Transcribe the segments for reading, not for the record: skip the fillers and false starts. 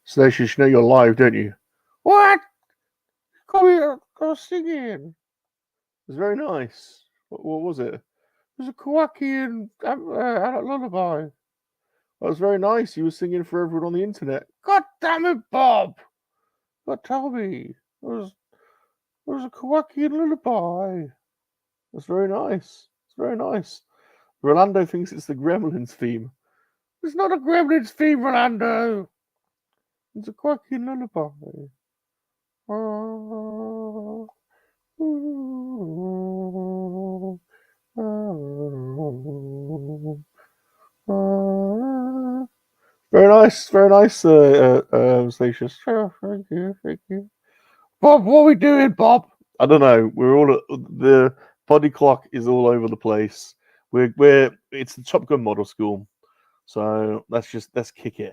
Salacious, you know you're live, don't you? What? Come here, go singing. It was very nice. What was it? It was a KoWaKiaN lullaby. That was very nice. You were singing for everyone on the internet. God damn it, Bob! God, tell me. It was a KoWaKiaN lullaby. That's very nice. It's very nice. Rolando thinks it's the Gremlins theme. It's not a Gremlins theme, Rolando. It's a KoWaKiaN lullaby. Very nice, Salacious. Oh, thank you. Bob, what are we doing, Bob? I don't know. We're all the body clock is all over the place. It's the Top Gun model school, so let's kick it.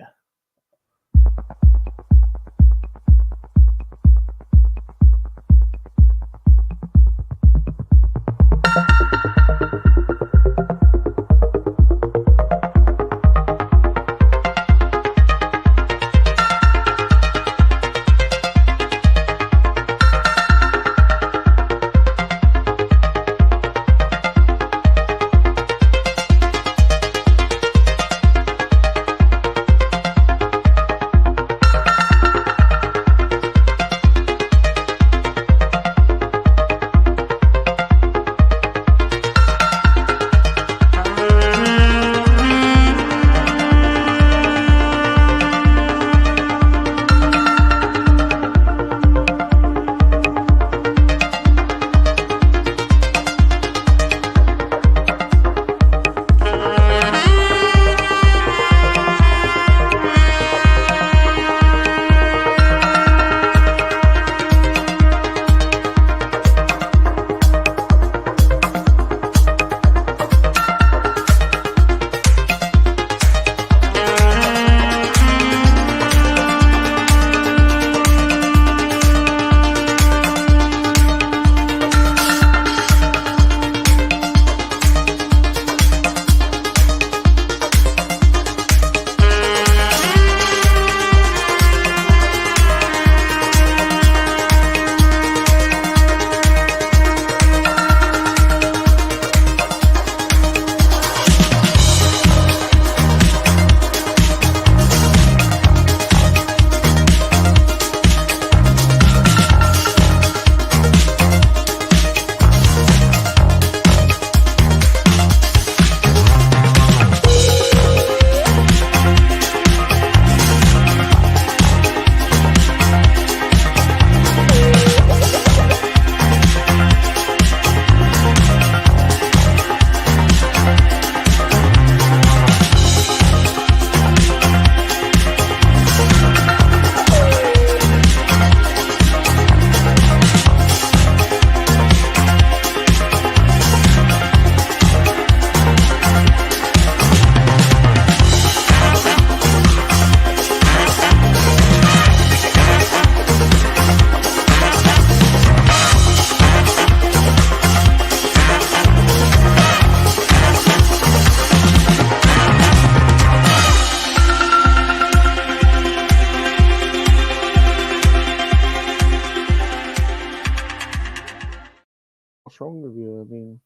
Wrong with you? I mean,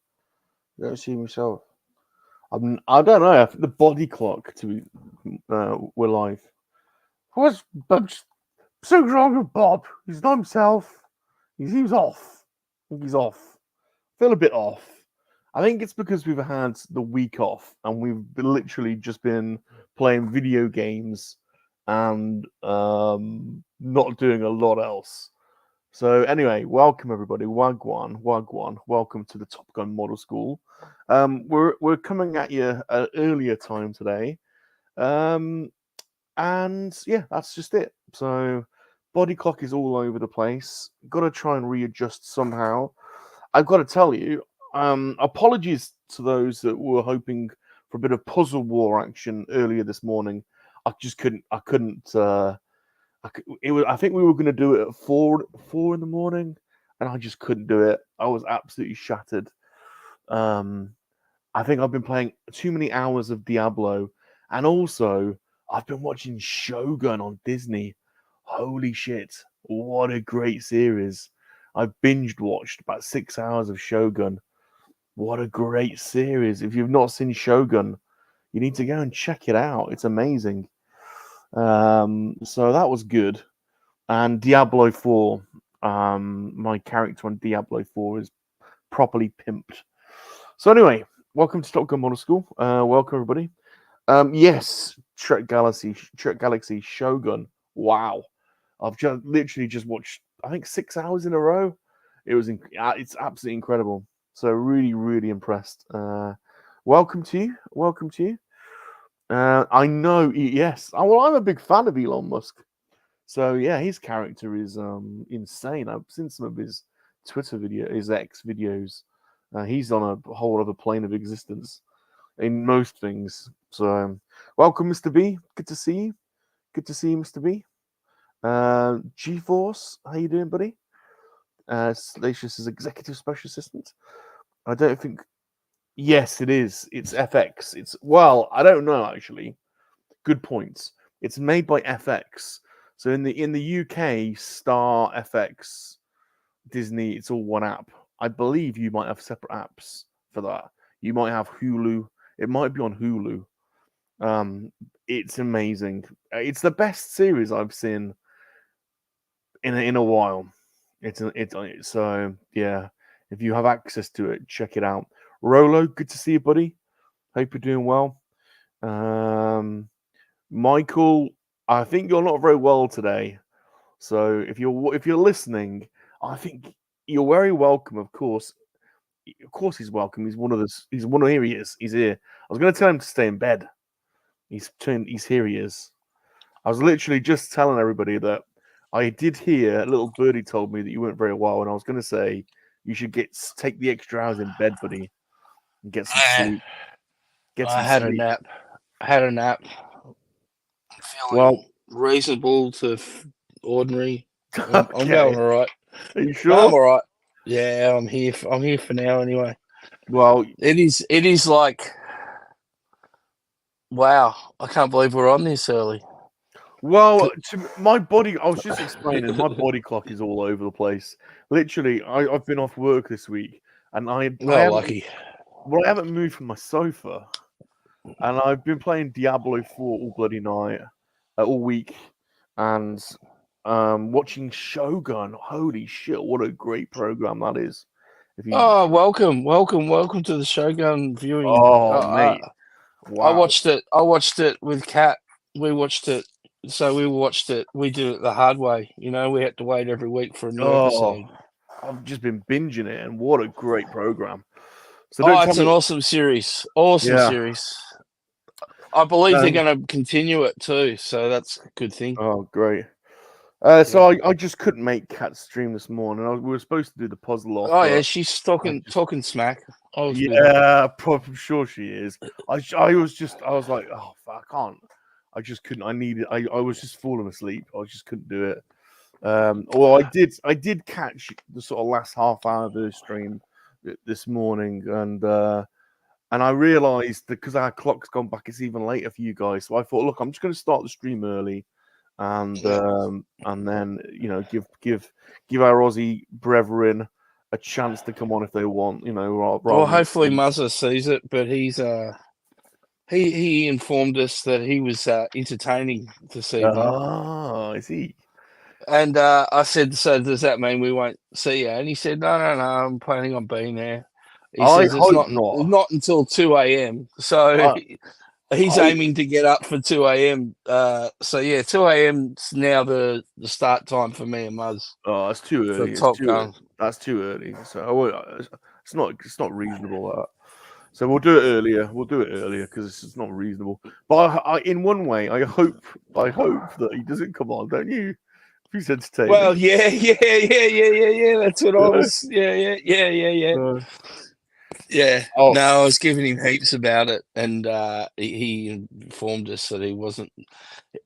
I don't see myself. I don't know. I think the body clock we're live. What's something's wrong with Bob? He's not himself. He seems off. I think he's off. I feel a bit off. I think it's because we've had the week off and we've literally just been playing video games and not doing a lot else. So anyway, welcome everybody. Wagwan, Wagwan. Welcome to the Top Gun Model School. We're coming at you at an earlier time today, and yeah, that's just it. So body clock is all over the place. Got to try and readjust somehow. I've got to tell you, apologies to those that were hoping for a bit of puzzle war action earlier this morning. I just couldn't. I couldn't. I think we were going to do it at four in the morning, and I just couldn't do it. I was absolutely shattered. I think I've been playing too many hours of Diablo, and also I've been watching Shogun on Disney. Holy shit! What a great series! I binged watched about 6 hours of Shogun. What a great series! If you've not seen Shogun, you need to go and check it out. It's amazing. So that was good. And Diablo 4, my character on Diablo 4 is properly pimped. So anyway, welcome to Top Gun Model School. Welcome everybody. Yes, Trek Galaxy Shogun. Wow, I've literally just watched, I think, 6 hours in a row. It's absolutely incredible. So really impressed. Welcome to you. Welcome to you. I know, yes. Well, I'm a big fan of Elon Musk. So yeah, his character is insane. I've seen some of his his X videos. He's on a whole other plane of existence in most things. So welcome, Mr. B. Good to see you. Good to see you, Mr. B. G-Force, how you doing, buddy? Salacious is executive special assistant. I don't think. Yes, it is. It's FX. I don't know actually. Good points. It's made by FX. So in the UK, Star, FX, Disney, it's all one app. I believe you might have separate apps for that. You might have Hulu. It might be on Hulu. It's amazing. It's the best series I've seen in a while. So yeah. If you have access to it, check it out. Rolo, good to see you, buddy. Hope you're doing well. Michael, I think you're not very well today. So if you're listening, I think you're very welcome. Of course, he's welcome. He's one of this. He's one of here. He is. He's here. I was going to tell him to stay in bed. He's here. He is. I was literally just telling everybody that I did hear a little birdie told me that you weren't very well, and I was going to say you should take the extra hours in bed, buddy, and get some sleep. I had a nap. Well, reasonable to ordinary. I'm okay. going all right. Are you sure? I'm all right. Yeah, I'm here. I'm here for now anyway. Well, it is like, wow, I can't believe we're on this early. Well, my body, I was just explaining, my body clock is all over the place. Literally, I've been off work this week, and lucky. Well, I haven't moved from my sofa, and I've been playing Diablo 4 all bloody night, all week, and watching Shogun. Holy shit, what a great program that is. Welcome to the Shogun viewing. Oh, mate. Wow. I watched it with Kat. We watched it. We did it the hard way. You know, we had to wait every week for a new episode. I've just been binging it, and what a great program. So it's an awesome series. Series. I believe they're going to continue it too, so that's a good thing. Oh, great. So I just couldn't make Kat's stream this morning. We were supposed to do the puzzle off. Oh yeah, she's talking smack. I'm sure she is. I was like, oh, I can't. I just couldn't. I was just falling asleep. I just couldn't do it. Well, I did catch the sort of last half hour of the stream this morning, and I realised that because our clock's gone back, it's even later for you guys. So I thought, look, I'm just going to start the stream early, and then give our Aussie brethren a chance to come on if they want. Well, hopefully Muzza sees it, but he's he informed us that he was entertaining this evening. Oh, is he? And I said, so does that mean we won't see you? And he said, no, I'm planning on being there. He says it's not until 2 a.m. So He's aiming to get up for 2 a.m. So yeah, 2 a.m.'s now the start time for me and Muzz. Oh, it's too early. That's too early. So it's not reasonable. So we'll do it earlier. We'll do it earlier because it's not reasonable. But in one way, I hope that he doesn't come on, don't you? If he's entertaining. Well, yeah. That's what I was. Yeah. Yeah. Oh. No, I was giving him heaps about it, and he informed us that he wasn't.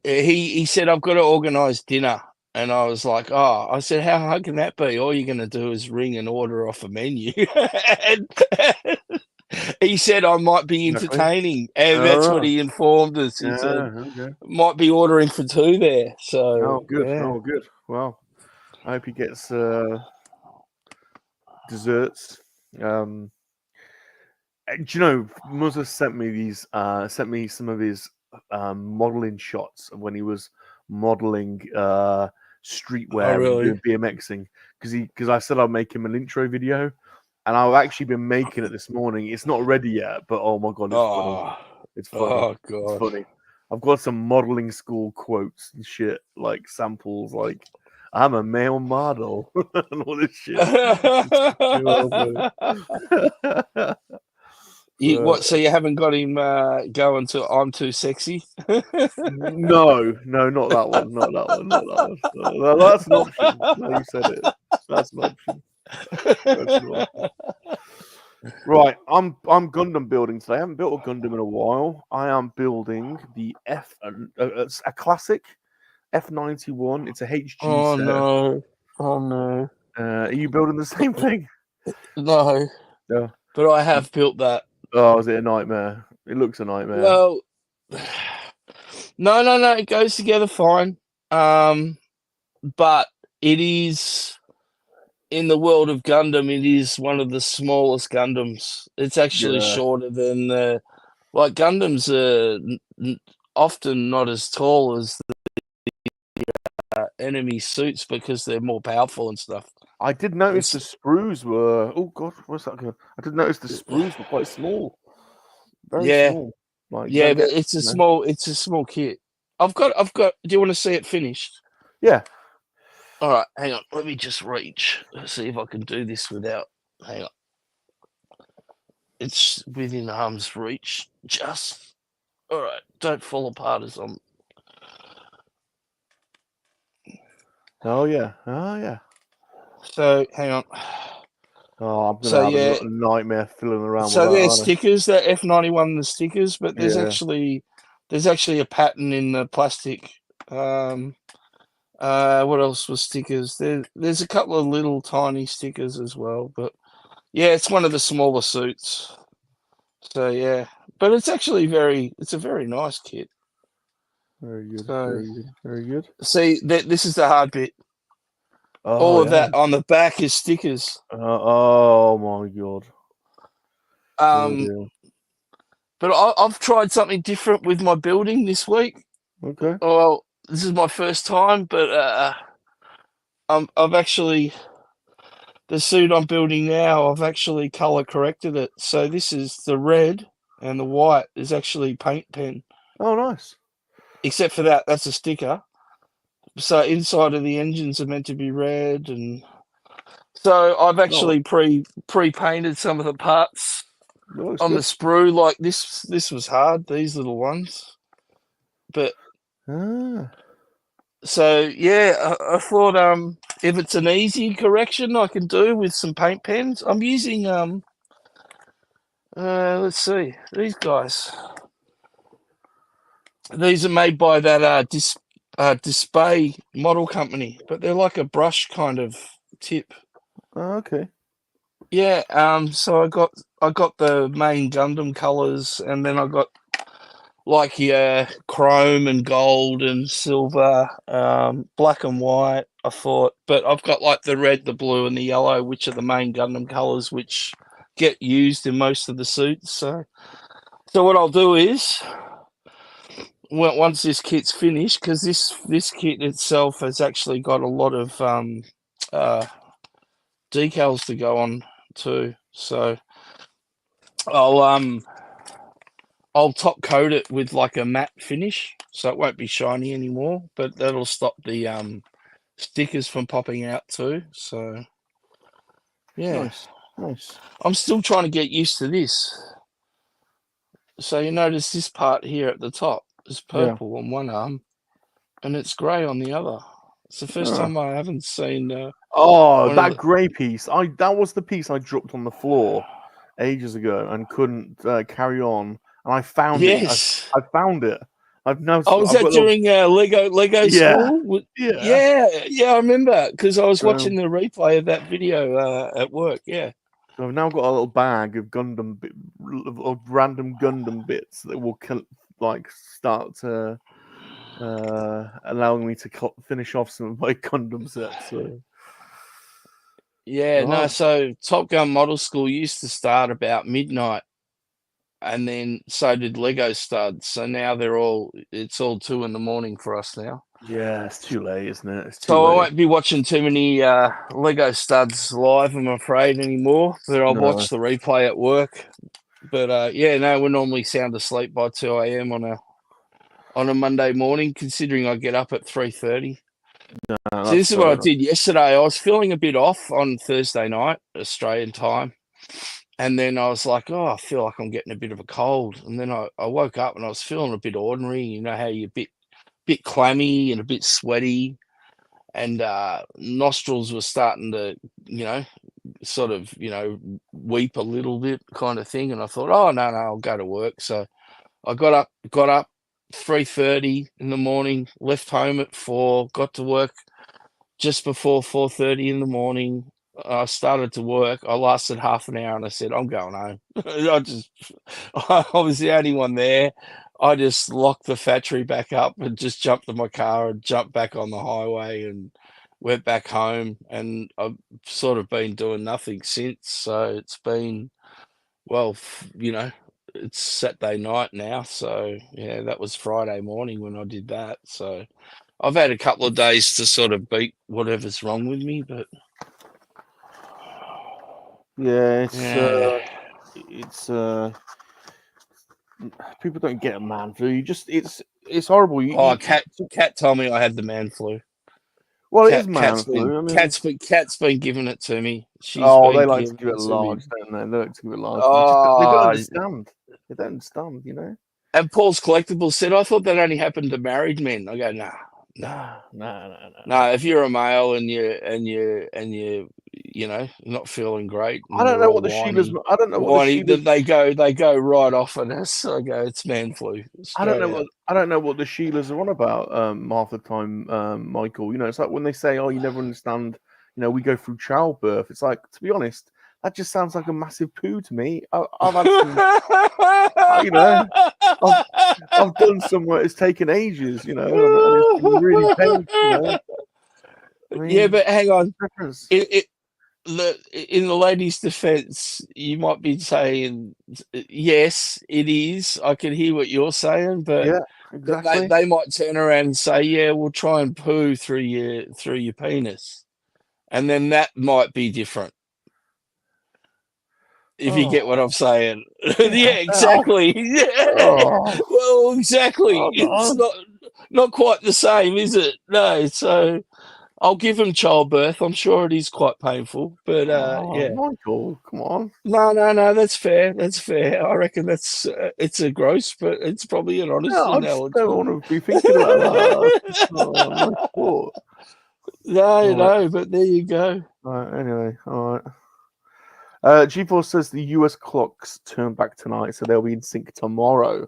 He said, "I've got to organise dinner," and I was like, "Oh," I said, "How hard can that be? All you're going to do is ring and order off a menu." And he said, "I might be entertaining," and that's what he informed us. He said, "Might be ordering for 2 there." So, good. Yeah. Oh, good. Well, I hope he gets desserts. Do you know, Muzza sent me some of his modeling shots of when he was modeling streetwear and doing BMXing because I said I'd make him an intro video, and I've actually been making it this morning. It's not ready yet, but oh my god, it's funny. It's funny. Oh god, it's funny. I've got some modeling school quotes and shit, like samples, like I'm a male model and all this shit. So you haven't got him going to "I'm too sexy"? No, not that one. Not that one. No, that's an option. No, you said it. That's an option. Right, I'm Gundam building today. I haven't built a Gundam in a while. I am building the a classic F91. It's a HG set. No! Oh no! Are you building the same thing? No. But I have built that. Oh, is it a nightmare? It looks a nightmare. Well, no. It goes together fine. But it is, in the world of Gundam, it is one of the smallest Gundams. It's actually shorter than Gundams are often not as tall as the enemy suits because they're more powerful and stuff. I did notice the sprues were. Oh god, what's that? I did notice the sprues were quite small. Very small. But it's a small. It's a small kit. I've got. Do you want to see it finished? Yeah. All right, hang on. Let me just reach. Let's see if I can do this without. Hang on. It's within arm's reach. Just. All right. Don't fall apart as I'm. Oh yeah. So hang on. Oh, I'm gonna have a nightmare filling around. So there's stickers. That F91, the stickers, but there's actually a pattern in the plastic. What else was stickers? There's a couple of little tiny stickers as well, but yeah, it's one of the smaller suits. So yeah, but it's actually it's a very nice kit. Very good. So, very good. See, this is the hard bit. All of that on the back is stickers. Oh my god. But I've tried something different with my building this week. Okay. Well, this is my first time, but I've actually, the suit I'm building now, I've actually color corrected it. So this is the red, and the white is actually paint pen. Oh, nice. Except for that's a sticker. So inside of the engines are meant to be red, and so I've actually pre-painted some of the parts on the sprue. Like this was hard, these little ones, but so yeah, I thought if it's an easy correction I can do with some paint pens. I'm using let's see, these guys. These are made by that Display model company, but they're like a brush kind of tip. Oh, okay. Yeah. So I got the main Gundam colors, and then I got like chrome and gold and silver, black and white. I thought, but I've got like the red, the blue, and the yellow, which are the main Gundam colors, which get used in most of the suits. So what I'll do is, once this kit's finished, because this kit itself has actually got a lot of decals to go on too, so I'll I'll top coat it with like a matte finish, so it won't be shiny anymore. But that'll stop the stickers from popping out too. So yeah, Nice. I'm still trying to get used to this. So you notice this part here at the top is purple on one arm, and it's grey on the other. It's the first time I haven't seen. Oh, that grey piece! That was the piece I dropped on the floor ages ago and couldn't carry on, and I found it. Yes, I found it. I've now. oh, was that during Lego school? Yeah. I remember because I was watching the replay of that video at work. Yeah. So I've now got a little bag of of random Gundam bits that will like start to allowing me to finish off some of my Gundam sets. So. Yeah, no, so Top Gun Model School used to start about midnight, and then so did Lego Studs. So now it's all 2 a.m. for us now. Yeah, it's too late, isn't it? It's too So late. I won't be watching too many Lego Studs live, I'm afraid, anymore. But I'll watch the replay at work. But yeah, no, we're normally sound asleep by 2 a.m. on a Monday morning, considering I get up at 3:30. So this is what I did yesterday. I was feeling a bit off on Thursday night, Australian time. And then I was like, oh, I feel like I'm getting a bit of a cold. And then I woke up and I was feeling a bit ordinary. You know how you're a bit clammy and a bit sweaty. And nostrils were starting to, sort of, weep a little bit kind of thing. And I thought, oh, no, I'll go to work. So I got up 3:30 in the morning, left home at 4, got to work just before 4:30 in the morning. I started to work. I lasted half an hour and I said, I'm going home. I was the only one there. I just locked the factory back up and just jumped in my car and jumped back on the highway and went back home. And I've sort of been doing nothing since. So it's been, well, it's Saturday night now. So yeah, that was Friday morning when I did that. So I've had a couple of days to sort of beat whatever's wrong with me, but yeah, it's people don't get a man flu. It's horrible. Cat told me I had the man flu. Well, it is man flu. Cat's been giving it to me. They like to give it large, don't they? They like to give it large. They don't understand. They don't understand, you know. And Paul's Collectibles said, I thought that only happened to married men. I go, no. If you're a male and you're not feeling great, I don't know what the Sheilas. I don't know what the Sheilas. They go right off on us. I go, it's man flu. I don't know what the Sheilas are on about. Half the time, Michael. You know, it's like when they say, "Oh, you never understand." You know, we go through childbirth. It's like, to be honest, that just sounds like a massive poo to me. I've had some, I've done some where it's taken ages, and it's been really painful. I mean, yeah, but hang on. In the lady's defense, you might be saying, yes, it is. I can hear what you're saying, but yeah, exactly. They might turn around and say, yeah, we'll try and poo through your penis. And then that might be different. If you get what I'm saying. Yeah, exactly. Well, exactly. It's not quite the same, is it? No, so I'll give him childbirth. I'm sure it is quite painful, but yeah. Michael, come on. No, that's fair. That's fair. I reckon it's a gross, but it's probably an honest analogy. I don't want to be thinking about that. No, but there you go. Anyway, all right. G4 says the US clocks turn back tonight, so they'll be in sync tomorrow.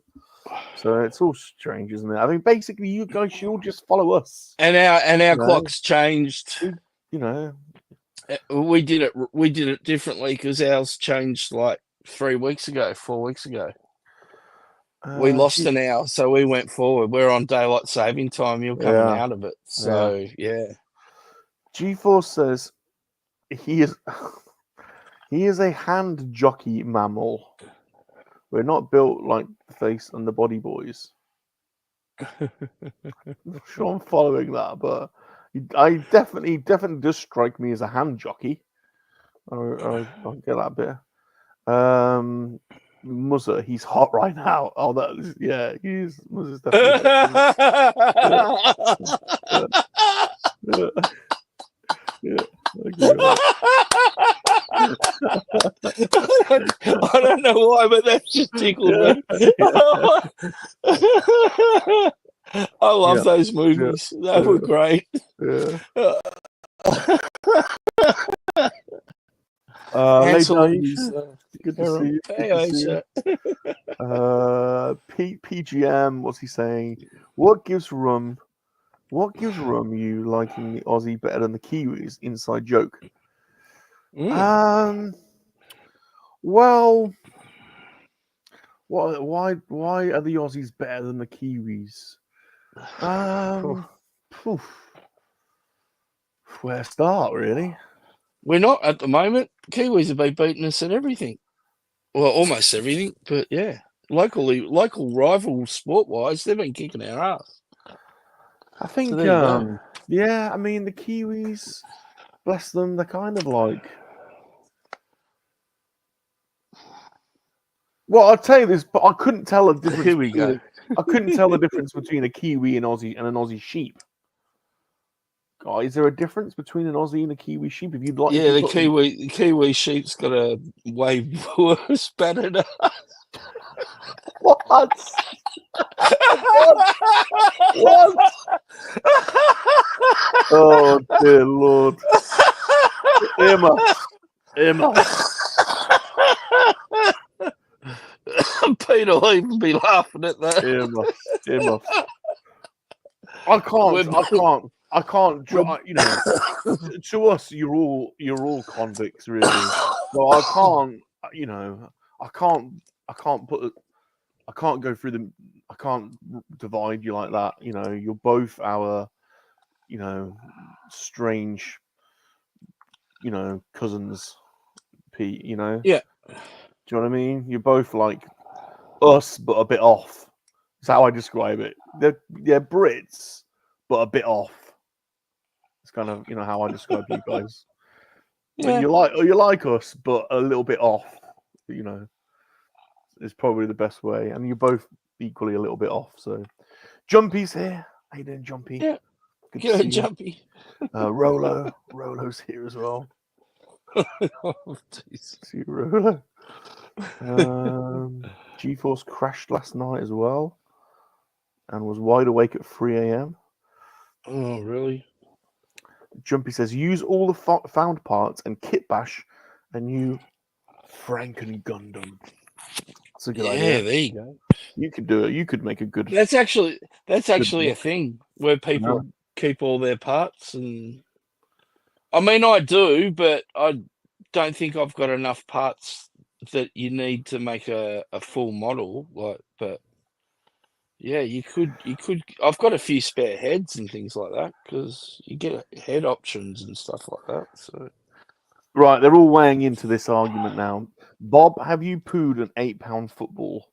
So it's all strange, isn't it? I mean, basically, you guys should all just follow us. And our clocks changed. We did it differently because ours changed like 4 weeks ago. We lost an hour, so we went forward. We're on daylight saving time. You're coming out of it, so yeah. G4 says he is a hand jockey mammal. We're not built like the face and the body boys. I'm not sure I'm following that, but I definitely does strike me as a hand jockey. I get that bit. Muzzer, he's hot right now. Oh, that is, yeah, he's Muzzer's definitely hot. Yeah, yeah, I agree with that. I don't know why, but that just tickled me. I love those movies. They were great. Yeah. Hansel Lady and his, Aisha, good to see you. Hey, Good to see you. PGM, what's he saying? What gives rum you liking the Aussie better than the Kiwis? Inside joke. Well, why are the Aussies better than the Kiwis? Where to start, really? We're not at the moment. Kiwis have been beating us at everything. Well, almost everything, but yeah. Local rival sport-wise, they've been kicking our ass. I think, So yeah, I mean, the Kiwis, bless them, they're kind of like... Well, I'll tell you this, but I couldn't tell the difference. Here we go. I couldn't tell the difference between a Kiwi and Aussie and an Aussie sheep. God, is there a difference between an Aussie and a Kiwi sheep? If you'd like, Yeah, the Kiwi sheep's got a way worse pattern. What? What? Oh dear Lord, Emma. Peter will even be laughing at that. Emma. I can't. You know, to us, you're all convicts, really. So I can't. You know, I can't go through them. I can't divide you like that. You know, you're both our, you know, strange, you know, cousins. Pete, you know. Yeah. Do you know what I mean? You're both like us, but a bit off. That's how I describe it. They're Brits, but a bit off. It's kind of, you know, how I describe you guys. Yeah. You're like us, but a little bit off. You know, is probably the best way. And you're both equally a little bit off. So, Jumpy's here. How you doing, Jumpy? Yeah. Good to see you. Jumpy. Rolo's here as well. Oh, see you, Rolo. GeForce crashed last night as well, and was wide awake at 3 a.m. Oh, really? Jumpy says, use all the found parts and kit bash a new Franken Gundam. That's a good idea. Yeah, there you go. You could do it. You could make a good... That's actually a thing where people keep all their parts. And I mean, I do, but I don't think I've got enough parts that you need to make a full model. But yeah, you could. I've got a few spare heads and things like that because you get head options and stuff like that. So right, they're all weighing into this argument now. Bob, have you pooed an 8-pound football?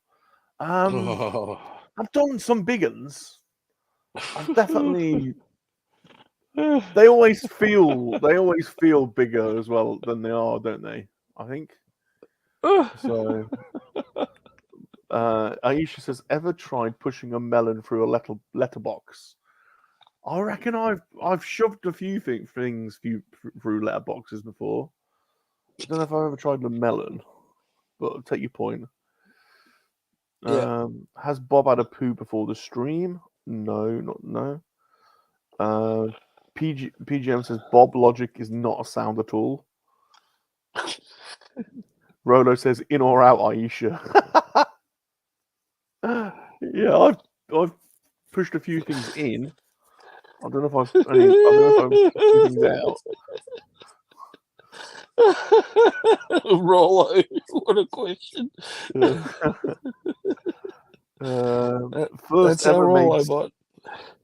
I've done some big uns. I've definitely. They always feel bigger as well than they are, don't they? I think. So. Aisha says, ever tried pushing a melon through a letterbox? I reckon I've shoved a few things through letterboxes before. I don't know if I've ever tried a melon, but I'll take your point. Yeah. Has Bob had a poo before the stream? No. PGM says Bob logic is not a sound at all. Rolo says in or out, Aisha. Yeah, I've pushed a few things in. I don't know if I've pushed things out. Rollo, what a question. First ever made. Bot.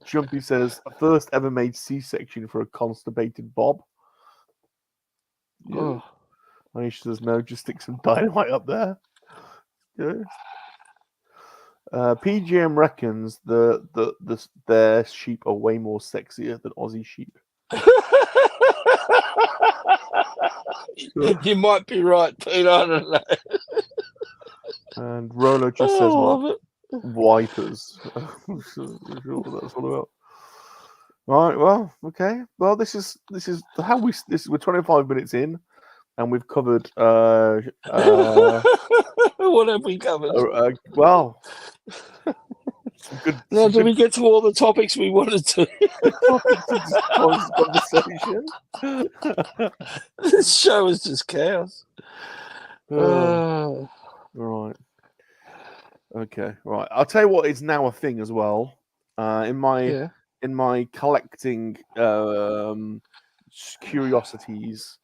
Jumpy says first ever made C-section for a constipated Bob. Yeah. Aisha says no, just stick some dynamite up there. Yeah. PGM reckons their sheep are way more sexier than Aussie sheep. You might be right, Pete. I don't know. And Rolo just Oh, says I love it. wipers. I'm sure what that's all about. Right. Well. Okay. Well, this is how we're 25 minutes in, and we've covered. What have we covered? Well, some good. Now, Some do good we get to all the topics we wanted to? topics of this conversation. This show is just chaos. Right. Okay. Right. I'll tell you what is now a thing as well. In my collecting curiosities,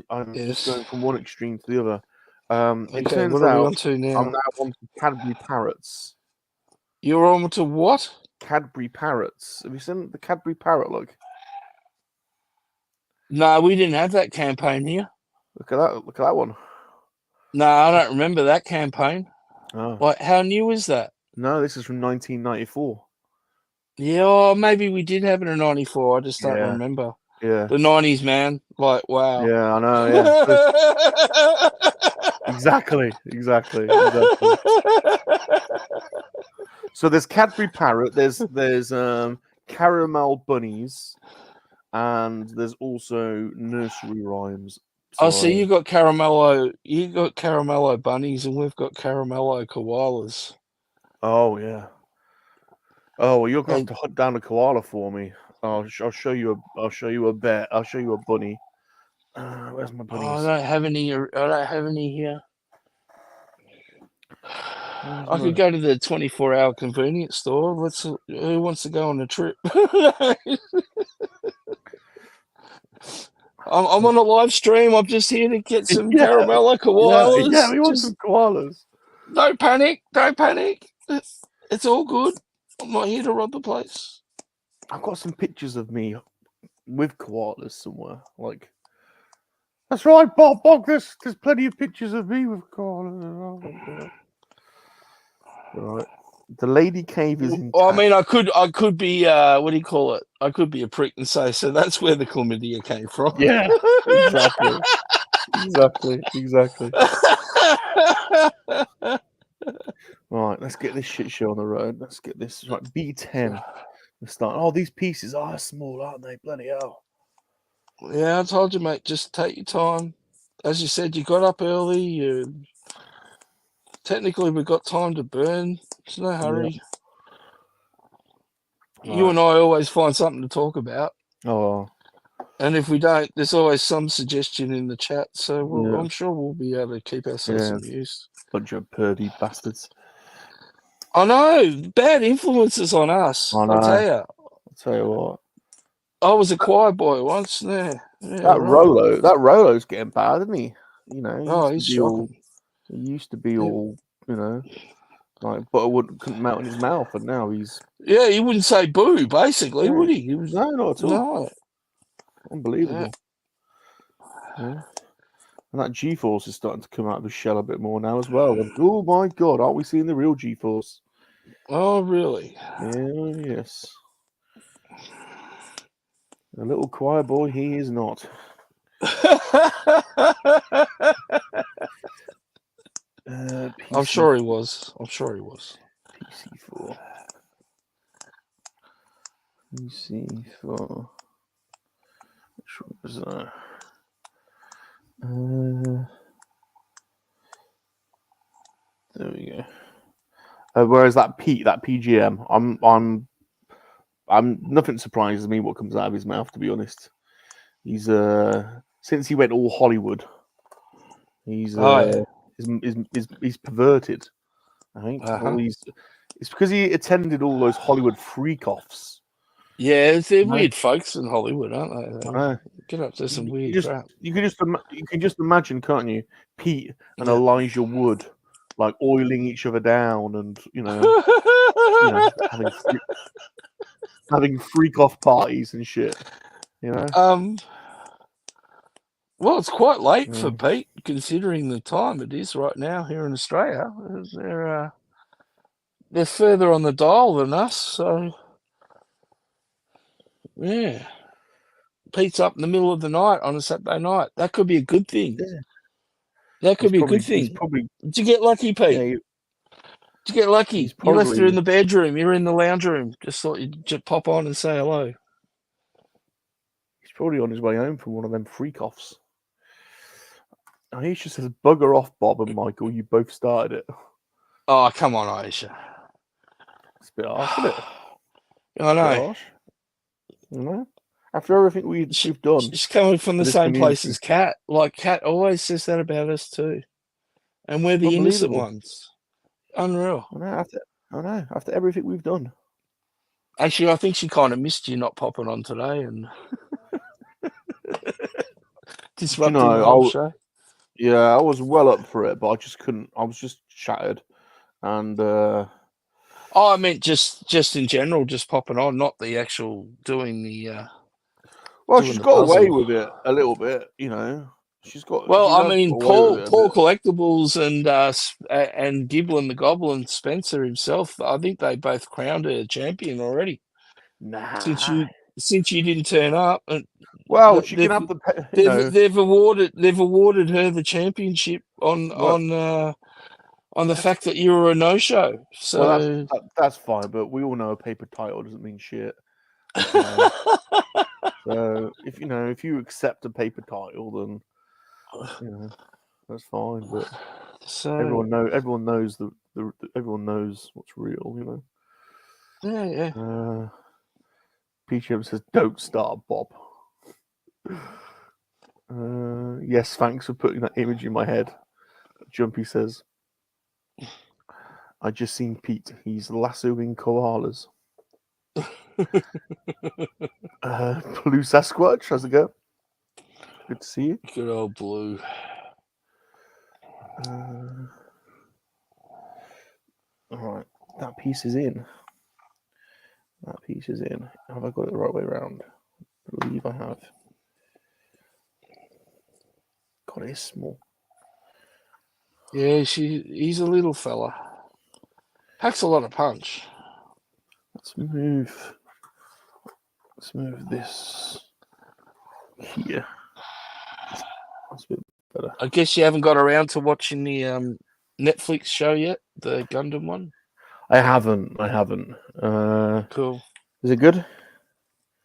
I'm just going from one extreme to the other. It Okay, turns what are we out on to now? I'm now on to Cadbury parrots. You're on to what? Cadbury parrots. Have you seen the Cadbury parrot look? No, we didn't have that campaign here. Look at that! Look at that one. No, I don't remember that campaign. Oh. Like, how new is that? No, this is from 1994. Yeah, oh, maybe we did have it in '94. I just don't Yeah. remember. Yeah. The '90s, man. Like, wow. Yeah, I know. Yeah. Exactly. So there's Cadbury parrot. There's caramel bunnies, and there's also nursery rhymes. So you got caramello bunnies, and we've got caramello koalas. Oh yeah. Oh well, you're going to have to hunt down a koala for me. I'll show you a bear. I'll show you a bunny. Where's my bunnies? I don't have any here. I could go to the 24-hour convenience store. Who wants to go on a trip? I'm on a live stream. I'm just here to get some caramello koalas. Yeah, we want some koalas. Don't panic. It's all good. I'm not here to rob the place. I've got some pictures of me with koalas somewhere. Like, that's right, Bob. There's plenty of pictures of me with koalas. Right. The lady cave is intact. Well, I mean, I could be what do you call it? I could be a prick and say, so that's where the chlamydia came from. Yeah, exactly. Right, let's get this shit show on the road. Let's get this right. B10. Let's start. Oh, these pieces are small, aren't they? Bloody hell. Yeah, I told you, mate. Just take your time. As you said, you got up early. Technically, we've got time to burn. There's no hurry. Yeah. You and I always find something to talk about. Oh. And if we don't, there's always some suggestion in the chat. So I'm sure we'll be able to keep ourselves amused. Bunch of pervy bastards. I know. Bad influences on us. I know. I'll tell you what. I was a choir boy once. Yeah, that Rolo's getting bad, isn't he? You know. He's shocking. He used to be all, you know, like butter couldn't melt in his mouth, and now he's. Yeah, he wouldn't say boo, basically, would he? He was, no, not at all. No. Unbelievable. Yeah. And that G-Force is starting to come out of his shell a bit more now as well. And, oh my God, aren't we seeing the real G-Force? Oh, really? Yeah, yes. A little choir boy, he is not. I'm sure he was. PC4. PC4. Which one was that? There we go. Whereas that PGM, I'm nothing surprises me what comes out of his mouth, to be honest. He's since he went all Hollywood, he's perverted. I think it's because he attended all those Hollywood freak-offs. Yeah, they're weird folks in Hollywood, aren't they? I know. Get up to some weird crap. You can just imagine, can't you? Pete and Elijah Wood, like oiling each other down, and having freak-off parties and shit. You know. Well, it's quite late for Pete, considering the time it is right now here in Australia. They're further on the dial than us, so yeah. Pete's up in the middle of the night on a Saturday night. That could be a good thing. That could He's be a probably, good thing. he's probably, Did you get lucky, Pete? yeah, Did you get lucky? he's You left her probably- in the bedroom. You're in the lounge room. Just thought you'd just pop on and say hello. he's probably on his way home from one of them freak-offs. Aisha says, bugger off, Bob and Michael. You both started it. Oh, come on, Aisha. It's a bit harsh, isn't it? I It's a bit know. harsh. You know? After everything we've done. She's coming from the this same place community. as Kat. Like, Kat always says that about us too. And we're the innocent Unbelievable. ones. Unreal. I know. After everything we've done. Actually, I think she kind of missed you not popping on today and disrupting the whole show. Yeah, I was well up for it, but I just couldn't. I was just shattered. And oh, I meant just in general, just popping on, not the actual doing the well, doing she's the got away puzzle. with it a little bit, you know. She's got. Well, she I has mean, got away with it a Paul bit. Collectibles and Giblin the Goblin Spencer himself. I think they both crowned her champion already. Nah. Since you didn't turn up, and Well, she can have the. they've awarded her the championship on the fact that you were a no-show. So well, that's fine, but we all know a paper title doesn't mean shit. So if you accept a paper title, then that's fine. But so everyone knows everyone knows what's real. You know. yeah. PGM says, "Don't start, Bob." Yes, thanks for putting that image in my head. Jumpy says, "I just seen Pete. He's lassoing koalas." Blue Sasquatch, how's it go? Good to see you. Good old Blue. All right, that piece is in. Have I got it the right way around? I believe I have. God, it is small. Yeah, he's a little fella. Packs a lot of punch. Let's move this here. That's a bit better. I guess you haven't got around to watching the Netflix show yet, the Gundam one. I haven't. Cool. Is it good?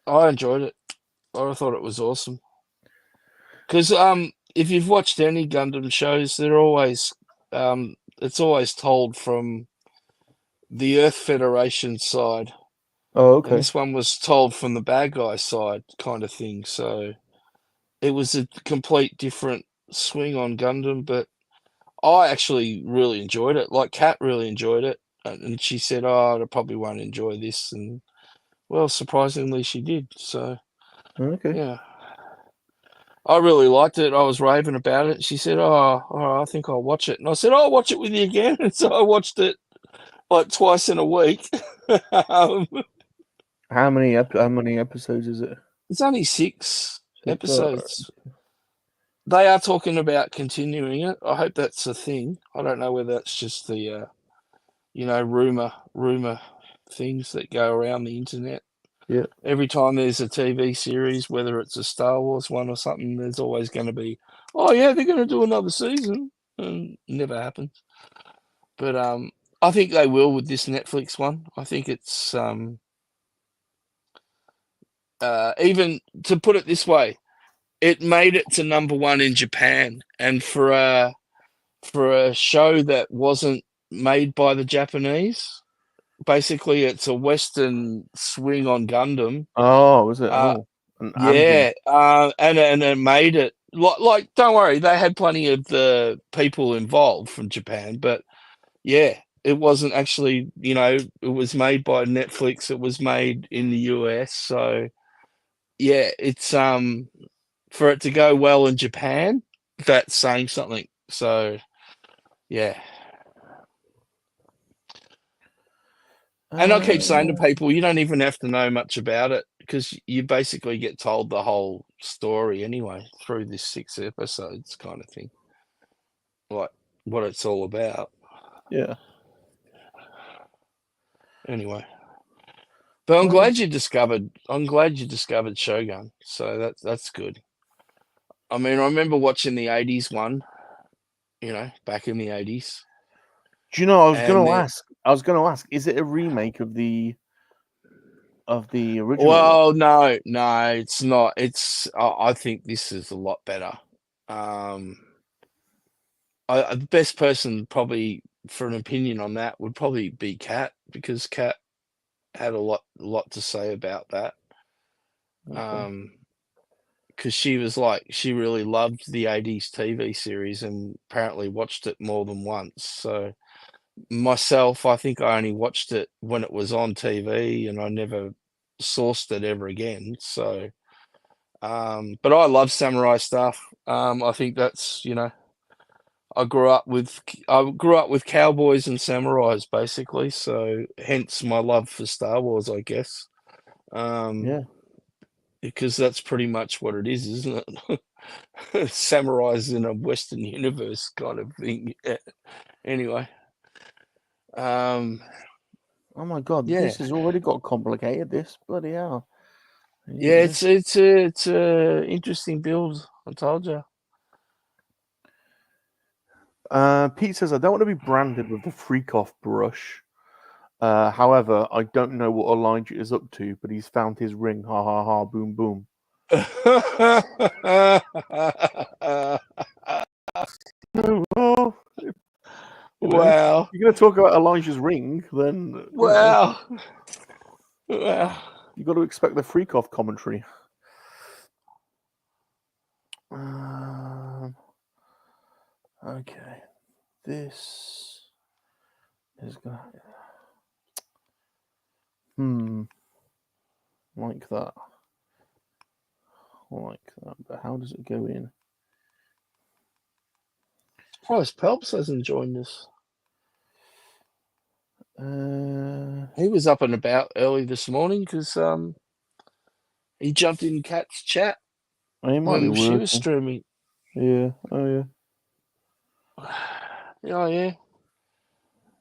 I enjoyed it. I thought it was awesome. Because if you've watched any Gundam shows, they're always it's always told from the Earth Federation side. Oh, okay. And this one was told from the bad guy side, kind of thing. So it was a complete different swing on Gundam, but I actually really enjoyed it. Like Kat really enjoyed it, and she said, "Oh, I probably won't enjoy this," and well, surprisingly, she did. So Okay. yeah, I really liked it. I was raving about it. She said, "Oh, I think I'll watch it," and I said, "I'll watch it with you again." And so I watched it like twice in a week. How many episodes is it? It's only 6 episodes. Right. They are talking about continuing it. I hope that's a thing. I don't know whether that's just the rumor things that go around the internet. Yeah. Every time there's a TV series, whether it's a Star Wars one or something, there's always going to be, oh yeah, they're going to do another season, and it never happens. But I think they will with this Netflix one. I think it's even to put it this way, it made it to #1 in Japan, and for a show that wasn't made by the Japanese, basically it's a Western swing on Gundam. Oh, was it? Yeah, and it made it like don't worry, they had plenty of the people involved from Japan, but yeah, it wasn't actually, it was made by Netflix. It was made in the US, so yeah, it's for it to go well in Japan, that's saying something. So yeah. And I keep saying to people, you don't even have to know much about it because you basically get told the whole story anyway through this 6 episodes kind of thing, like what it's all about. Yeah. Anyway, but I'm glad you discovered Shogun. So that's good. I mean, I remember watching the '80s one, you know, back in the 80s. Do you know? I was And going to then, ask. I was going to ask. Is it a remake of the original one? well, no, it's not. It's I think this is a lot better. The best person probably for an opinion on that would probably be Kat, because Kat had a lot to say about that. Okay. Because she was like, she really loved the 80s TV series and apparently watched it more than once. So myself, I think I only watched it when it was on TV and I never sourced it ever again. So, but I love samurai stuff. I think that's, you know, I grew up with cowboys and samurais basically. So hence my love for Star Wars, I guess. Yeah. Because that's pretty much what it is, isn't it? Samurais in a Western universe kind of thing. Anyway, Oh my God, yeah, this has already got complicated. This bloody hell. yeah, Jesus. it's a interesting build. I told you. Pete says, I don't want to be branded with the freak off brush. However, I don't know what Elijah is up to, but he's found his ring. Ha ha ha, boom boom. Oh, you know, Wow. you're going to talk about Elijah's ring, then, you know, Wow. Wow. you've got to expect the freak off commentary. Okay. This is going to. Like that. Like that. But how does it go in? Price Pelps hasn't joined us. He was up and about early this morning because he jumped in Kat's chat He might be when she was working. streaming. Yeah. Oh yeah. Oh yeah.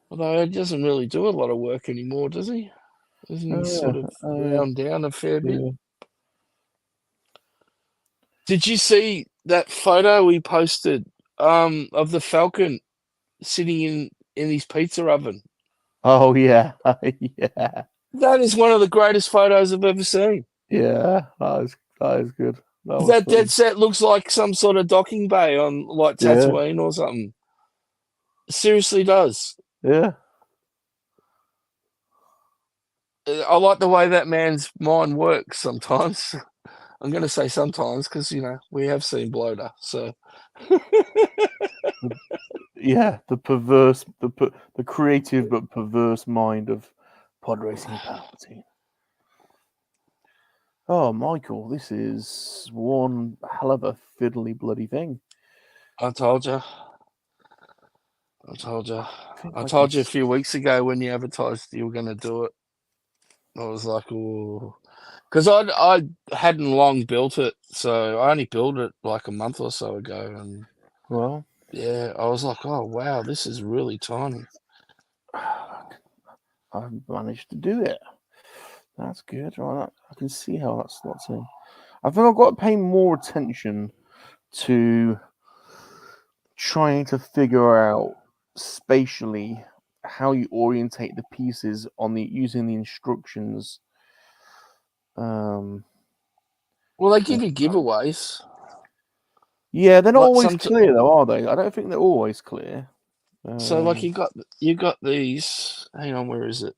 Although he doesn't really do a lot of work anymore, does he? Isn't he Oh sort yeah. of Oh yeah. wound down a fair bit? Yeah. Did you see that photo we posted of the Falcon sitting in his pizza oven? Oh yeah. Yeah. That is one of the greatest photos I've ever seen. Yeah. That is good. That was That funny. dead set looks like some sort of docking bay on like Yeah. Tatooine or something. Seriously does. Yeah. I like the way that man's mind works sometimes. I'm going to say sometimes because, you know, we have seen Bloater. So, Yeah. The creative but perverse mind of pod racing Palpatine. Oh, Michael, this is one hell of a fiddly bloody thing. I told you. I told you. think I I told can you a few weeks ago when you advertised you were going to do it. I was like, oh, because I hadn't long built it, so I only built it like a month or so ago, and Well, yeah, I was like, oh wow, this is really tiny. I've managed to do it. That's good. Right, I can see how that slots in. I think I've got to pay more attention to trying to figure out spatially how you orientate the pieces on the using the instructions. Well, they give you giveaways. Yeah, they're not Like always clear though, are they? I don't think they're always clear. So like you got these. Hang on, where is it?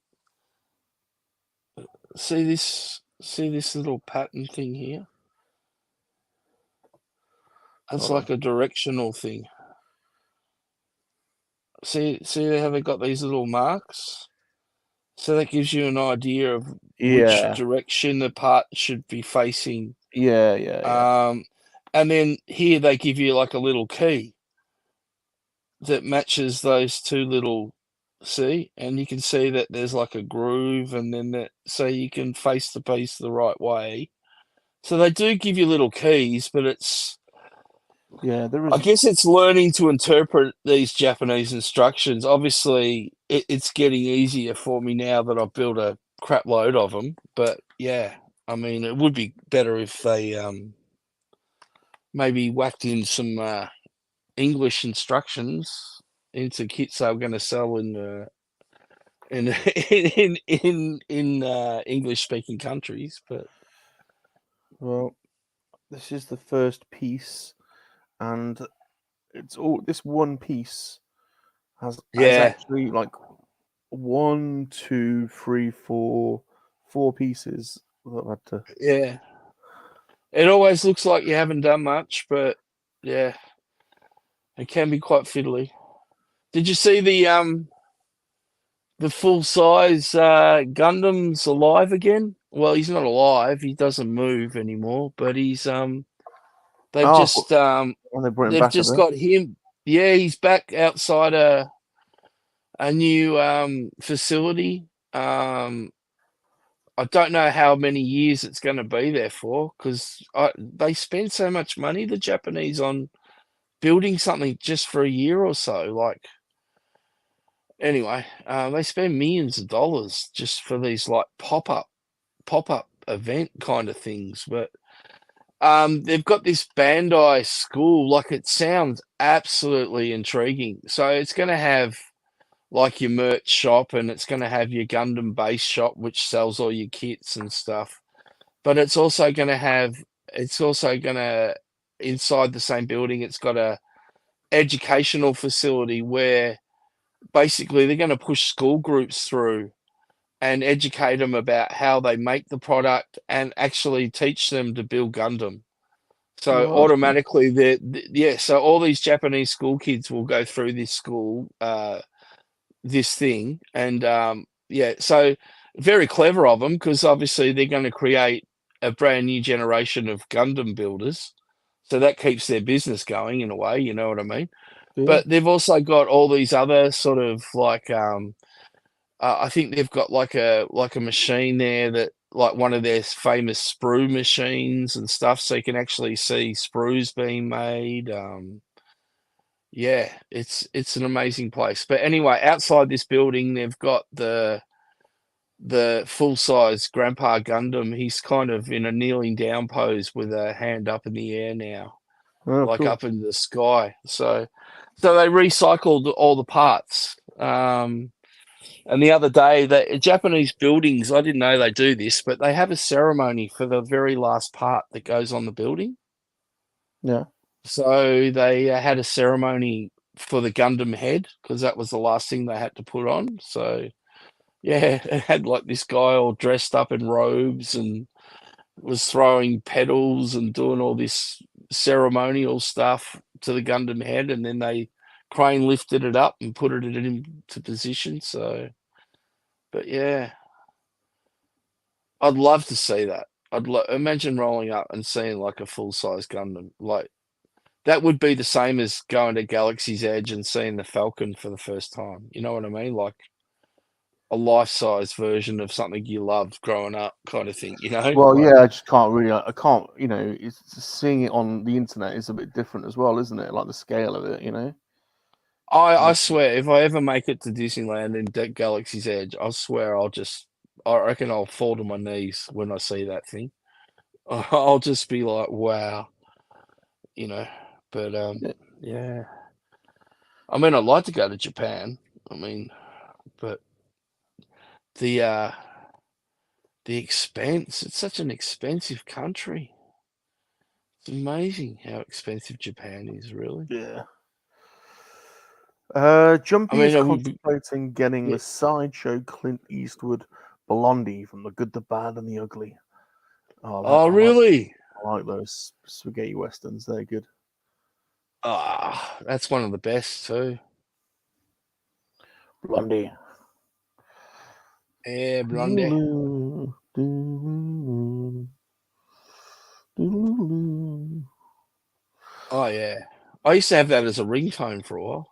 See this little pattern thing here? It's like a directional thing. See how they got these little marks? So that gives you an idea of which direction the part should be facing. Yeah. And then here they give you like a little key that matches those two little, see? And you can see that there's like a groove, and then that, so you can face the piece the right way. So they do give you little keys, but it's, there is. I guess it's learning to interpret these Japanese instructions. Obviously, it's getting easier for me now that I've built a crap load of them. But yeah, I mean, it would be better if they maybe whacked in some English instructions into kits they were going to sell in English speaking countries, but Well, this is the first piece, and it's all this one piece has yeah, actually like 1, 2, 3, 4, 4 pieces that I've had to. yeah. It always looks like you haven't done much, but yeah, it can be quite fiddly. Did you see the full size Gundam's alive again? Well, he's not alive. He doesn't move anymore, but he's they've Oh, just when they brought him they've back a just bit. got him. Yeah, he's back outside a new facility. I don't know how many years it's going to be there for because they spend so much money, the Japanese, on building something just for a year or so. Like, anyway, they spend millions of dollars just for these like pop up event kind of things. But they've got this Bandai school. Like, it sounds absolutely intriguing. So it's going to have like your merch shop, and it's going to have your Gundam base shop, which sells all your kits and stuff. But it's also going to have, it's also going to, inside the same building, it's got a educational facility where basically they're going to push school groups through and educate them about how they make the product and actually teach them to build Gundam. So Well, that's good. automatically, yeah. So all these Japanese school kids will go through this school, this thing, and yeah. So very clever of them because obviously they're going to create a brand new generation of Gundam builders. So that keeps their business going in a way. You know what I mean? Yeah. But they've also got all these other sort of like I think they've got like a machine there that like one of their famous sprue machines and stuff, so you can actually see sprues being made. Yeah, it's an amazing place. But anyway, outside this building, they've got the full size Grandpa Gundam. He's kind of in a kneeling down pose with a hand up in the air now, Oh, like cool. up in the sky. So they recycled all the parts. And the other day, the Japanese buildings, I didn't know they do this, but they have a ceremony for the very last part that goes on the building. Yeah. So they had a ceremony for the Gundam head because that was the last thing they had to put on. So yeah, it had like this guy all dressed up in robes and was throwing pedals and doing all this ceremonial stuff to the Gundam head, and then they crane lifted it up and put it into position. So, but yeah, I'd love to see that. Imagine rolling up and seeing like a full size Gundam. Like, that would be the same as going to Galaxy's Edge and seeing the Falcon for the first time. You know what I mean? Like a life size version of something you loved growing up, kind of thing. You know, Well, like yeah, I just can't really. I can't. It's seeing it on the internet is a bit different as well, isn't it? Like the scale of it. I Like, swear, if I ever make it to Disneyland and Galaxy's Edge, I swear I reckon I'll fall to my knees when I see that thing. I'll just be like, wow, you know. But yeah, yeah. I mean, I'd like to go to Japan. I mean, but the uh, the expense, it's such an expensive country. It's amazing how expensive Japan is, really. yeah. I Jumpy is mean, I would be, contemplating getting yeah. the sideshow Clint Eastwood Blondie from The Good, the Bad, and the Ugly. Oh, Oh, really? I like those spaghetti westerns. They're good. Ah, that's one of the best too. Blondie. Yeah, Blondie. Oh yeah. I used to have that as a ringtone for a while.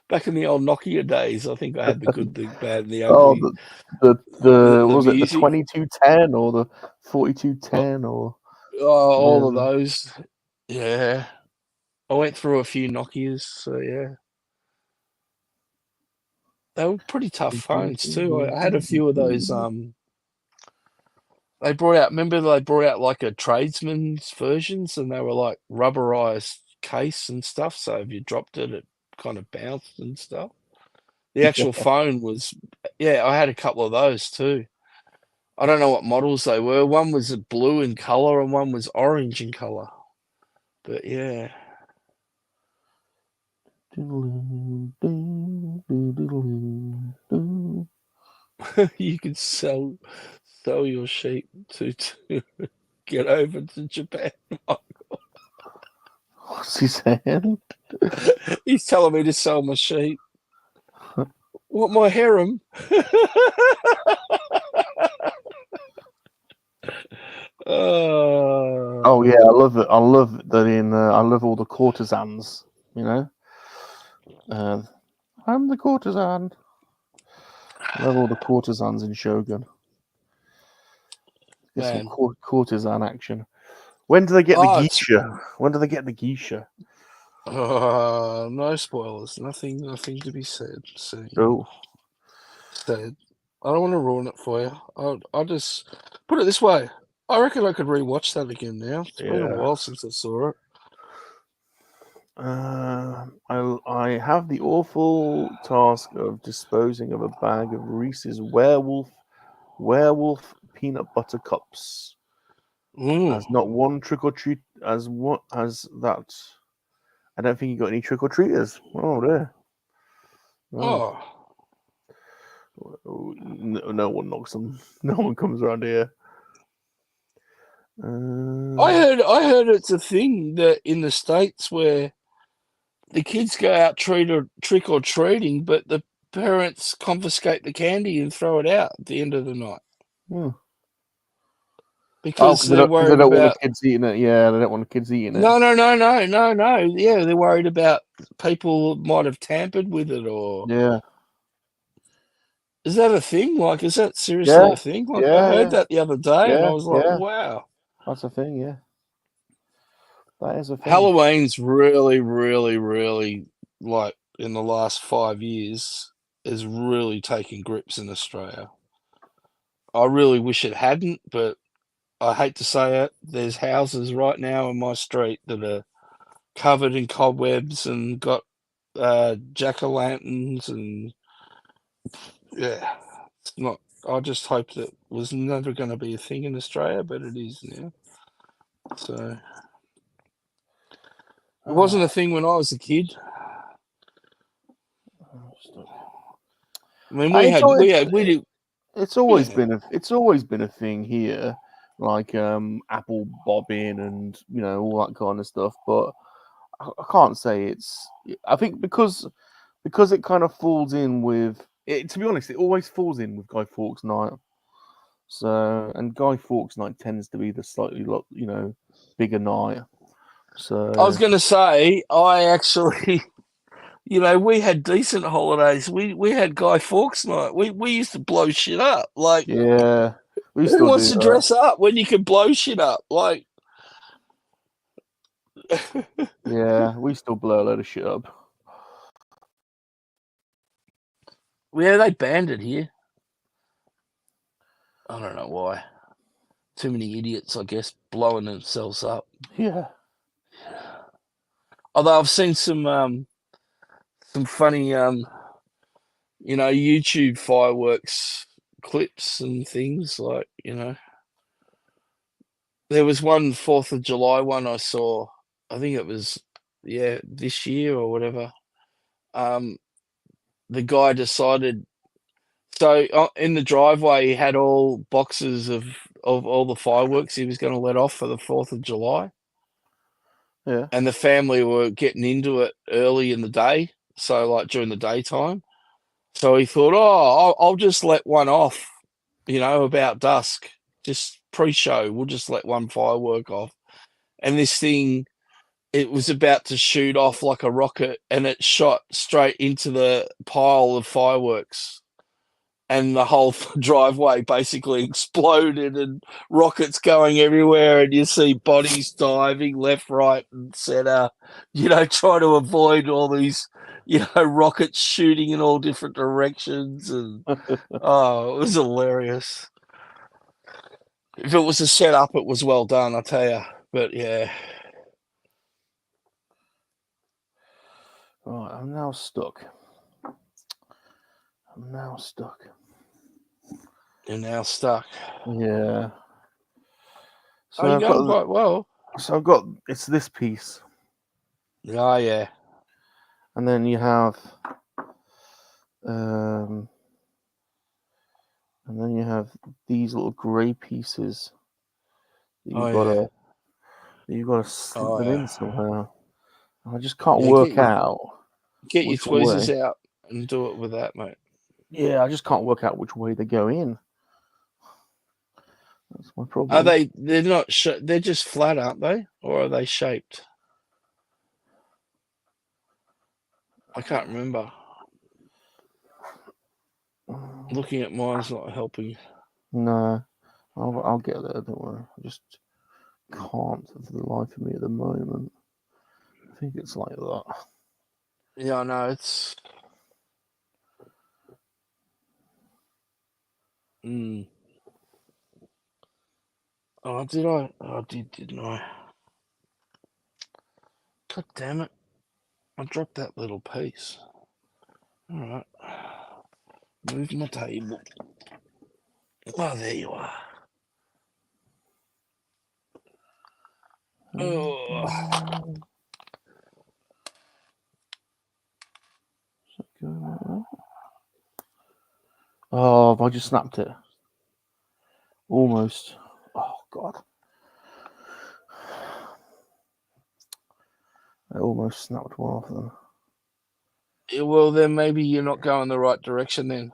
Back in the old Nokia days, I think I had the good, the bad, and the Oh, ugly. the The was it the music. 2210 or the Oh, 4210 or all of yeah. those. Yeah. I went through a few Nokias, so yeah. They were pretty tough phones too. I had a few of those they brought out. Remember, they brought out like a tradesman's versions, and they were like rubberized case and stuff. So if you dropped it, it kind of bounced and stuff. The actual phone was, yeah. I had a couple of those too. I don't know what models they were. One was blue in color, and one was orange in color. But yeah. You could sell your sheep to get over to Japan. What's he saying? He's telling me to sell my sheep. What, my harem? Oh yeah, I love it. I love that I love all the courtesans. You know, I'm the courtesan. I love all the courtesans in Shogun. Get some courtesan action. When do they get the geisha? When do they get the geisha? No spoilers. Nothing to be said. See. Oh. Said. I don't want to ruin it for you. I'll just put it this way. I reckon I could rewatch that again now. It's been a while since I saw it. I have the awful task of disposing of a bag of Reese's werewolf peanut butter cups. As not one trick or treat as what as that. I don't think you got any trick or treaters. Oh dear. Oh. No one knocks them. No one comes around here. I heard it's a thing that in the States where the kids go out trick or treating, but the parents confiscate the candy and throw it out at the end of the night. Because they're worried about want the kids eating it. Yeah, they don't want the kids eating it. No. Yeah, they're worried about people might have tampered with it, or is that a thing? Like, is that seriously a thing? Like, I heard that the other day, and I was like, wow, that's a thing. Yeah, that is a thing. Halloween's really, really, really, like in the last 5 years, is really taking grips in Australia. I really wish it hadn't, but I hate to say it, there's houses right now in my street that are covered in cobwebs and got jack-o'-lanterns, and yeah, it's not. I just hoped it was never going to be a thing in Australia, but it is now. So it wasn't a thing when I was a kid. I mean, It's always been a thing here, like apple bobbing and all that kind of stuff. But I can't say it's. I think because it kind of falls in with it. To be honest, it always falls in with Guy Fawkes Night. So, and Guy Fawkes Night tends to be the slightly bigger night. So I was going to say, I actually. We had decent holidays. We had Guy Fawkes Night. We used to blow shit up. Like, yeah, who wants to dress up when you can blow shit up? Like, yeah, we still blow a load of shit up. Yeah, they banned it here. I don't know why. Too many idiots, I guess, blowing themselves up. Yeah. Although I've seen some funny, YouTube fireworks clips and things, like, there was one 4th of July one I saw. I think it was, this year or whatever. The guy decided, so in the driveway, he had all boxes of all the fireworks he was going to let off for the 4th of July. Yeah. And the family were getting into it early in the day, so like during the daytime. So he thought, I'll just let one off, about dusk, just pre-show. We'll just let one firework off. And this thing, it was about to shoot off like a rocket, and it shot straight into the pile of fireworks. And the whole driveway basically exploded, and rockets going everywhere, and you see bodies diving left, right, and center, trying to avoid all these, rockets shooting in all different directions. And it was hilarious. If it was a setup, it was well done, I tell you. But yeah. Right, I'm now stuck. You're now stuck. Yeah. So You're I've going got. quite well. So I've got. It's this piece, Oh, yeah. and then you have. And then you have these little grey pieces that you've got to slip them in somehow. I just can't work out. Get your which tweezers way. out and do it with that, mate. Yeah, I just can't work out which way they go in. That's my problem. Are they? They're not. They're just flat, aren't they? Or are they shaped? I can't remember. Looking at mine's not helping. No, I'll get there. Don't worry. I just can't for the life of me at the moment. I think it's like that. Yeah, I know. It's. Oh, did I? Oh, I did, didn't I? God damn it. I dropped that little piece. Alright. Move my table. Oh, there you are. Oh. Oh, I just snapped it. Almost. Oh, God. I almost snapped one off them. Yeah, well, then maybe you're not going the right direction then.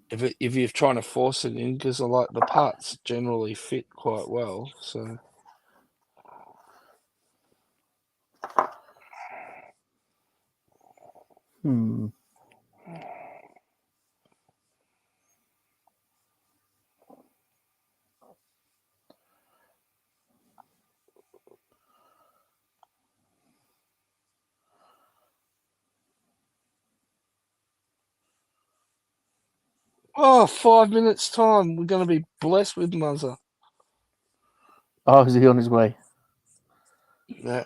If you're trying to force it in, because I like the parts generally fit quite well, so. Oh, 5 minutes time. We're going to be blessed with Muzzer. Oh, is he on his way? Yeah.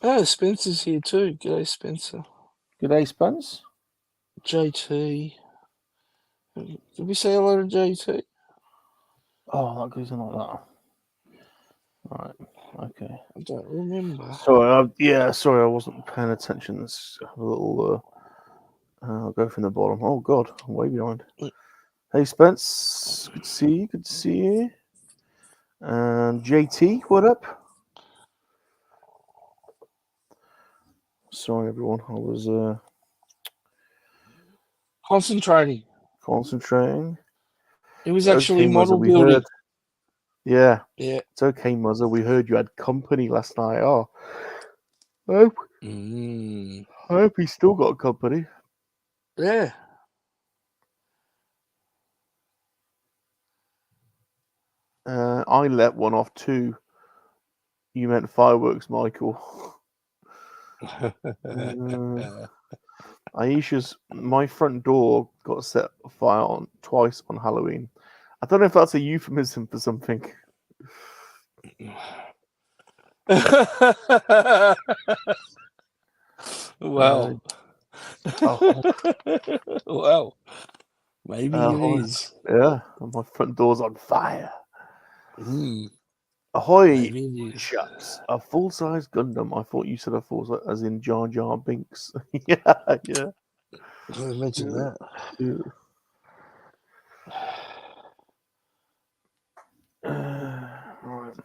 Oh, Spencer's here too. G'day, Spencer. G'day, Spence. JT. Did we say hello to JT? Oh, that goes in like that. Right. Okay. I don't remember. Sorry. Sorry, I wasn't paying attention. Let's have a little. I'll go from the bottom. Oh God, I'm way behind. Hey, Spence. Good to see you. Good to see you. And JT, what up? Sorry, everyone. I was Concentrating. It was actually model Muzzer, building. Heard. Yeah. Yeah. It's okay, Muzzer. We heard you had company last night. Oh. I hope he's still got company. Yeah. I let one off too. You meant fireworks, Michael. Aisha's, my front door got set fire on twice on Halloween. I don't know if that's a euphemism for something. Well. Well. Maybe it is. Yeah, my front door's on fire. Ahoy, chucks! A full-size Gundam. I thought you said a full-size, as in Jar Jar Binks. Yeah. I mentioned that. Yeah. Right.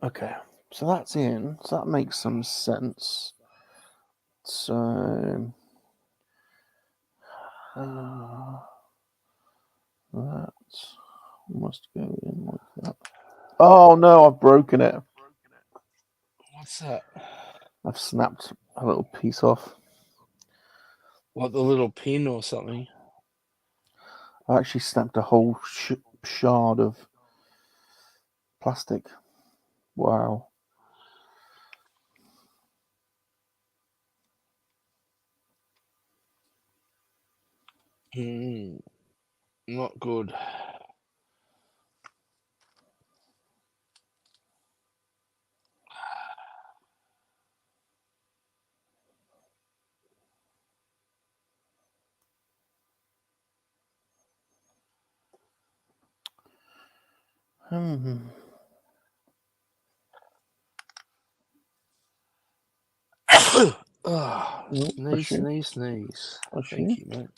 Okay, so that's in. So that makes some sense. So that must go in like that. Oh no, I've broken it. What's that? I've snapped a little piece off. What, the little pin or something? I actually snapped a whole shard of plastic. Wow. Not good. Oh, sneeze. Thank you, mate.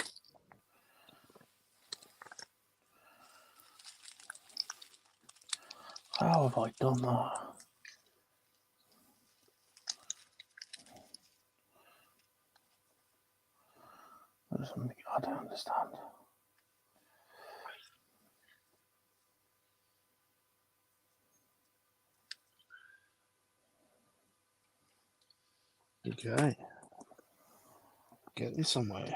How have I done that? There's something I don't understand. Okay. Getting somewhere.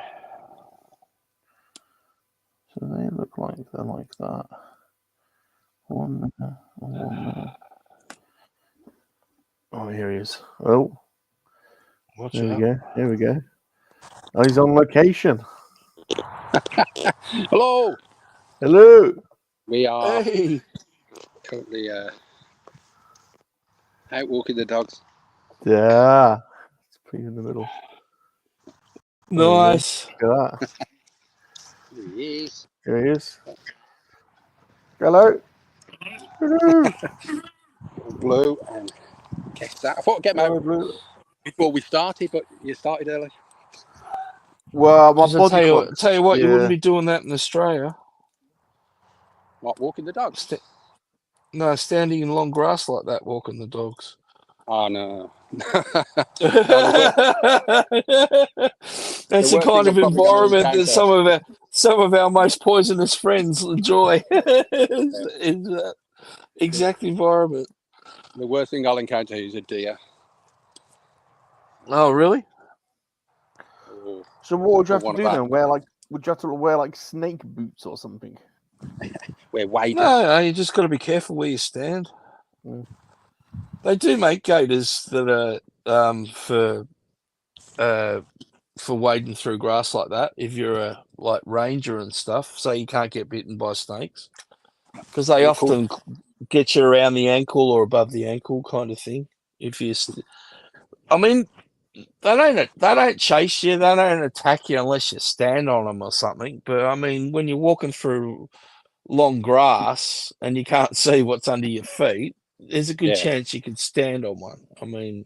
So they look like they're like that. One there, one there. Oh, here he is. Oh, Watch there out. we go. Here we go. Oh, he's on location. Hello. Hello. We are Hey. currently out walking the dogs. Yeah. Let's put you in the middle. Nice. Look at that. There he is. Here he is. Hello. Hello. Blue and guess that. I thought I'd get him Hello, out Blue. before we started, but you started early. Well, my body tell you what, yeah. you wouldn't be doing that in Australia. What, walking the dogs? No, standing in long grass like that, walking the dogs. Oh, no. That's the kind of environment that some of our most poisonous friends enjoy. is that exact environment. The worst thing I'll encounter is a deer. Oh, really? So what would you have to do then? Would you have to wear like snake boots or something? We're waders. No, you just got to be careful where you stand. Mm. They do make gaiters that are for wading through grass like that. If you're a like ranger and stuff, so you can't get bitten by snakes, because they often get you around the ankle or above the ankle, kind of thing. If you, I mean, they don't chase you, they don't attack you unless you stand on them or something. But I mean, when you're walking through long grass and you can't see what's under your feet, there's a good chance you could stand on one. I mean,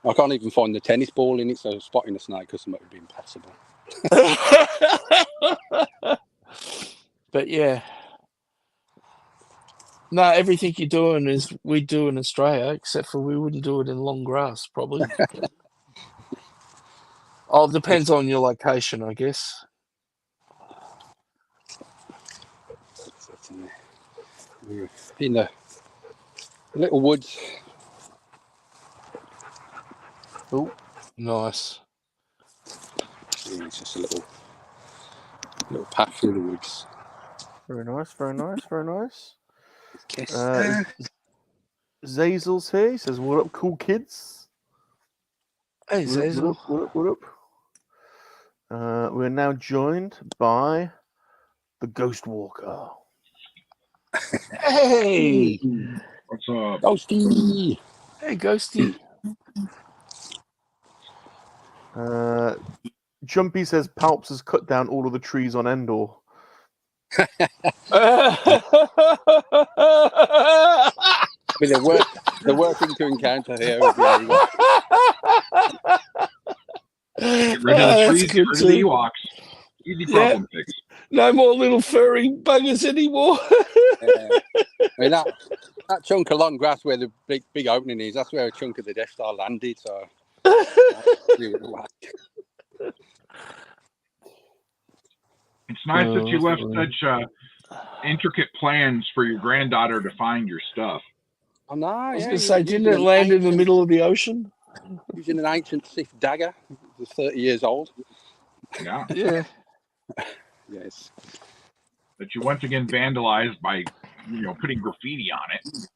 I can't even find the tennis ball in it, so spotting a snake or something would be impossible. but yeah, no, everything you're doing is we do in Australia, except for we wouldn't do it in long grass, probably. Oh, it depends on your location, I guess. We're in the little woods. Oh, Nice. Yeah, it's just a little path through the woods. very nice, very nice, very nice. Yes. Zazel's here. He says, "What up, cool kids?" Hey, Zazel. What up? We're now joined by the Ghost Walker. Hey, What's up? Ghosty. hey, Ghosty. Jumpy says Palps has cut down all of the trees on Endor. I mean, the worst thing to encounter here would be illegal. Get rid of the trees, get rid of the Ewoks. Easy problem fix. No more little furry buggers anymore. I mean, that chunk of long grass where the big opening is, that's where a chunk of the Death Star landed, so... It's nice that you left such intricate plans for your granddaughter to find your stuff. I know, I was going to say, didn't it land in the middle of the ocean? Using an ancient Sith dagger. It was 30 years old. Yeah. Yeah. Yes. that you once again vandalized by, putting graffiti on it.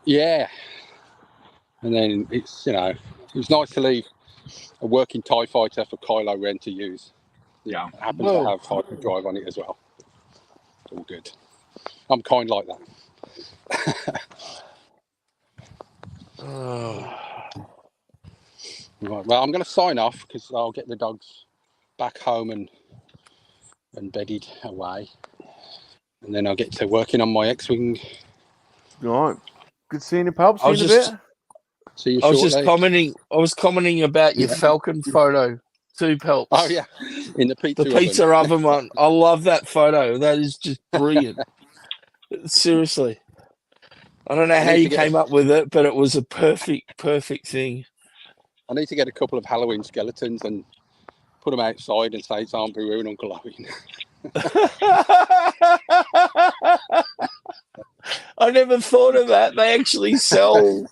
Yeah. And then it's, it was nice to leave a working TIE fighter for Kylo Ren to use. Yeah. It happens to have hyperdrive on it as well. All good. I'm kind like that. Right, well, I'm going to sign off because I'll get the dogs back home and bedded away. And then I'll get to working on my X-Wing. All right. Good seeing you, pal. See you in a bit. See you I was shortly. just commenting. I was commenting about your Falcon photo too, Pelps. Oh yeah, in the pizza oven one. I love that photo. That is just brilliant. Seriously, I don't know how you came up with it, but it was a perfect thing. I need to get a couple of Halloween skeletons and put them outside and say it's Aunt Beru and Uncle Owen. I never thought of that. They actually sell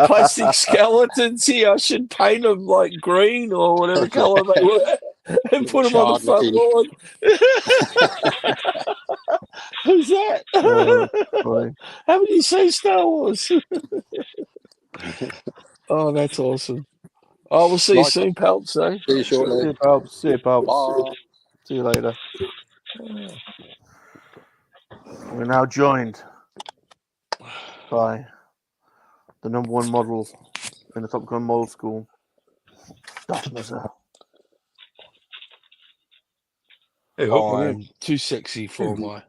plastic skeletons here. I should paint them like green or whatever colour they were and put them on the front lawn. Who's that? Haven't you seen Star Wars? Oh, that's awesome. Oh, we'll see you soon, Pelps. Eh? See you shortly. See you, Pelps. See you, Pelps. Bye. See you later. We're now joined by the #1 model in the Top Gun model school, Dr. Oh, I'm too sexy for my.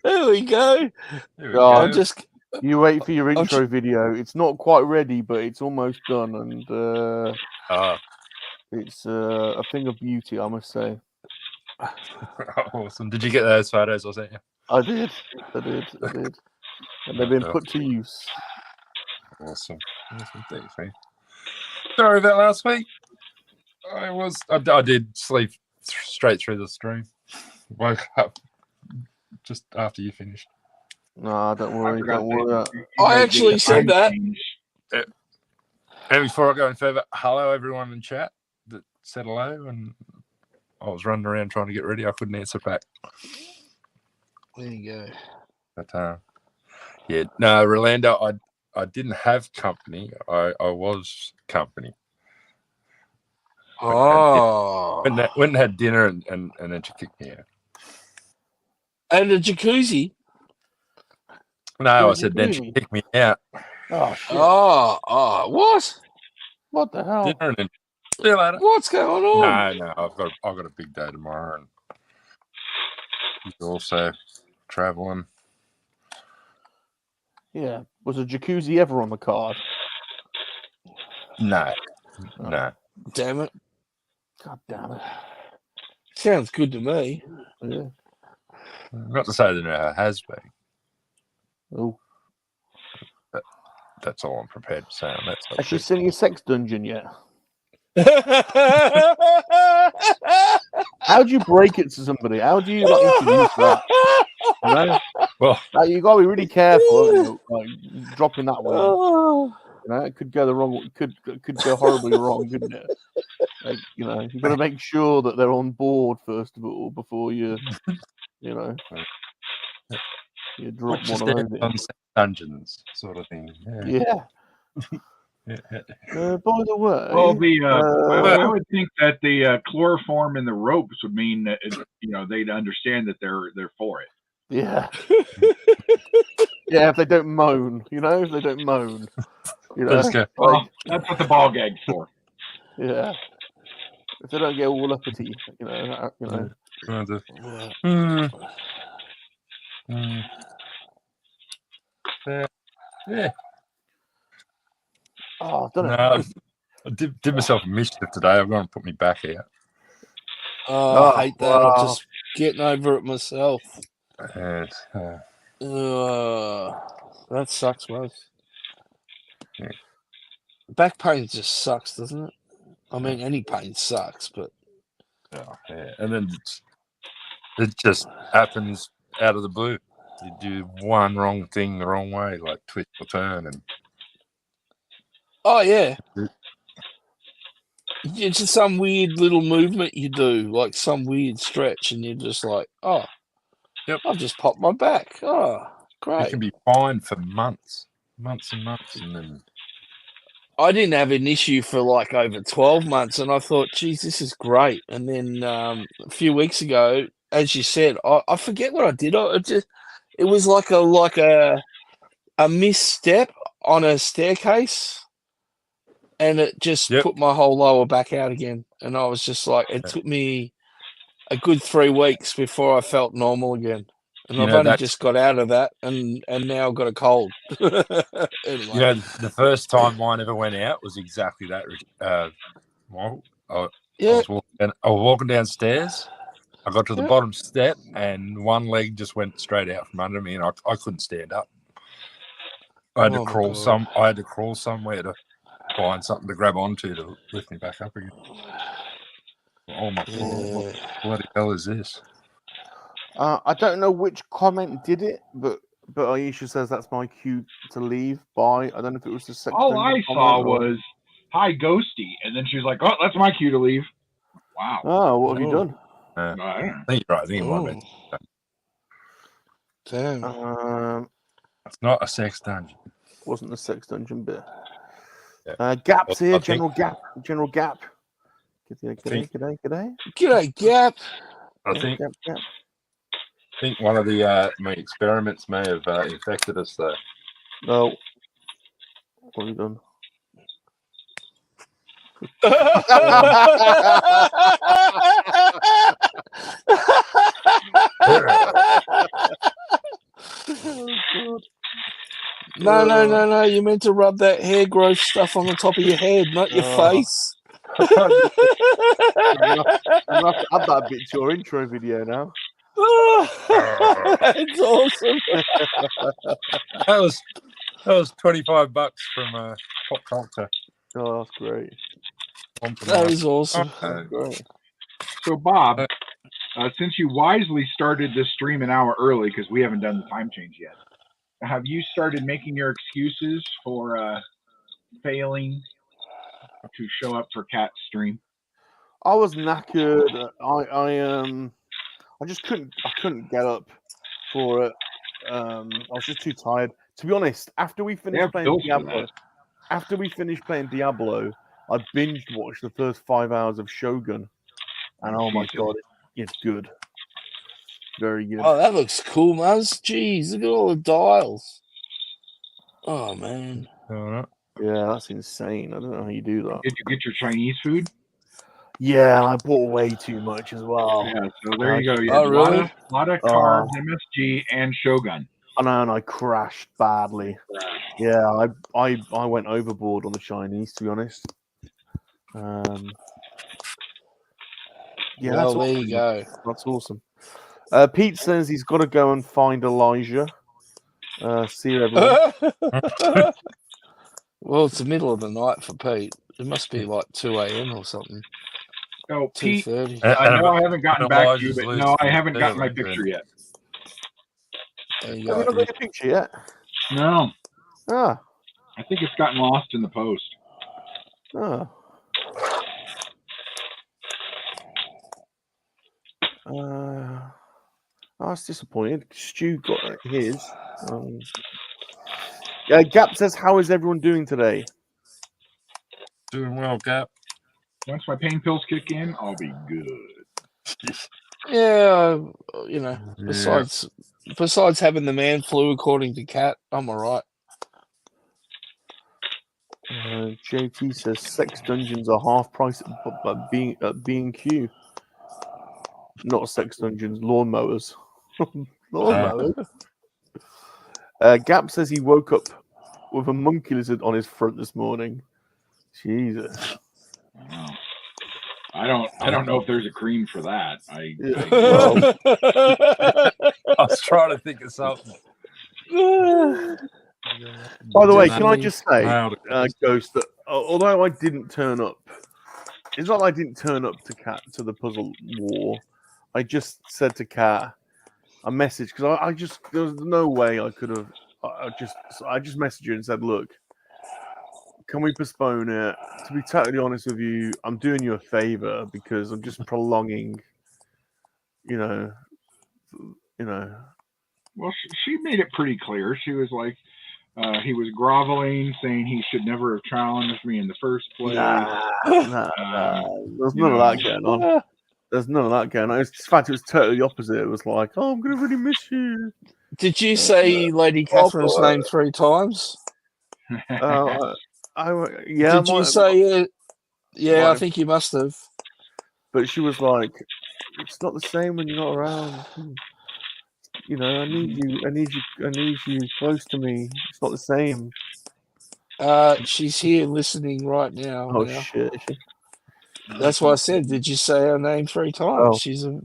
There we go. You wait for your intro video. It's not quite ready, but it's almost done, and it's a thing of beauty, I must say. Awesome. Did you get those photos, wasn't you? I did. And they've been put to use. Awesome. Thanks, man. Sorry about last week. I did sleep straight through the stream. Woke up just after you finished. No, don't worry. I actually said that. And before I go any further, hello everyone in chat that said hello, and I was running around trying to get ready. I couldn't answer back. There you go. But yeah, no, Rolando, I didn't have company. I was company. Oh, went and had dinner, and then she kicked me out. And a jacuzzi. No, I said then she kicked me out. Oh, shit. Oh, what? What the hell? Dinner and then see you later. What's going on? No, I've got a big day tomorrow, and she's also traveling. Yeah. Was a jacuzzi ever on the card? No. Damn it. God damn it. Sounds good to me. Yeah. Not to say that there has been. Oh. That's all I'm prepared to say on that. Has she seen your sex dungeon yet? How do you break it to somebody? How do you introduce that? You know? Well, you got to be really careful, like dropping that one. It could go the wrong. It could go horribly wrong, couldn't it? Like, you've got to make sure that they're on board first of all before you drop one of those in. Dungeons sort of thing. Yeah. By the way, well, I would think that the chloroform in the ropes would mean that they'd understand that they're for it. Yeah. Yeah, if they don't moan, if they don't moan, Well, that's what the ball gag's for. Yeah. If they don't get all uppity, Yeah. Oh, I've done it. I did myself a mischief today. I'm going to put me back out. Oh, I hate that. I'm just getting over it myself. And, that sucks, mate. Yeah. Back pain just sucks, doesn't it? I mean, any pain sucks, but and then it just happens out of the blue. You do one wrong thing the wrong way, like twist or turn, and oh yeah, it's just some weird little movement you do, like some weird stretch, and you're just like, oh, Yep. I've just popped my back. Oh, You great. can be fine for months and months, and then I didn't have an issue for like over 12 months, and I thought, geez, this is great. And then a few weeks ago, as you said, I forget what I did. It was like a misstep on a staircase, and it just Yep. put my whole lower back out again. And I was just like, it took me a good 3 weeks before I felt normal again. And I've only just got out of that, and now I've got a cold. Anyway. You know, the first time mine ever went out was exactly that. Well, I was walking downstairs. I got to the bottom step, and one leg just went straight out from under me, and I couldn't stand up. I had to crawl I had to crawl somewhere to find something to grab onto to lift me back up again. Oh my God! What bloody hell is this? I don't know which comment did it, but Aisha says that's my cue to leave. Bye. I don't know if it was the sex. All I saw was "Hi, Ghosty," and then she was like, "Oh, that's my cue to leave." Wow. Oh, what have you done? I think you're right. I think it might be. Damn. It's not a sex dungeon. Wasn't the sex dungeon bit. Yeah. Gap's here, I General think- Gap. General Gap. G'day. G'day, Gap. I think Gap. I think one of the my experiments may have infected us though. No. What have you done? No. You meant to rub that hair growth stuff on the top of your head, not your face. I'm gonna have to add that bit to your intro video now. It's awesome. That was $25 from Pop Culture. Oh, that's great. That is awesome. Great. So, Bob, since you wisely started this stream an hour early because we haven't done the time change yet, have you started making your excuses for failing to show up for Cat's stream? I was knackered. I just couldn't get up for it. I was just too tired. To be honest, after we finished playing Diablo, I binged watched the first 5 hours of Shogun, and oh my God, it's good. Very good. Oh, that looks cool, Muzz. Jeez, look at all the dials. Oh man. Yeah, that's insane. I don't know how you do that. Did you get your Chinese food? Yeah, I bought way too much as well. Yeah, so there you go. You Oh, had really? A lot of carbs, MSG, and Shogun. I know, and I crashed badly. Yeah, I went overboard on the Chinese, to be honest. Yeah, Well, that's there awesome. you go. That's awesome. Pete says he's got to go and find Elijah. See you, everyone. Well, it's the middle of the night for Pete. It must be like 2 a.m. or something. So, Pete, 2:30. I know I haven't gotten back to you, Elijah's but no, I losing haven't gotten my feelings, picture yet. There you Have you go. not got a picture yet? No, Ah. I think it's gotten lost in the post. Oh. I was disappointed. Stu got his. Gap says, "How is everyone doing today?" Doing well, Cap. Once my pain pills kick in, I'll be good. Yeah, you know. Besides having the man flu, according to Kat, I'm all right. JT says sex dungeons are half price at B&Q. Not sex dungeons, lawnmowers. Lawnmowers. Gap says he woke up with a monkey lizard on his front this morning. Jesus. Wow. I don't know if there's a cream for that. I was trying to think of something. By the way, can I just say, Mild. Ghost, that although I didn't turn up, it's not like I didn't turn up to the puzzle war. I just said to Kat a message because I just there was no way I could have. I just messaged her and said, "Look, Can we postpone it? To be totally honest with you, I'm doing you a favor because I'm just prolonging. You know. Well, she made it pretty clear. She was like, he was groveling, saying he should never have challenged me in the first place. Nah. There's none of that going on. There's none of that going on. In fact, it was totally the opposite. It was like, oh, I'm going to really miss you. Did you say Lady Catherine's name 3 times? Yeah. Did you say it? Yeah, I think you must have. But she was like, it's not the same when you're not around. You know, I need you close to me. It's not the same. She's here listening right now. Oh shit! Is she? That's why I said. Did you say her name 3 times? Oh.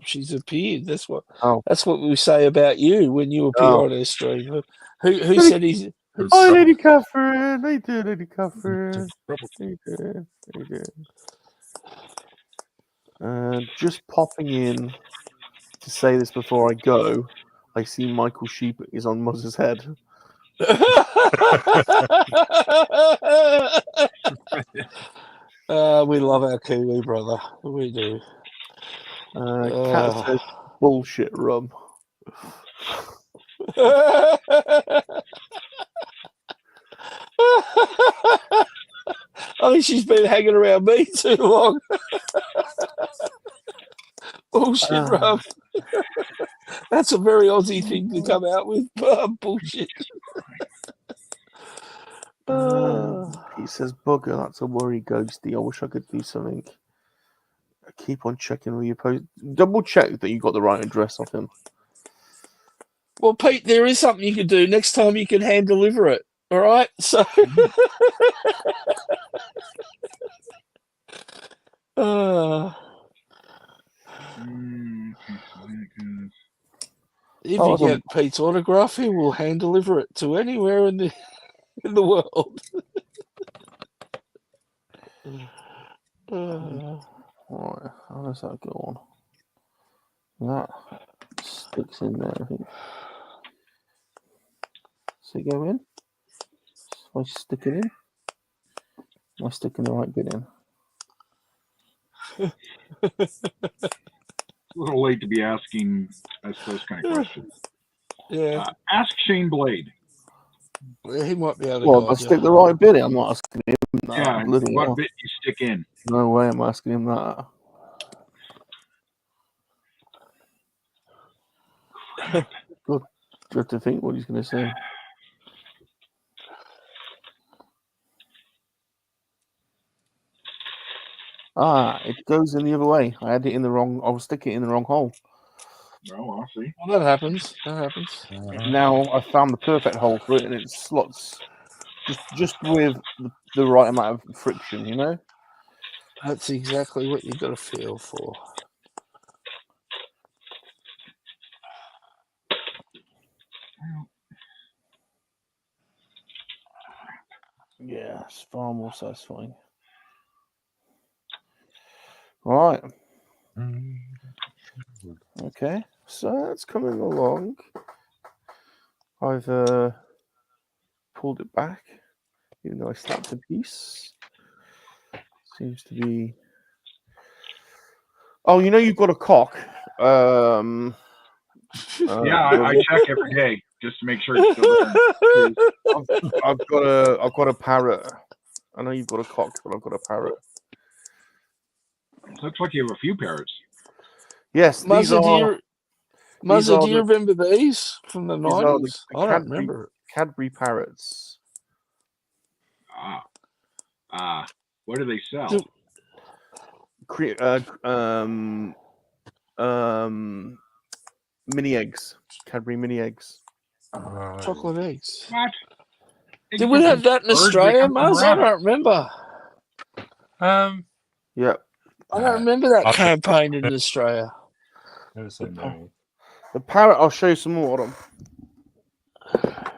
She's appeared. That's what. Oh. That's what we say about you when you appear on our stream. Who said he's? Oh, Lady Catherine. How you doing, Lady Catherine? How you doing? Just popping in to say this before I go. I see Michael Sheep is on Muzz's head. We love our Kiwi brother. We do. Cat says bullshit rum. I think she's been hanging around me too long. Bullshit rum. That's a very Aussie thing to come out with. Bullshit. He says, bugger, that's a worry, Ghosty. I wish I could do something. I keep on checking with your post. Double check that you got the right address off him. Well, Pete, there is something you can do. Next time you can hand deliver it. All right? So. If you get Pete's autograph, he will hand deliver it to anywhere in the world. Right, how does that go on? That sticks in there, I think. Does it go in? Am I sticking in? Am I sticking the right bit in? It's a little late to be asking us those kind of questions. Yeah. Ask Shane Blade. Well, he might be able to. Well, if I stick the right bit in, I'm not asking him that. Yeah, what bit you stick in? No way I'm asking him that. Good. Do you have to think what he's going to say? It goes in the other way. I had it in the wrong. I was sticking it in the wrong hole. Oh, I'll see. Well, that happens. That happens. Now I found the perfect hole for it, and it slots just with the right amount of friction. You know. That's exactly what you've got to feel for. Yeah, it's far more satisfying. Right. Okay, so that's coming along. I've pulled it back, even though I slapped a piece. Seems to be. Oh, you know you've got a cock. Yeah, I check every day just to make sure it's still there. I've got a parrot. I know you've got a cock, but I've got a parrot. Looks like you have a few parrots. Yes, Muzzy, do you remember these from the 90s? I don't remember. Cadbury parrots. What do they sell? Mini eggs. Cadbury mini eggs. Chocolate eggs. What? Did we have that in Australia, Muzz? I don't remember. Yeah. I don't remember that campaign in Australia. The parrot, I'll show you some more of them.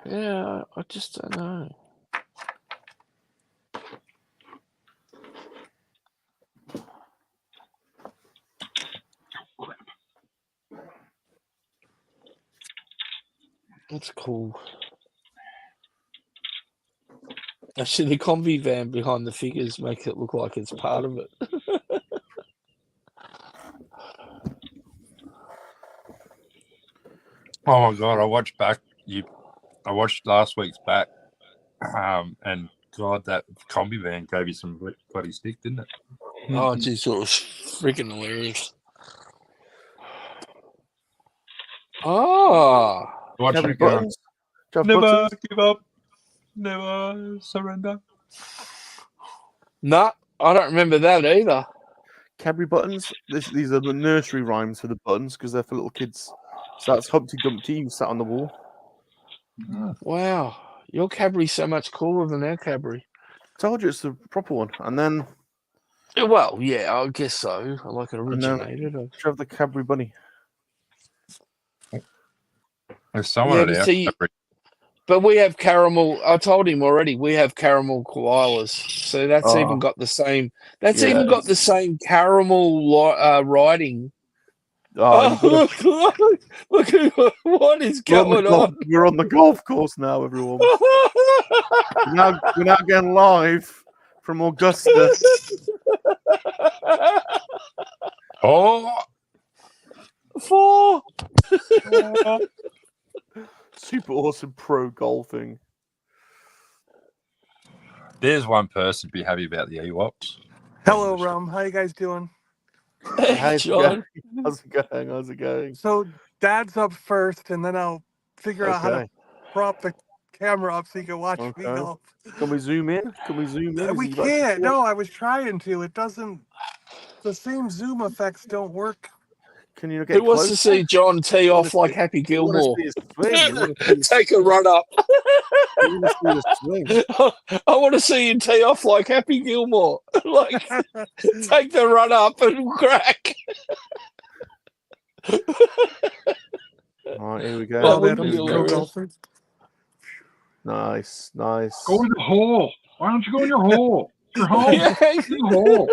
Yeah, I just don't know. Crap. That's cool. Actually, the combi van behind the figures make it look like it's part of it. Oh my god, I watched last week's back, and God, that combi van gave you some bloody stick, didn't it? Oh, geez, it was freaking hilarious. Oh, Watching Cabby it go, buttons. Do you have never buttons? give up, never surrender. no, I don't remember that either. Cadbury buttons. These are the nursery rhymes for the buttons because they're for little kids. So that's Humpty Dumpty sat on the wall. Wow, your Cadbury's so much cooler than our Cadbury. Told you it's the proper one. And then Well, yeah, I guess so. Like it And then- originated. do you have the Cadbury bunny? There's someone Yeah, at but our see- Cadbury. But we have caramel. I told him already. We have caramel koalas, so that's Oh. even got the same. That's Yeah. even got the same caramel writing. Oh, you've got to- Look at what is going on. We're on the golf course now, everyone. We're now getting live from Augusta. Oh, Four. Super awesome pro golfing. there's one person to be happy about the Ewoks. Hello, Rum. How you guys doing? Hey, How's it John. How's it going? How's it going? So Dad's up first, and then I'll figure out how to Okay. prop the camera up so you can watch me Okay. golf. Can we zoom in? Can we zoom in? We Is he back can't. to- No, I was trying to. It doesn't. The same zoom effects don't work. Can you get Who wants to closer? see John tee wanna off like see- Happy You wanna Gilmore? see his swing. You wanna see his- Take a run up. you wanna see his swing. I want to see you tee off like Happy Gilmore. Like, take the run up and crack. All right, here we That go. would Adam's be pro hilarious. golfer. Nice, nice. Go in the hole. Why don't you go in your hole? Your hole. Yeah. In the hole.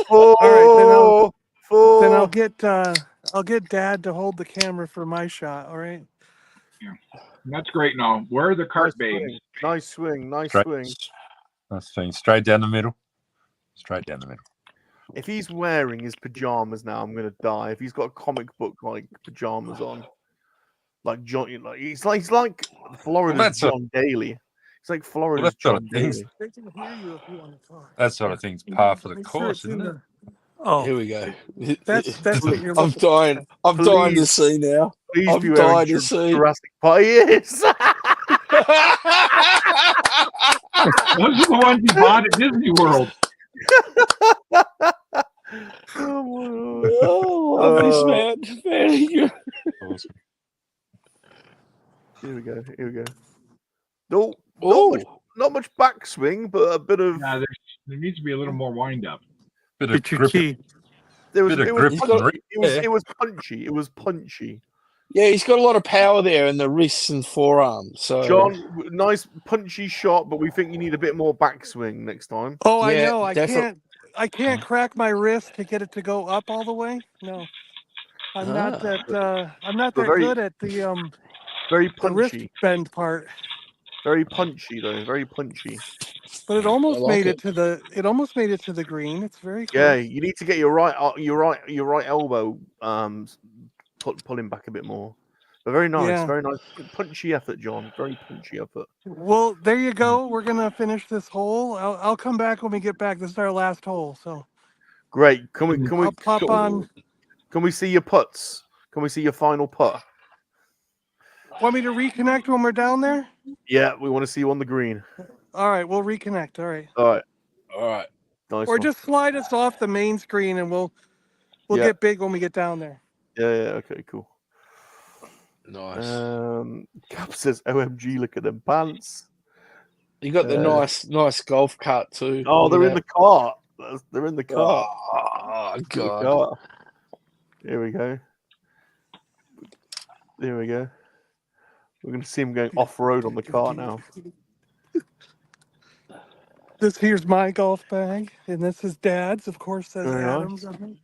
Oh, All four. Then I'll get Dad to hold the camera for my shot. All right. That's great. Now, where are the Nice cart babes? swing. Nice swing. Nice Straight, swing. nice swing. Straight down the middle. Straight down the middle. If he's wearing his pajamas now, I'm gonna die. If he's got a comic book like pajamas on, like John, like he's like Florida's that's a- John Daly. It's like Florida's that's sort John of things. Daly. They can hear you if you want to talk. That sort of thing's par for the course, isn't it? Oh, Here we go. that's what you're I'm looking dying. I'm dying to Please. see now. Please I'm be wearing dying to see. Jurassic Park. Yes. Those are the ones you bought at Disney World. Oh, love this man. Very good. Awesome. Here we go. Here we go. No, Oh, not much backswing, but a bit of. There needs to be a little more wind up. Bit of Get your grip. key. There was. Bit of It was. grip. He's Punchy. got- It was punchy. It was punchy. yeah, he's got a lot of power there in the wrists and forearms. So John, nice punchy shot, but we think you need a bit more backswing next time. Oh, I Yeah, know. I defi- can't crack my wrist to get it to go up all the way. No, I'm not Ah. that. I'm not But that very- good at the Very the wrist punchy. bend part. Very punchy though. Very punchy. But it almost like made it. it to the. It almost made it to the green. It's very close. Yeah, you need to get your right elbow pulling back a bit more. But very nice, Yeah. very nice. Punchy effort, John. Very punchy effort. Well, there you go. We're gonna finish this hole. I'll come back when we get back. This is our last hole. So Great. Can we I'll pop on. Can we see your putts? Can we see your final putt? Want me to reconnect when we're down there? Yeah, we want to see you on the green. All right, we'll reconnect. All right. All right. all right. Nice. Or one. just slide us off the main screen and we'll Yeah. get big when we get down there. Yeah, okay, cool. Nice. Cap says, "OMG, look at them pants." You got the nice golf cart too. Oh, they're Look in at the cart. They're in the that. cart. Oh In the god. cart. Here we go. There we go. We're going to see him going off road on the cart now. This here's my golf bag, and this is Dad's. Of course, says Very nice. Adams. on it.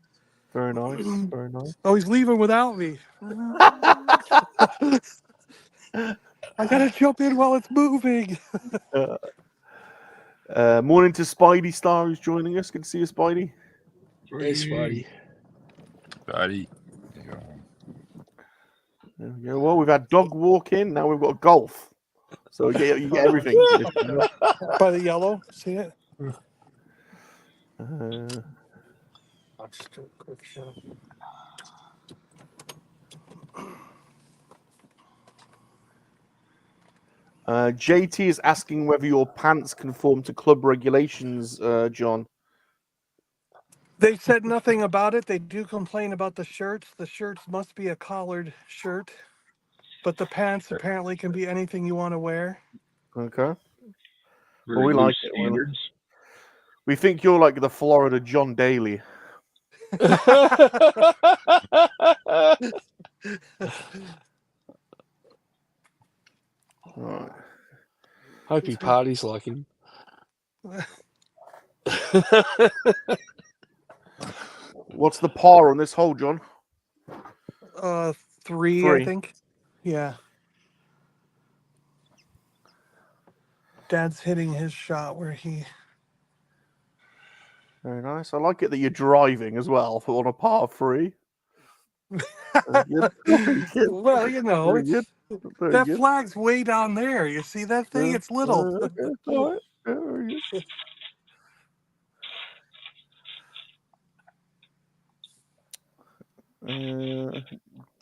Very nice. Very nice. Oh, he's leaving without me. I gotta jump in while it's moving. Morning to Spidey Star, who's joining us. Good to see you, Spidey. Yes, buddy. Buddy. There you go. There we go. Well, we've had dog walking. Now we've got golf. So you get everything. for this channel. By the yellow, see it? Uh, I'll just do a quick show. JT is asking whether your pants conform to club regulations, John. They said nothing about it. They do complain about the shirts. The shirts must be a collared shirt, but the pants apparently can be anything you want to wear. Okay. Very we loose like it. standards. We think you're like the Florida John Daly. Right. Hope he parties like him. What's the par on this hole, John? 3, I think. Yeah. Dad's hitting his shot where he. Very nice. I like it that you're driving as well on a par 3. Very good. Very good. Well, you know, Very good. Very that good. flag's way down there. You see that thing? Yeah. It's little. Okay. All right. Yeah, very good.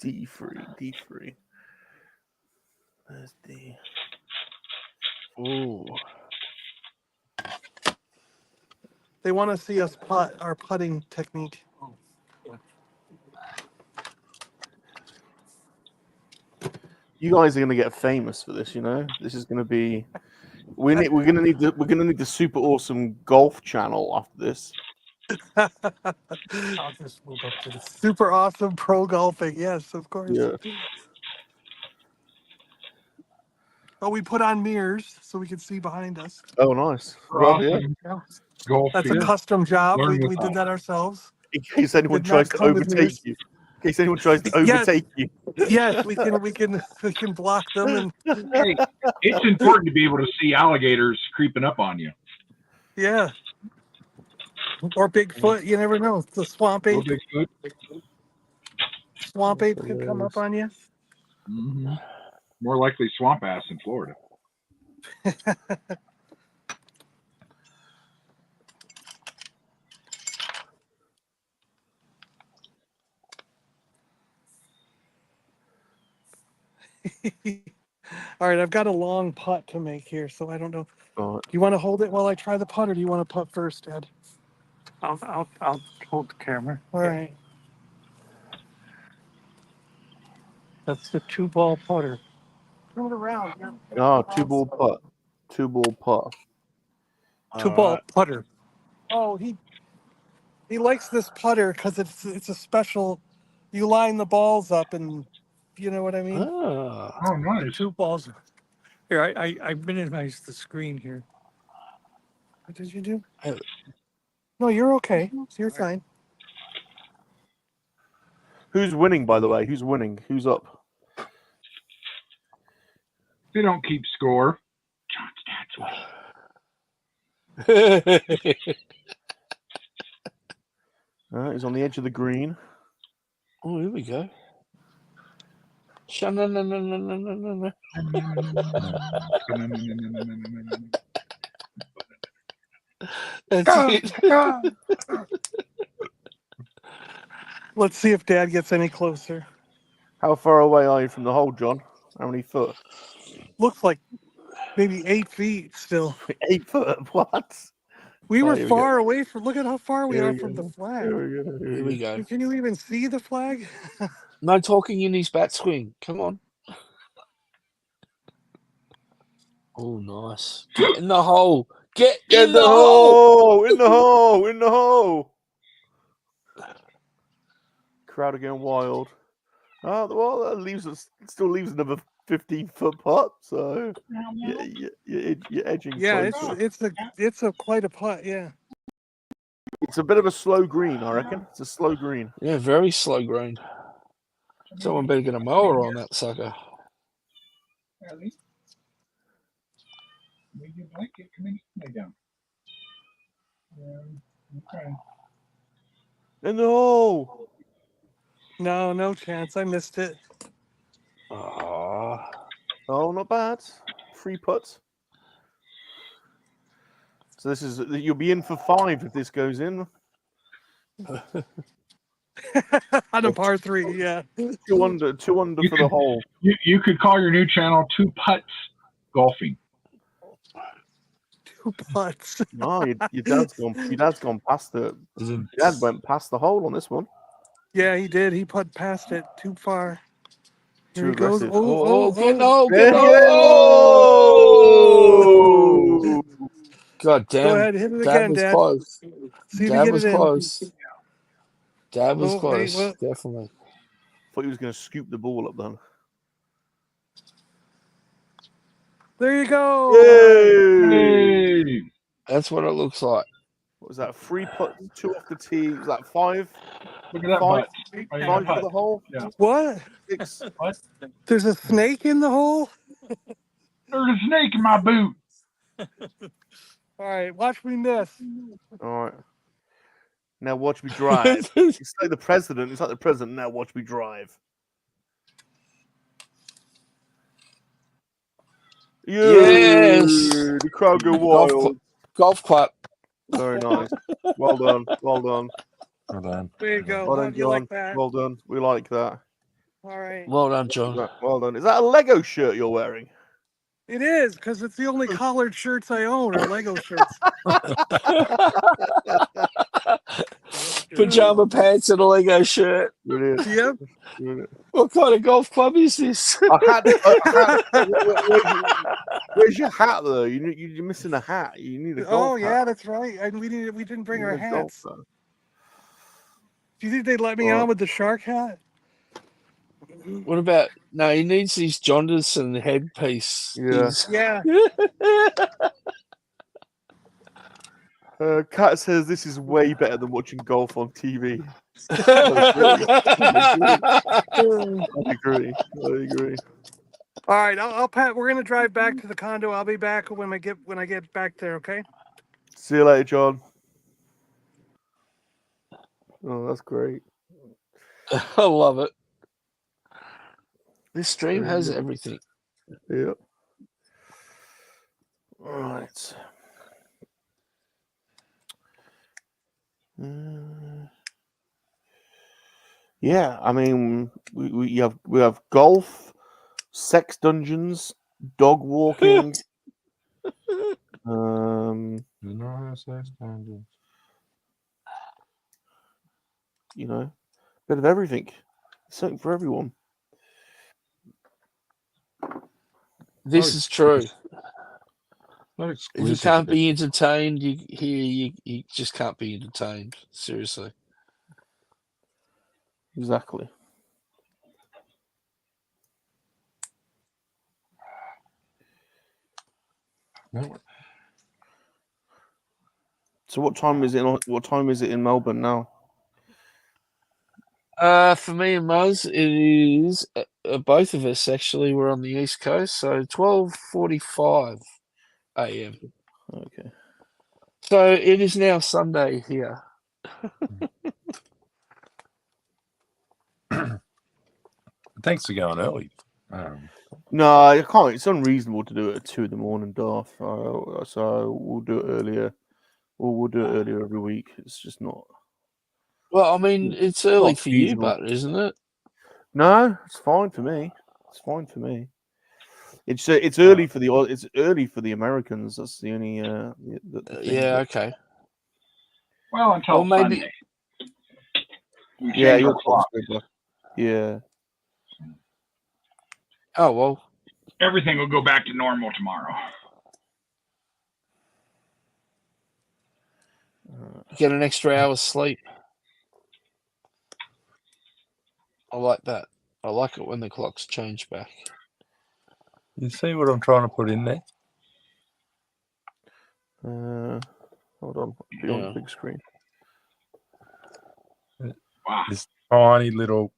D3. There's D. Oh. They want to see us putt our putting technique. You guys are gonna get famous for this, you know. This is gonna be. We're gonna need the super awesome golf channel after this. I'll just move up to the super awesome pro golfing. Yes, of course. Yeah. Oh, we put on mirrors so we can see behind us. Oh, nice. Well, yeah. Awesome. Golf That's a field. custom job. Learn We with did that ourselves. In case anyone Did not tries to come with overtake mirrors. you. In case anyone tries to Yes. overtake you. Yes, we can block them and Hey, it's important to be able to see alligators creeping up on you. yeah. Or Bigfoot, you never know. The swamp Little ape. Bigfoot. Swamp ape could come up on you. Mm-hmm. More likely swamp ass in Florida. All right, I've got a long putt to make here, so I don't know. All right. Do you want to hold it while I try the putt, or do you want to putt first, Ed? I'll hold the camera. All right. That's the 2-ball putter. Turn it around. Yeah. Oh, 2-ball putt. 2-ball putt. 2-ball putter. Oh, he likes this putter because it's a special. You line the balls up, and you know what I mean. Ah. Oh, The nice. 2 balls. Here, I minimized the screen here. What did you do? Oh. No, you're okay. You're fine. Who's winning, by the way? Who's winning? Who's up? They don't keep score. John's dad's winning. All right, he's on the edge of the green. Oh, here we go. No. That's it. Let's see if Dad gets any closer. How far away are you from the hole, John? How many foot? Looks like maybe 8 feet still. 8 foot? What? We Oh, were here we far away from. Look at how far we Here are we from go. the flag. Here we go. Here we go. Can you even see the flag? No talking in his bat swing. Come on. Oh, nice. Get in the hole. Get in the hole. In the hole! In the hole! Crowd are going wild. Oh, well, that leaves us. Still leaves another 15-foot putt. So you're edging. Yeah, closer. it's a quite a putt. Yeah. It's a bit of a slow green, I reckon. It's a slow green. Yeah, very slow green. Someone better get a mower on that sucker. Ellie, move your blanket. Come in, lay down. Okay. In the hole. No, no chance. I missed it. Oh, Oh, not bad. 3 putts. So this is you'll be in for 5 if this goes in. On a par 3, yeah. 2 under You for the could- hole. You could call your new channel Two Putts Golfing. 2 putts. Oh, your dad's gone past the. Isn't Your dad went past the hole on this one. Yeah, he did. He put past it too far. Here Too he goes. aggressive. oh, get Oh. no, get no. Oh! God Go damn, ahead, hit it Dad again, was Dad. close. See if you Dad get was it in. close. Dad was Oh, hey, close, well- definitely. Thought he was going to scoop the ball up then. There you go. Yay! Hey! That's what it looks like. What was that? 3 putts, 2 off the tee. Was that 5? Look at that 5? putt. Oh, yeah, 5 for putt. the hole? Yeah. What? 6. There's a snake in the hole? There's a snake in my boot. All right, watch me miss. All right. Now watch me drive. It's like the president. It's like the president. Now watch me drive. Yes. The crowd go Golf, wild. golf clap. Very nice. Well done. Well done. well done. There you go. Well How done, do you John. like that? Well done. We like that. All right. Well done, John. Well done. Is that a Lego shirt you're wearing? It is, because it's the only collared shirts I own are Lego shirts. Pajama pants and a Lego shirt. Brilliant. Yep. Brilliant. What kind of golf club is this? Where's your hat though? You're missing a hat. You need a golf Oh hat. yeah, that's right. And we didn't bring You our need a golf hats. hat. Do you think they'd let me Well- on with the shark hat? What about no? He needs his Jonderson headpiece. Yeah. Yeah. Kat says this is way better than watching golf on TV. I agree. All right, I'll Pat. We're gonna drive back to the condo. I'll be back when I get back there. Okay. See you later, John. Oh, that's great. I love it. This stream Very has good. everything. Yep. All right. Yeah, I mean, we have golf, sex dungeons, dog walking. You know, bit of everything. Something for everyone. This is true. Not If you exclusive. can't be entertained, you just can't be entertained. Seriously. Exactly. No. So what time is it? What time is it in Melbourne now? For me and Muzz, it is both of us actually. We're on the East Coast, so 12:45 a.m. Okay. So it is now Sunday here. Thanks for going early. No, I can't. It's unreasonable to do it at 2 a.m, Darth. So we'll do it earlier. We'll do it earlier every week. It's just not. Well, I mean, it's early Not for you, feasible. but isn't it? No, it's fine for me. It's fine for me. It's early for the Americans. That's the only the thing. Yeah, okay. Well, until Or maybe- Sunday. We Yeah, change your our clock. clock's good. Yeah. Oh well. Everything will go back to normal tomorrow. Get an extra hour's sleep. I like that. I like it when the clocks change back. You see what I'm trying to put in there? Hold on. I'll be on the Yeah. big screen. Wow. This tiny little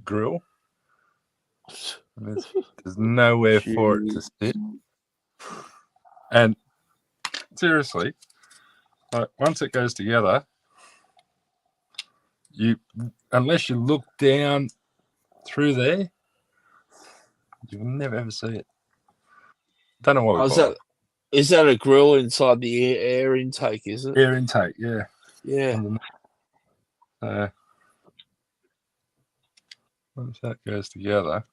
grill. There's nowhere for it to sit. And seriously, Like, once it goes together, unless you look down through there, you'll never ever see it. Don't know what we bought. Is that a grill inside the air intake, is it? Air intake, yeah. Yeah. Once that goes together,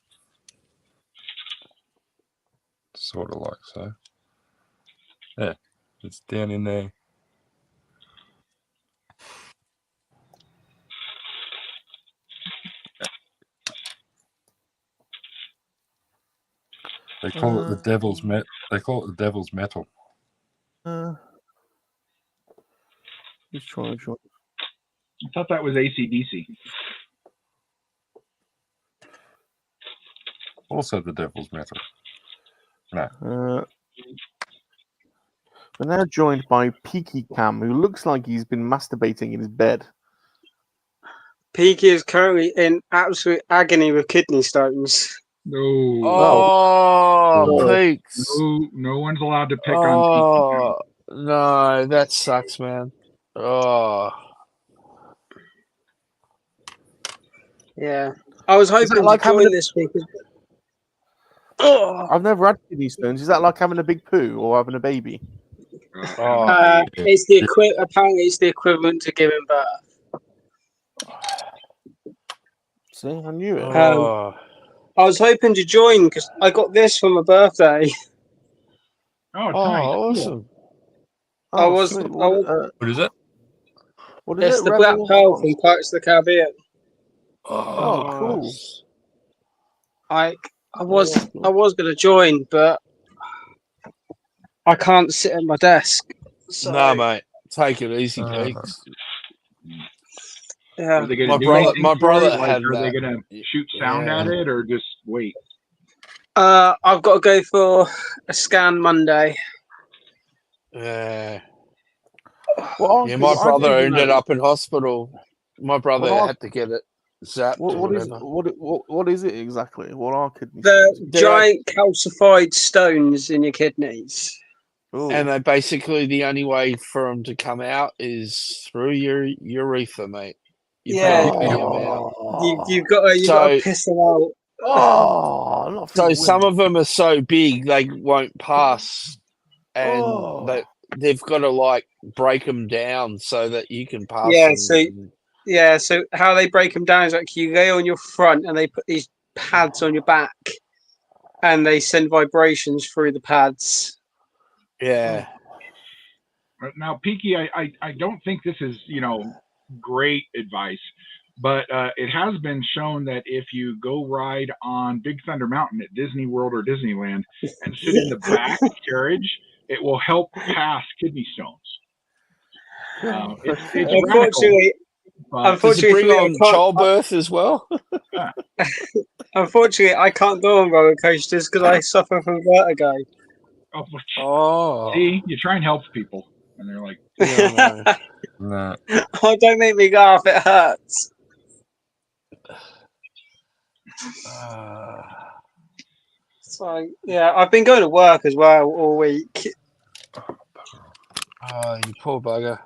sort of like so. Yeah, it's down in there. They call it the devil's They call it the devil's metal. Just trying. I thought that was AC/DC. Also the devil's metal. No. We're now joined by KoWaKiaN, who looks like he's been masturbating in his bed. Peaky is currently in absolute agony with kidney stones. No. Oh, Peaks. No one's allowed to pick on Peaky. No, that sucks, man. Oh. Yeah. I was hoping like to join this week. Oh. I've never had kidney stones. Is that like having a big poo or having a baby? It's the apparently it's the equivalent to giving birth. See, I knew it. I was hoping to join because I got this for my birthday. Oh, nice. Awesome. What is it? What is it's it? the Black Pearl from Pirates of the Caribbean. Oh, cool. I was gonna join, but I can't sit at my desk. So, no, mate. Take it easy, Peaks. Yeah. My brother had Are that. they gonna shoot sound at it or just wait? I've got to go for a scan Monday. Yeah. Well, my brother ended up in hospital. My brother had to get it zapped. What is it exactly? What are kidney The stones? giant calcified stones in your kidneys. Ooh. And they basically the only way for them to come out is through your urethra, mate. You've got to piss them out. So some of them are so big they won't pass, and they've got to like break them down so that you can pass them. So how they break them down is like you lay on your front and they put these pads on your back, and they send vibrations through the pads. Yeah. Now, Peaky, I don't think this is great advice, but it has been shown that if you go ride on Big Thunder Mountain at Disney World or Disneyland and sit in the back carriage, it will help pass kidney stones. Unfortunately, does it bring on childbirth as well? Unfortunately, I can't go on roller coasters because I suffer from vertigo. See, you try and help people, and they're like, no. Oh, don't make me laugh. It hurts. So yeah, I've been going to work as well all week. Oh, you poor bugger.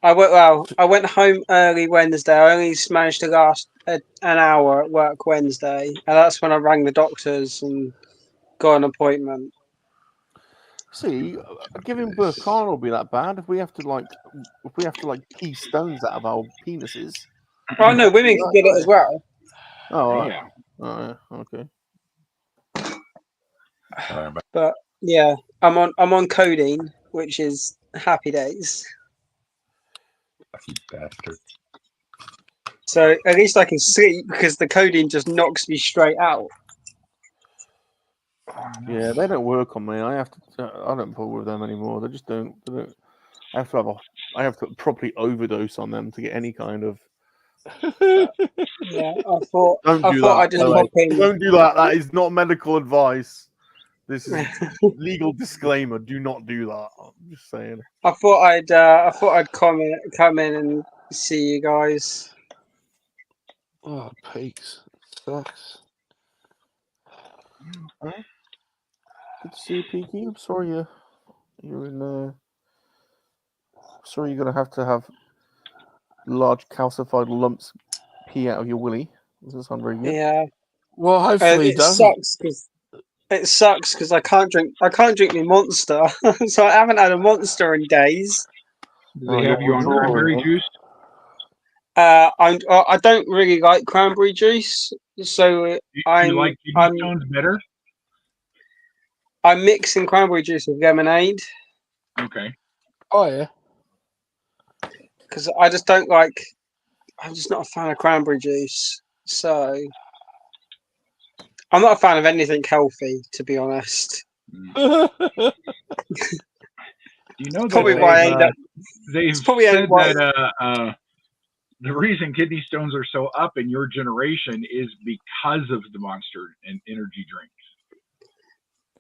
I went home early Wednesday. I only managed to last an hour at work Wednesday, and that's when I rang the doctors and got an appointment. See, giving birth can't be that bad if we have to pee stones out of our penises. Oh no, women can get it as well. Oh yeah. Okay. But yeah, I'm on codeine, which is happy days. Lucky bastard. So at least I can sleep because the codeine just knocks me straight out. Yeah, they don't work on me. I don't pull with them anymore. They just don't. I have to properly overdose on them to get any kind of. Yeah, I thought. Don't do that. Don't do that. That is not medical advice. This is legal disclaimer. Do not do that. I'm just saying. I thought I'd come in and see you guys. Oh, Peaks. Sucks. Good to see you, Peaky. I'm sorry you're in So you're going to have large calcified lumps pee out of your willy. Doesn't sound very good. Yeah. Well, hopefully he It doesn't. sucks because I can't drink my Monster, so I haven't had a Monster in days. Do they have you on you're cranberry wrong. juice? I don't really like cranberry juice, so Do you like kidney stones better? I'm mixing cranberry juice with lemonade Okay. Oh yeah. because I just don't like. I'm just not a fan of cranberry juice, so I'm not a fan of anything healthy, to be honest. You know Probably that why I end up. they've probably said why- that the reason kidney stones are so up in your generation is because of the Monster and energy drinks.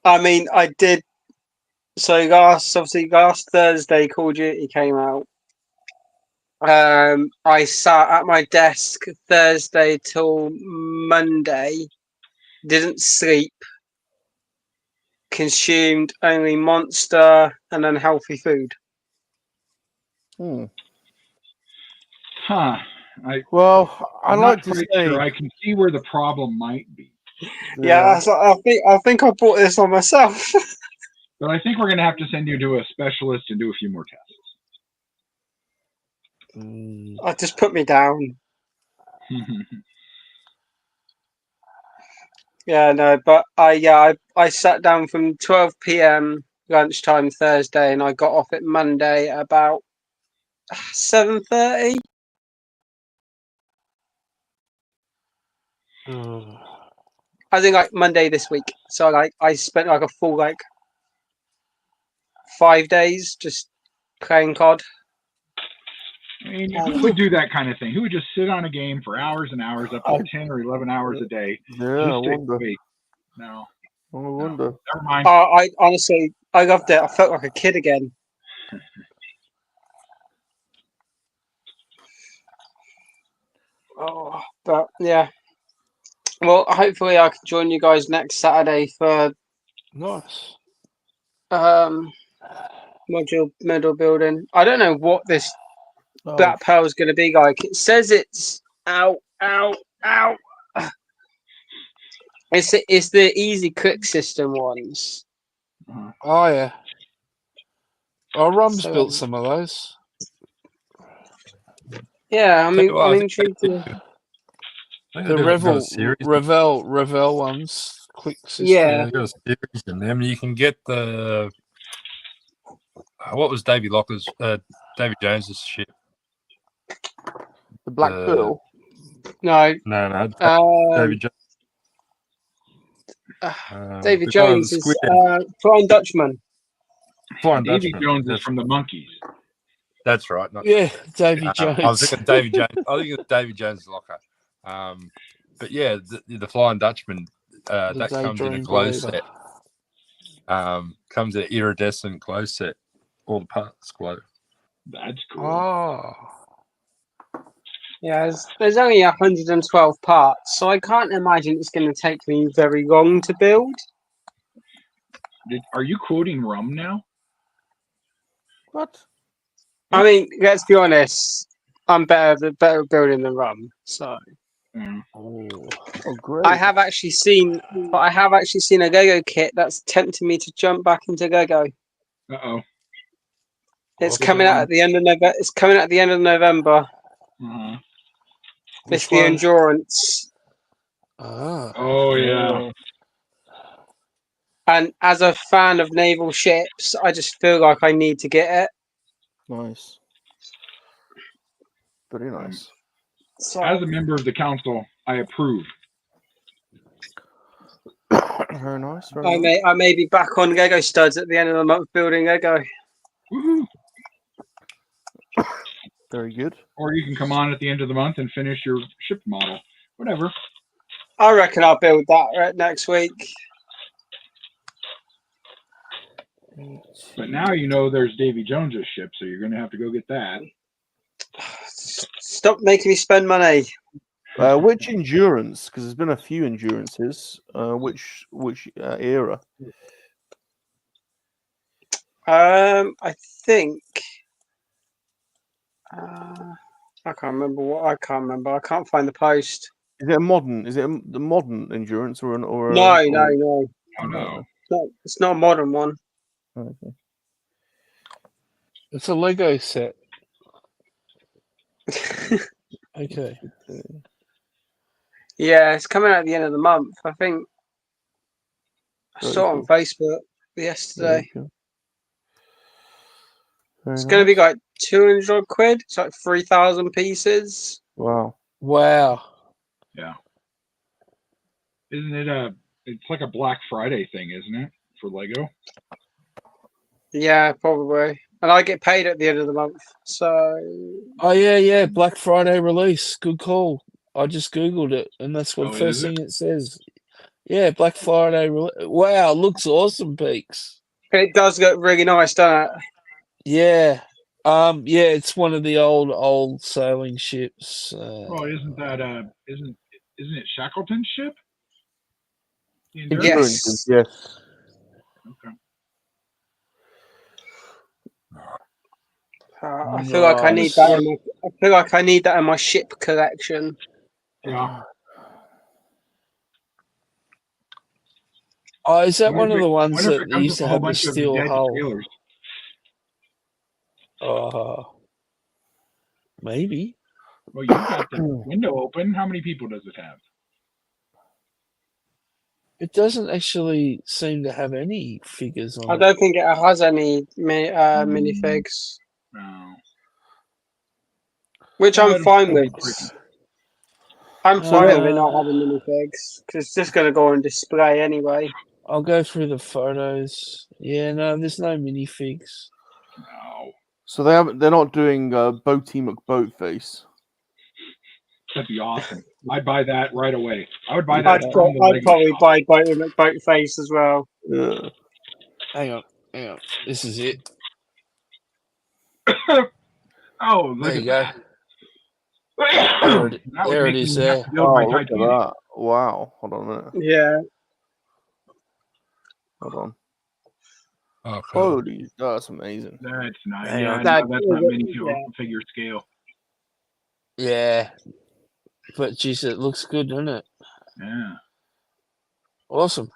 I mean, I did. So last Thursday, Call of Duty came out. I sat at my desk Thursday till Monday, didn't sleep, consumed only Monster and unhealthy food. Hmm. Huh. Well, I I'm like not to quite say. sure. I can see where the problem might be. Yeah, I think I brought this on myself. But I think we're going to have to send you to a specialist and do a few more tests. Just put me down. Yeah, no, but I sat down from 12 p.m. lunchtime Thursday, and I got off at Monday at about 7:30. I think like Monday this week. So like I spent like a full like 5 days just playing COD. I mean, who would do that kind of thing? Who would just sit on a game for hours and hours, up to 10 or 11 hours a day? Yeah, I just to wonder. wait? No. I wonder. Never mind. I honestly, I loved it. I felt like a kid again. Oh, but yeah. Well, hopefully I can join you guys next Saturday for Nice. module medal building. I don't know what this Oh, Black Pearl is going to be like. It says it's ow. It's the easy click system ones. Oh yeah. Oh, Rum's So, built some of those. yeah, Tell you what, I'm I think intrigued. The they've got a series. Revel ones. Quick system. Yeah. They've got a series in them. You can get the what was Davy Locker's Davy Jones's ship? the Black Pearl. No. No, Davy Jones. David the guy with Jones the is squid. Flying Dutchman. Flying Davy Dutchman. Jones is from the Monkeys. That's right. Not, Yeah, Davy Jones. I was thinking Davy Jones. I think it's Davy Jones Locker. But yeah, the Flying Dutchman that comes in a glow set. Comes in an iridescent glow set. All the parts glow. That's cool. Oh. Yeah, there's only 112 parts, so I can't imagine it's going to take me very long to build. Are you quoting Rum now? What? I mean, let's be honest. I'm better at building than Rum. So Oh, great! I have actually seen a Lego kit that's tempting me to jump back into Lego. Uh-oh. It's Which coming out one? at the end of November. It's coming out at the end of November. It's the Endurance. Oh yeah. And as a fan of naval ships, I just feel like I need to get it. Nice. Very nice. So, as a member of the council, I approve. Very nice. Very nice. I may be back on Lego studs at the end of the month building Lego. Woohoo! Very good. Or you can come on at the end of the month and finish your ship model. Whatever. I reckon I'll build that next week. But now you know there's Davy Jones's ship, so you're going to have to go get that. Stop making me spend money. Which endurance? Because there's been a few endurances. Which era? I think I can't remember what. I can't remember. I can't find the post. Is it a modern? Is it the modern endurance or an or? No, a, no, or no. Oh no. It's not a modern one. Okay. It's a Lego set. Okay. Yeah, it's coming out at the end of the month. I think I Very saw it on cool. Facebook yesterday. Very cool. Very It's going to be nice. like 200 odd quid. It's like 3,000 pieces. Wow. Wow. Yeah. Isn't it it's like a Black Friday thing, isn't it? For Lego? Yeah, probably. And I get paid at the end of the month. So Oh yeah. Black Friday release. Good call. I just googled it, and that's what Oh, first is it? thing it says. Yeah, Black Friday. Wow, looks awesome, Peaks. it does look really nice, doesn't it? Yeah. Yeah, it's one of the old sailing ships. Well, isn't that isn't it Shackleton's ship? The Endurance? Endurances, Yes. yes. Okay. I feel like I need that. I feel like I need that in my ship collection. Yeah. Oh, is that Wonder one if of it- the ones wonder if that it they comes used with to a whole have the bunch of steel dead hull? sailors. Maybe. Well, you got the window open. How many people does it have? It doesn't actually seem to have any figures on I it. don't think it has any minifigs, No. which No, I'm it'll fine still be with. pretty. I'm So fine then- with it not having minifigs because it's just going to go on display anyway. I'll go through the photos. Yeah, no, there's no minifigs. No. So they're not doing Boaty McBoatface. That'd be awesome. I'd buy that right away. I would buy I'd, that from the Lego probably shop. buy Boat Face as well. Yeah. Hang on. This is it. Oh, look There you at go. that. There That would it make is me have there. to build Oh, my look at Titanic. that. Wow. Hold on a minute. Yeah. Hold on. Oh, cool. Holy, that's amazing. That's nice. Hang Yeah, on. no, that's not many Yeah. figure scale. Yeah. But geez, it looks good, doesn't it? Yeah, Awesome.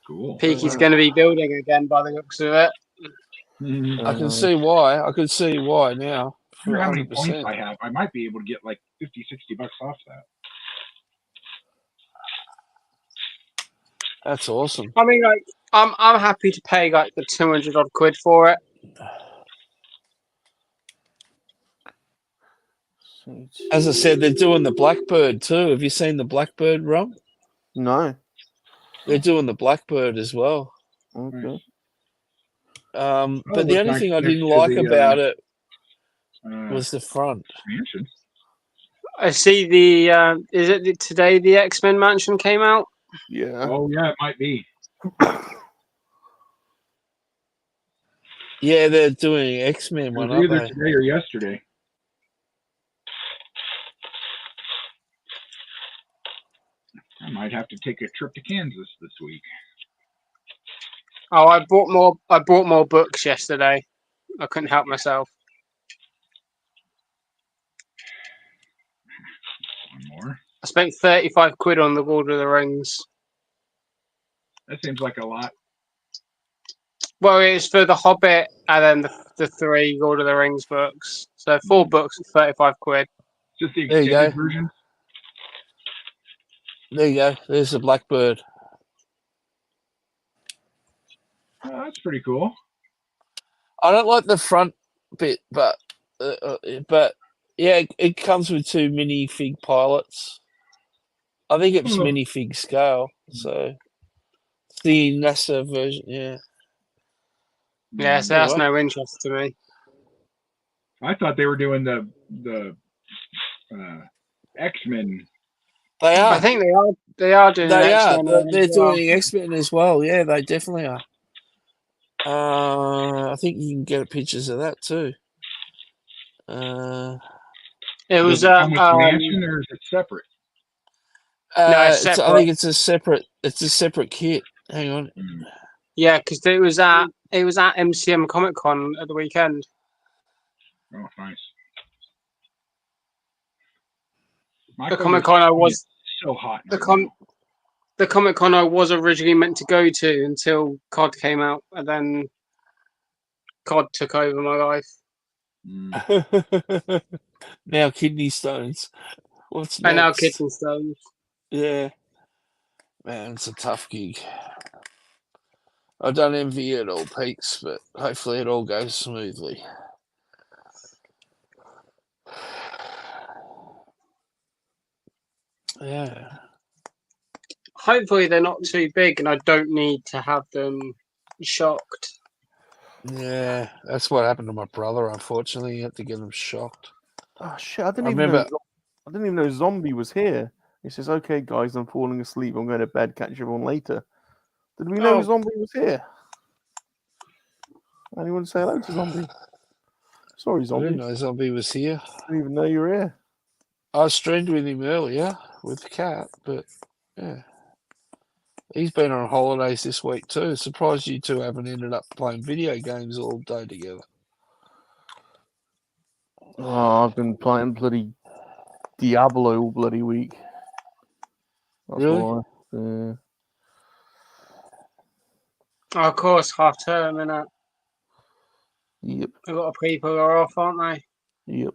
cool. Peaky's going to be building again by the looks of it. Mhm. I can see why. I can see why now. I wonder how many points 100%. I have. I might be able to get like 50, 60 bucks off that. That's awesome. I mean, like, I'm happy to pay like the 200 odd quid for it. As I said, they're doing the Blackbird too. Have you seen the Blackbird, Rum? No. They're doing the Blackbird as well. Okay. Oh, But the it's only thing I next didn't to like the, about it uh, was the front. mansion. I see the is it today the X-Men mansion came out? Yeah. Oh yeah, it might be. Yeah, they're doing X-Men It one, was aren't either they? today or yesterday. I might have to take a trip to Kansas this week. Oh, I bought more books yesterday. I couldn't help myself. One more. I spent 35 quid on the Lord of the Rings. That seems like a lot. Well, it's for the Hobbit and then the 3 Lord of the Rings books. So 4 books at 35 quid. Just the There you extended go. version. There you go. There's the Blackbird. Oh, that's pretty cool. I don't like the front bit, but yeah, it comes with 2 minifig pilots. I think it's Oh. minifig scale, so it's the NASA version. Yeah. Yeah, so that's Anyway. no interest to me. I thought they were doing the X-Men. They I are. think they are doing They are. X-Men. They're as well. doing X-Men as well. Yeah, they definitely are. I think you can get pictures of that too. It was Does it come with the mansion or is it separate? it's I separate. think it's a separate kit. Hang on. Yeah, because it was at MCM Comic Con at the weekend. Oh, nice. The Comic Con I was so hot. the right con now. the Comic Con I was originally meant to go to until COD came out, and then COD took over my life. Mm. Now kidney stones. What's And now next? kidney stones. Yeah. Man, it's a tough gig. I don't envy it all, Peaks, but hopefully it all goes smoothly. Yeah. Hopefully they're not too big, and I don't need to have them shocked. Yeah, that's what happened to my brother, unfortunately. He had to get him shocked. Oh shit! I didn't I even remember- know. I didn't even know Zombie was here. He says, "Okay, guys, I'm falling asleep. I'm going to bed. Catch everyone later." Did we know Oh. Zombie was here? Anyone say hello to Zombie? Sorry, I Zombie. didn't know Zombie was here. Didn't even know you were here. I streamed with him earlier with the cat, but yeah. He's been on holidays this week too. Surprised you two haven't ended up playing video games all day together. Oh, I've been playing bloody Diablo all bloody week. That's Really? why. Yeah. Oh, of course, half term, innit? Yep. A lot of people are off, aren't they? Yep.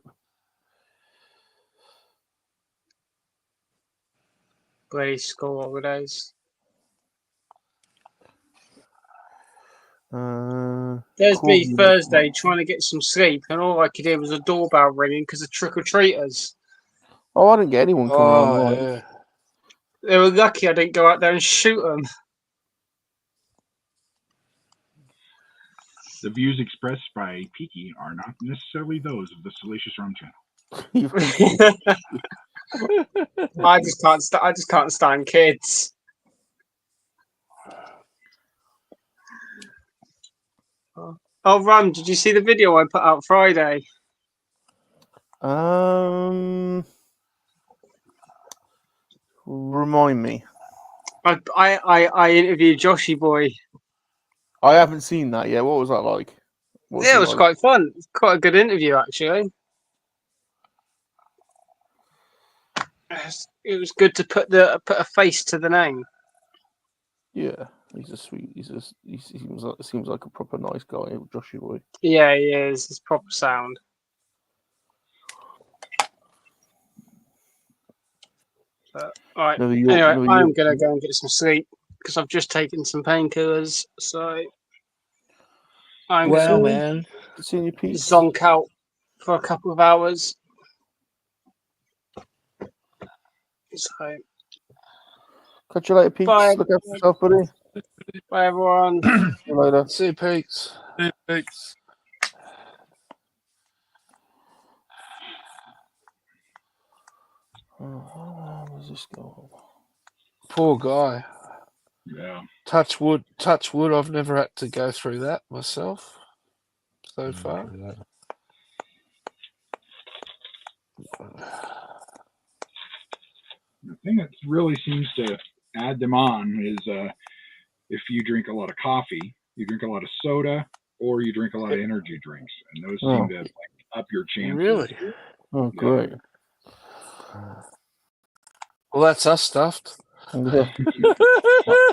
Bloody school holidays. There's me Corby- Thursday trying to get some sleep, and all I could hear was a doorbell ringing because of trick-or-treaters. Oh, I didn't get anyone coming Oh, online. yeah. They were lucky I didn't go out there and shoot them. The views expressed by Peaky are not necessarily those of the Salacious Rum channel. I just can't stand kids. Oh, Ram, did you see the video I put out Friday? Remind me. I interviewed Joshy Boy. I haven't seen that yet. What was that like? What's Yeah, he it was like? quite fun. Quite a good interview, actually. It was good to put a face to the name. Yeah, he's a sweet. He seems like a proper nice guy, Joshy Boy. Yeah, he is. It's proper sound. But, all right. Anyway, I'm gonna go and get some sleep because I've just taken some painkillers. So I'm Wow, gonna man. Seeing your piece. zonk out for a couple of hours. So Catch you later, Peaks. Bye. Look after yourself, buddy. bye, everyone. See you later. See you, Peaks. Thanks. Oh, where's this going? Poor guy. Yeah. Touch wood. I've never had to go through that myself so far. The thing that really seems to add them on is if you drink a lot of coffee, you drink a lot of soda, or you drink a lot of energy drinks, and those seem to up your chances. Really? Oh, great. Well, that's us stuffed. Yeah.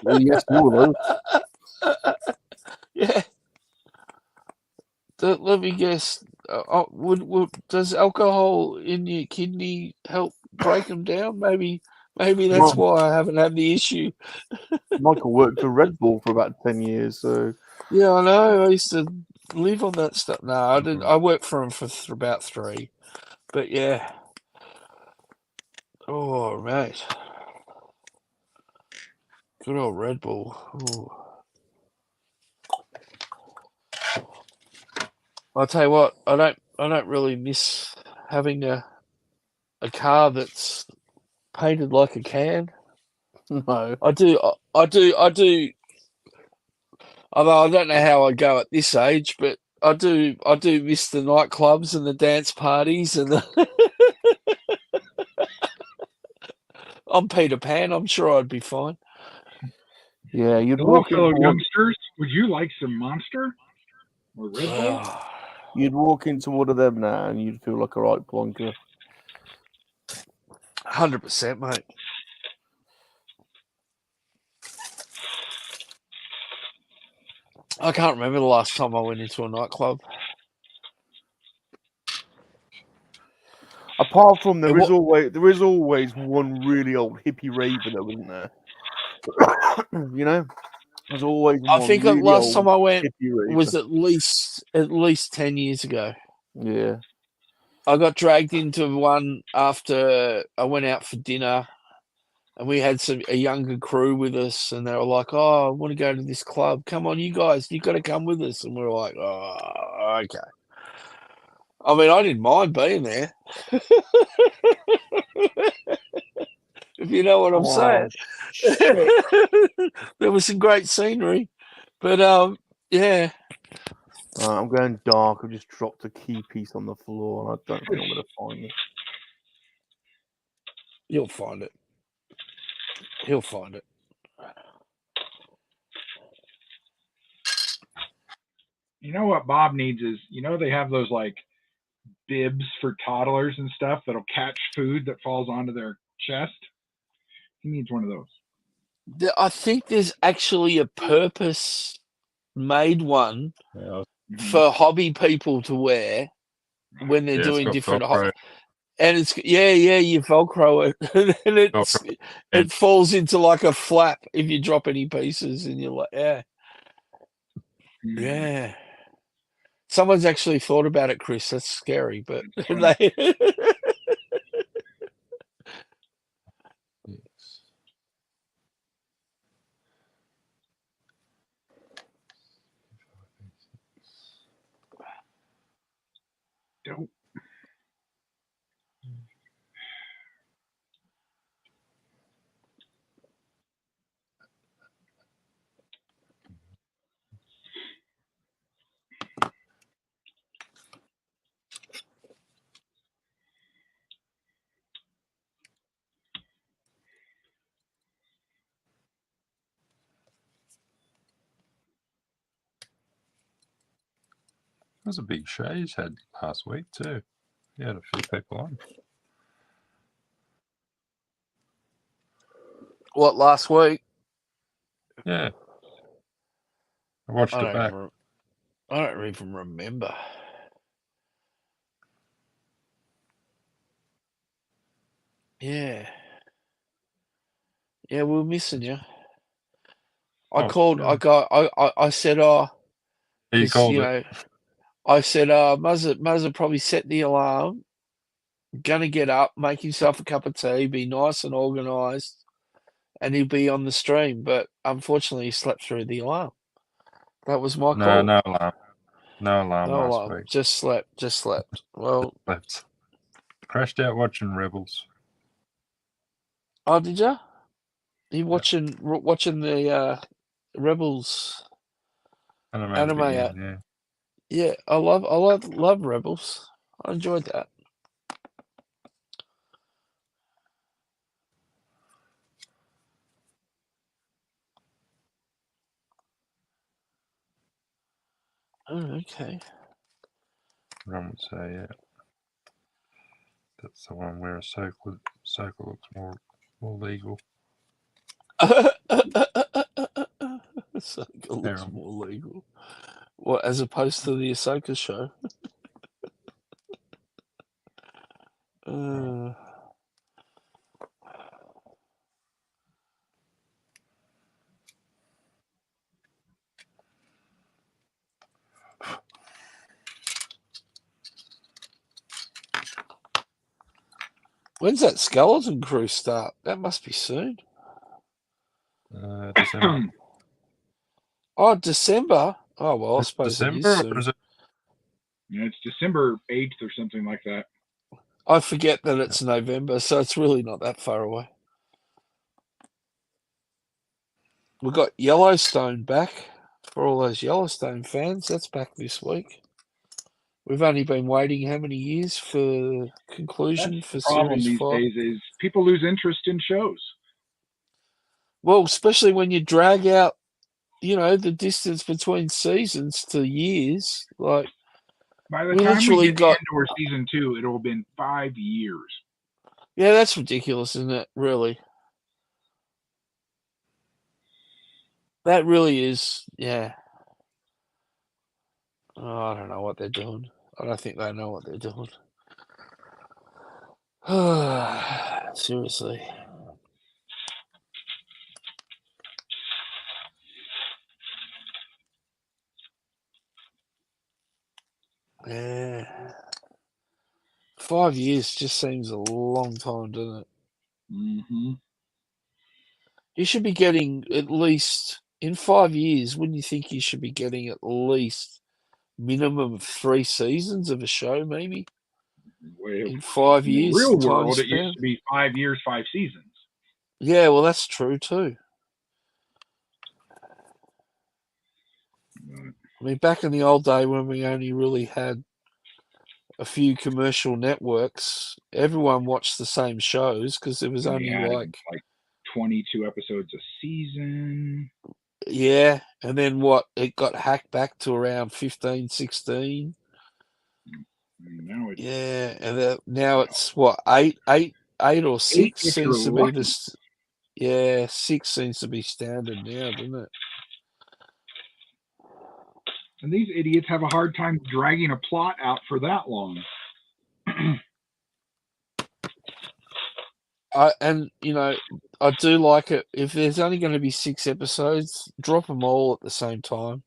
Well, yes, more of those. Yeah. Let me guess. Does alcohol in your kidney help break them down? Maybe that's why I haven't had the issue. Michael worked for Red Bull for about 10 years, so Yeah, I know. I used to live on that stuff. No, I didn't. I worked for him for about 3. But yeah. Oh, mate. Good old Red Bull. Ooh. I'll tell you what. I don't really miss having a car that's painted like a can. no. I do. Although I don't know how I go at this age, but I do miss the nightclubs and the dance parties and the. I'm Peter Pan. I'm sure I'd be fine. Yeah, you'd Hello, walk fellow into youngsters. Would you like some Monster or Red Bull? You'd walk into one of them now, and you'd feel like a right plonker. 100%, mate. I can't remember the last time I went into a nightclub. Apart from there is always one really old hippie raver though, isn't there? You know, there's always I one think the really last old time I went hippie raver. was at least 10 years ago. Yeah. I got dragged into one after I went out for dinner, and we had a younger crew with us, and they were like, "Oh, I want to go to this club. Come on, you guys, you got to come with us." And we were like, "Oh, okay." I mean, I didn't mind being there, if you know what I'm saying. There was some great scenery, but yeah. I'm going dark. I've just dropped a key piece on the floor, and I don't think I'm going to find it. You'll find it. He'll find it. You know what Bob needs is, they have those like bibs for toddlers and stuff that'll catch food that falls onto their chest. He needs one of those. I think there's actually a purpose-made one for hobby people to wear when they're doing different hobbies. And it's you Velcro it, and it falls into like a flap if you drop any pieces, and you're like, yeah. Someone's actually thought about it, Chris. That's scary, but they. Dope. It was a big show you had last week too. You had a few people on. What, last week? Yeah. I watched it back. I don't even remember. Yeah. Yeah, we were missing you. I called. Yeah. I said, you called it. I said, Muzza probably set the alarm. Gonna get up, make himself a cup of tea, be nice and organised, and he'll be on the stream. But unfortunately, he slept through the alarm. That was my call. No alarm. No alarm last week. Just slept. Well, slept. Crashed out watching Rebels. Oh, did you? You watching the Rebels anime? Yeah. Yeah, I love Rebels. I enjoyed that. Oh, okay. Ron would say, yeah. That's the one where Ahsoka looks more legal. Ahsoka looks more legal. What, as opposed to the Ahsoka show? When's that Skeleton Crew start? That must be soon. December. Oh, December. Oh well, I suppose December, it is soon. or is it? Yeah, it's December 8th or something like that. I forget that it's November, so it's really not that far away. We've got Yellowstone back for all those Yellowstone fans. That's back this week. We've only been waiting how many years for conclusion for Series 5? The problem these days is people lose interest in shows. Well, especially when you drag out, the distance between seasons to years. Like, by the time we get to Andor season 2, it'll have been 5 years. Yeah, that's ridiculous, isn't it? Really. That really is, yeah. Oh, I don't know what they're doing. I don't think they know what they're doing. Seriously. Yeah. 5 years just seems a long time, doesn't it? Mm-hmm. You should be getting at least, in 5 years, wouldn't you think you should be getting at least minimum of 3 seasons of a show, maybe? In 5 In the years real time world, it used span? to be 5 years, 5 seasons. Yeah, well, that's true too. I mean, back in the old day when we only really had a few commercial networks, everyone watched the same shows because there was They only had like 22 episodes a season. yeah, and then what? It got hacked back to around 15, 16. Now it's Yeah, and now it's what, eight or 8 six if you're seems to be lucky. this. Yeah, 6 seems to be standard now, doesn't it? And these idiots have a hard time dragging a plot out for that long. And you know, I do like it. If there's only going to be 6 episodes, drop them all at the same time.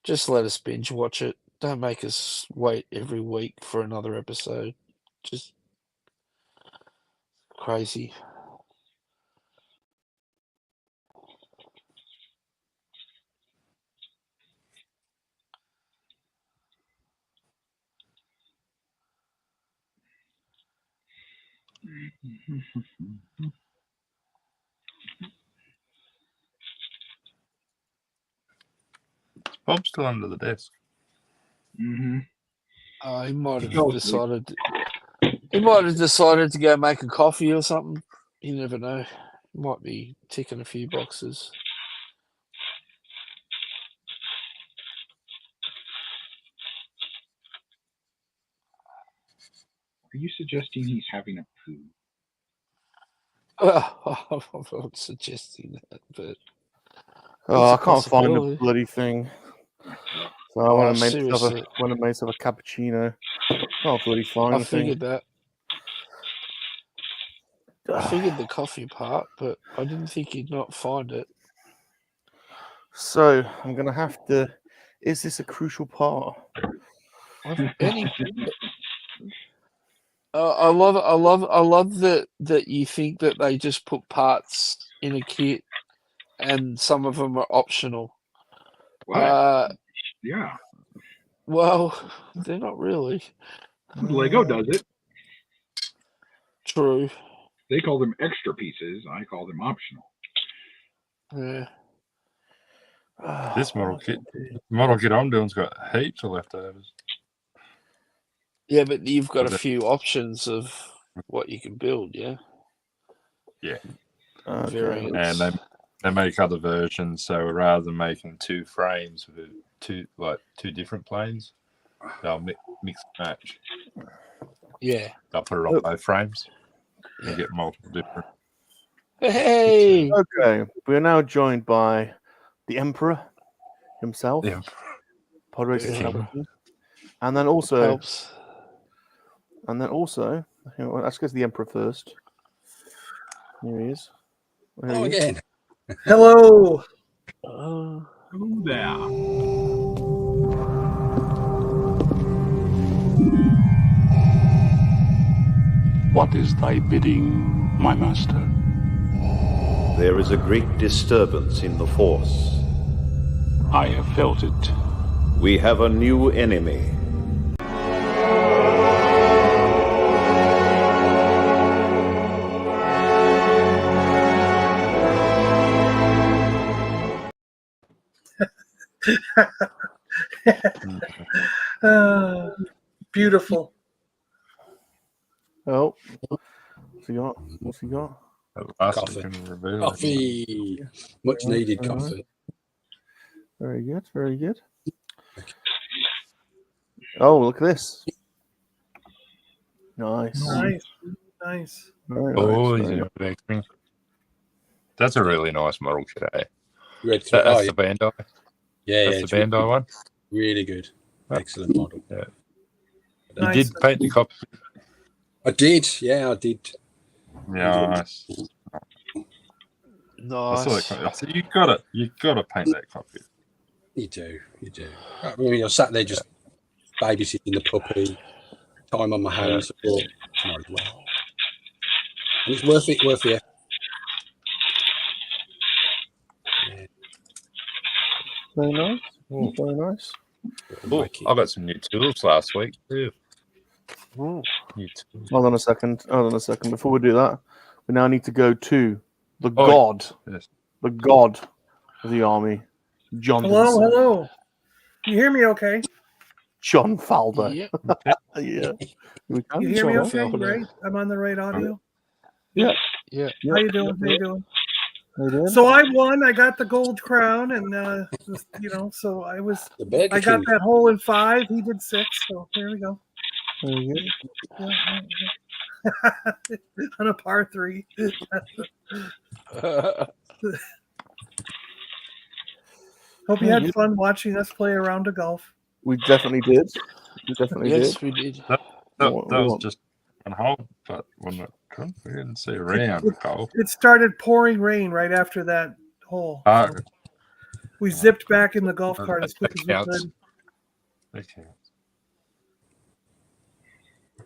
Just let us binge watch it. Don't make us wait every week for another episode. Just crazy. Bob's still under the desk. Mm-hmm. He might have Fell asleep. decided. He might have decided to go make a coffee or something. You never know. Might be ticking a few boxes. Are you suggesting he's having a poo? I'm not suggesting that, but Oh, it's I a can't find the possibility. bloody thing. So I Oh, went and made seriously. myself a cappuccino. Can't bloody find I the thing. figured that. I figured the coffee part, but I didn't think you'd not find it. So I'm gonna have to. Is this a crucial part? Any, I love that you think that they just put parts in a kit, and some of them are optional. What? Yeah. Well, they're not really. Lego does it. True. They call them extra pieces. I call them optional. Yeah. This model kit I'm doing's got heaps of leftovers. Yeah, but you've got a Okay. few options of what you can build, yeah? Yeah. Okay. Variants. And they make other versions, so rather than making 2 frames with two different planes, they'll mix and match. Yeah. They'll put it on both frames Yeah. and get multiple different. Hey! Okay, we are now joined by the Emperor himself, Yeah. Podracer Yeah. 17, and then also, Helps. let's go to the Emperor first. Here he is. Oh, again. Hello. Hello there. What is thy bidding, my master? There is a great disturbance in the Force. I have felt it. We have a new enemy. Beautiful. Oh, what's he got? What's he got? Coffee. Coffee. Much needed coffee. Very good, very good. Oh, look at this. Nice. Nice. Nice. Very Oh, nice. he's got an X-Wing. That's a really nice model today. Read through. That's Oh, the Bandai. yeah, That's the Bandai one. really good. Excellent model. Yeah. You Nice. did paint the copy. I did. Yeah, I did. Nice. I saw Nice. that. I said, you gotta paint that copy. You do. I mean, I sat there just babysitting the puppy, time on my hands. I thought, might as well. And it's worth the effort. Yeah. Very nice. Oh. Very nice. Oh, I got some new tools last week too. Oh. New tools. Hold on a second. Before we do that, we now need to go to the god, Yes. the god of the army, John. Hello. Can you hear me okay? John Falder. Yep. Yeah. You hear me John okay, Felder. right? I'm on the right audio? Yeah. Yeah. How you doing? How you doing? How you doing? So I won. I got the gold crown, and so I got that hole in 5. He did 6. So there we go. Very good. Yeah. On a par 3. Hope you had fun watching us play a round of golf. We definitely did. Yes, we did. That was just on hold, but when we didn't see a round of golf. It started pouring rain right after that hole. Oh, So we zipped back in the golf cart as quick as we counts. could. that counts.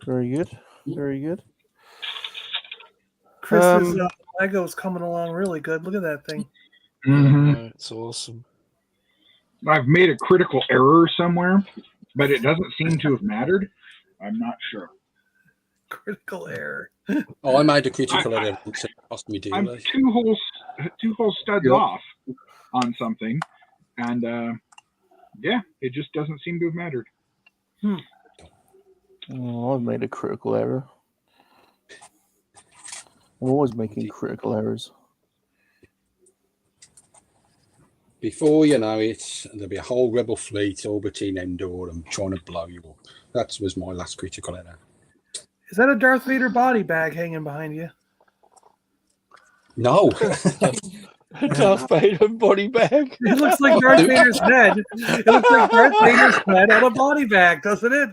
Very good. Very good. Chris's Lego's coming along really good. Look at that thing. It's awesome. I've made a critical error somewhere, but it doesn't seem to have mattered. I'm not sure. Critical error. Oh, I made a critical error. It cost me I'm dearly. two whole studs off on something, and it just doesn't seem to have mattered. Oh, I've made a critical error. I'm always making critical errors. Before you know it, there'll be a whole rebel fleet orbiting Endor and trying to blow you up. That was my last critical error. Is that a Darth Vader body bag hanging behind you? No. Darth Vader body bag. It looks like Darth Vader's head. It looks like Darth Vader's head on a body bag, doesn't it?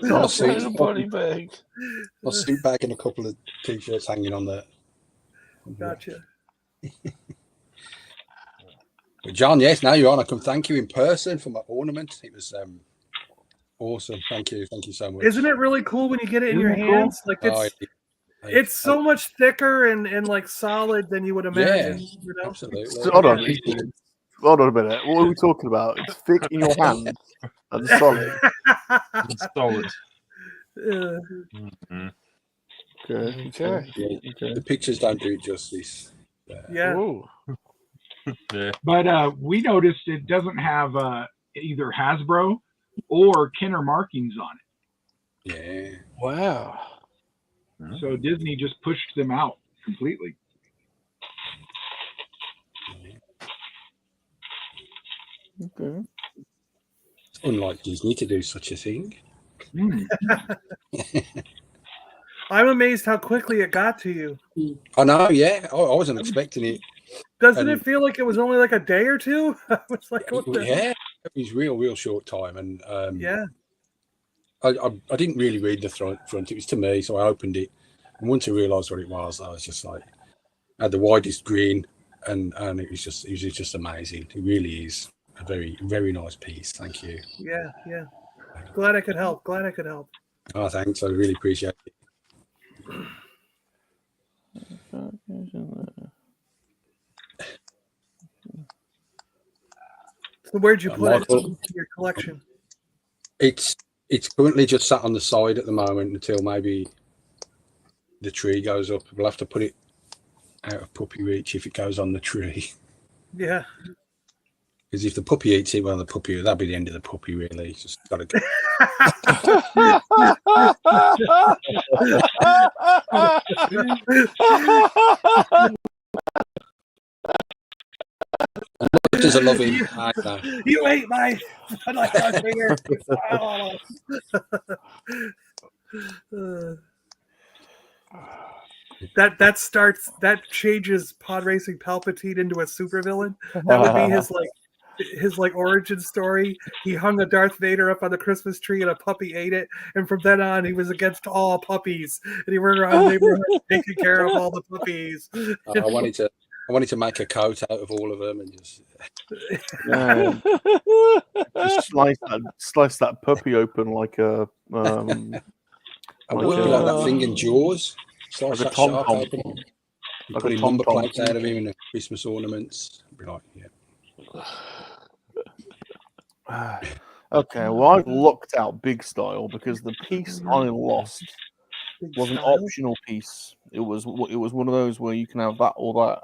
Darth Vader body bag. A suit bag and a couple of t-shirts hanging on there. Gotcha. But John, yes, now you're on. I can thank you in person for my ornament. It was awesome. Thank you so much. Isn't it really cool when you get it in your hands? Like it's so much thicker and like solid than you would imagine. Yeah, you know? absolutely. Hold on a minute. What are we talking about? It's thick in your hand and solid. It's solid. Okay. Yeah. The pictures don't do it justice. Yeah. Yeah. But we noticed it doesn't have either Hasbro or Kenner markings on it. Yeah. Wow. So Disney just pushed them out completely. Okay. It's unlike Disney to do such a thing. I'm amazed how quickly it got to you. I know, yeah. I wasn't expecting it. Doesn't it feel like it was only like a day or two? I was like, what the? Yeah, it was real short time. And yeah. I didn't really read the front. It was to me, so I opened it. And once I realised what it was, I was just like, I had the widest grin, and it was just amazing. It really is a very, very nice piece. Thank you. Yeah. Glad I could help. Oh, thanks. I really appreciate it. So where'd you put it Michael, in your collection? It's currently just sat on the side at the moment until maybe the tree goes up. We'll have to put it out of puppy reach if it goes on the tree. Yeah. Because if the puppy eats it, well, that'll be the end of the puppy, really. It's just got to go. There's a loving. You ate my finger. That changes Pod Racing Palpatine into a supervillain. That would be his origin story. He hung a Darth Vader up on the Christmas tree and a puppy ate it, and from then on he was against all puppies, and he went around the neighborhood taking care of all the puppies. I wanted to make a coat out of all of them and just just slice that puppy open like a I would be like that thing in Jaws. Slice like a that shark tom-tom. open. You Like put a in number tom-tom. plates out of him and the Christmas ornaments. Be like, yeah. Okay, well, I've locked out Big Style because the piece I lost was an optional piece. It was one of those where you can have that or that.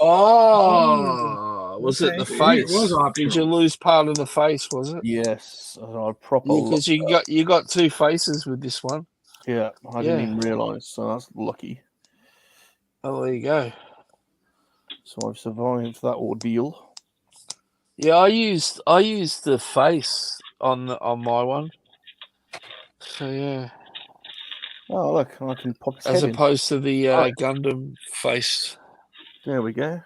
Oh, was it the It face? was optional. Did you lose part of the face? Was it? Yes, I proper. Because you got two faces with this one. Yeah, I didn't even realise, so that's lucky. Oh, there you go. So I've survived that ordeal. Yeah, I used the face on my one. So yeah. Oh look, I can pop his As head opposed to the Right. Gundam face. There we go.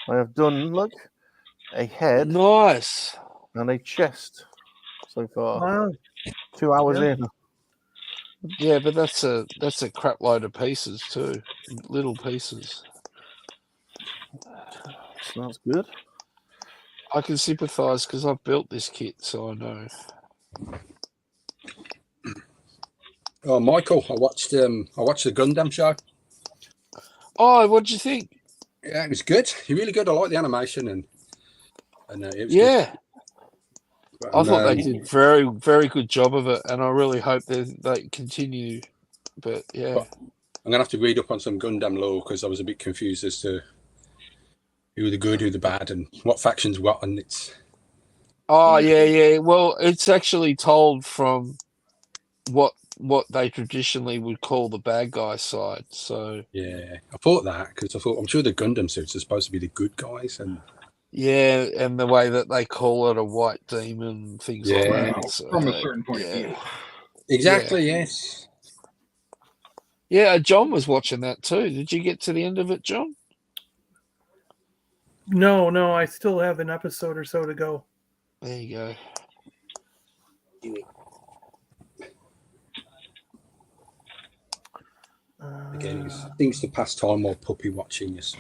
I have done a head Nice. and a chest so far. Wow. 2 hours in. Yeah, but that's a crap load of pieces too. Little pieces. So that's good. I can sympathise because I've built this kit, so I know. Oh, Michael, I watched the Gundam show. Oh, what'd you think? Yeah, it was good. Really good. I like the animation and it was Yeah. good. I thought they did very, very good job of it, and I really hope they continue. But yeah, But I'm gonna have to read up on some Gundam lore because I was a bit confused as to who the good, who the bad, and what factions what. And it's yeah. Well, it's actually told from what they traditionally would call the bad guy side. So yeah, I thought that because I'm sure the Gundam suits are supposed to be the good guys, and yeah, and the way that they call it a white demon, things like that. So, from a certain point of view. Exactly. Yes. Yeah, John was watching that too. Did you get to the end of it, John? No, I still have an episode or so to go. There you go. Again, it was things to pass time while puppy watching. You see.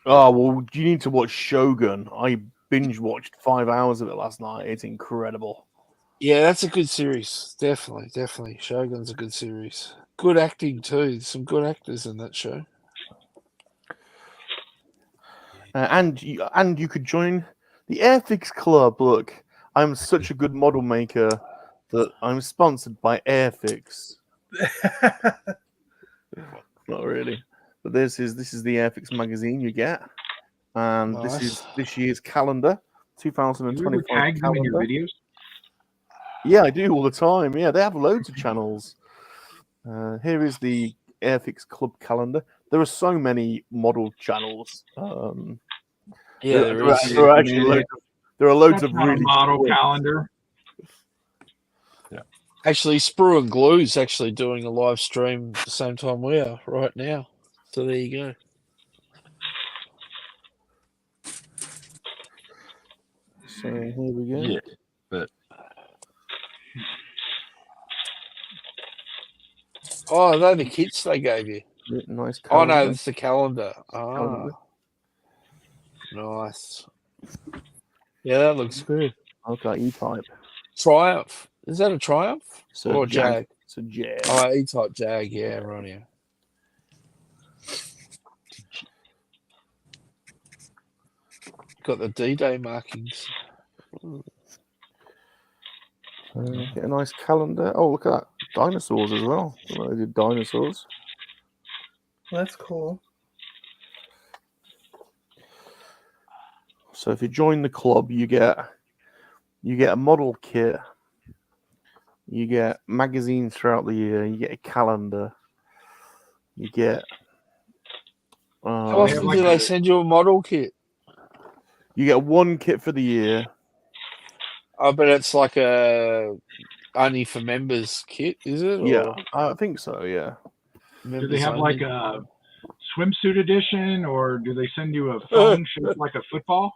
Oh, well, you need to watch Shogun. I binge watched 5 hours of it last night. It's incredible. Yeah, that's a good series. Definitely. Shogun's a good series. Good acting too. Some good actors in that show. And you could join the Airfix Club. Look, I'm such a good model maker that I'm sponsored by Airfix. Not really, but this is the Airfix magazine you get, and Nice. this is this year's calendar, 2025 You ever tag them in your calendar. videos? Yeah, I do all the time. Yeah, they have loads of channels. Here is the Airfix Club calendar. There are so many model channels. Yeah, there are actually loads That's of not really a model quick- calendar. Actually, Sprue and Glue's actually doing a live stream at the same time we are right now. So there you go. So here we go. Yeah, but Oh, they're the kits they gave you. Yeah, nice Oh calendar. no, it's the calendar. Ah, Calendar. nice. Yeah, that looks good. Okay, E-type. Triumph. Is that a Triumph So or a Jag? It's a Jag. Oh, E-type Jag. Yeah, right here. Got the D-Day markings. Get a nice calendar. Oh, look at that. Dinosaurs as well. I didn't know they did dinosaurs. That's cool. So if you join the club, you get a model kit, you get magazines throughout the year, you get a calendar, you get How often do they send you a model kit? you get one kit for the year. I bet it's like a only for members kit, is it? Yeah, Or I think so. Yeah. Do members they have only? like a swimsuit edition, or do they send you a phone shaped like a football?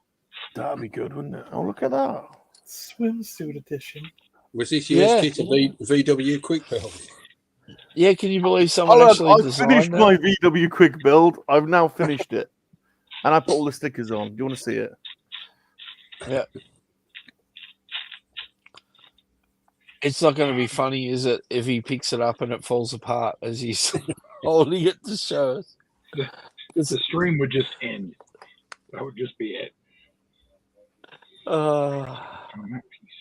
That'd be good, wouldn't it? Oh, look at that. Swimsuit edition. Was this year's Yeah. kit a VW quick build? Yeah, can you believe someone Hold actually on, I've finished designed that? my VW quick build. I've now finished it. And I put all the stickers on. Do you want to see it? Yeah. It's not going to be funny, is it, if he picks it up and it falls apart as he's holding it to show us? The stream would just end. That would just be it. Uh, On that piece.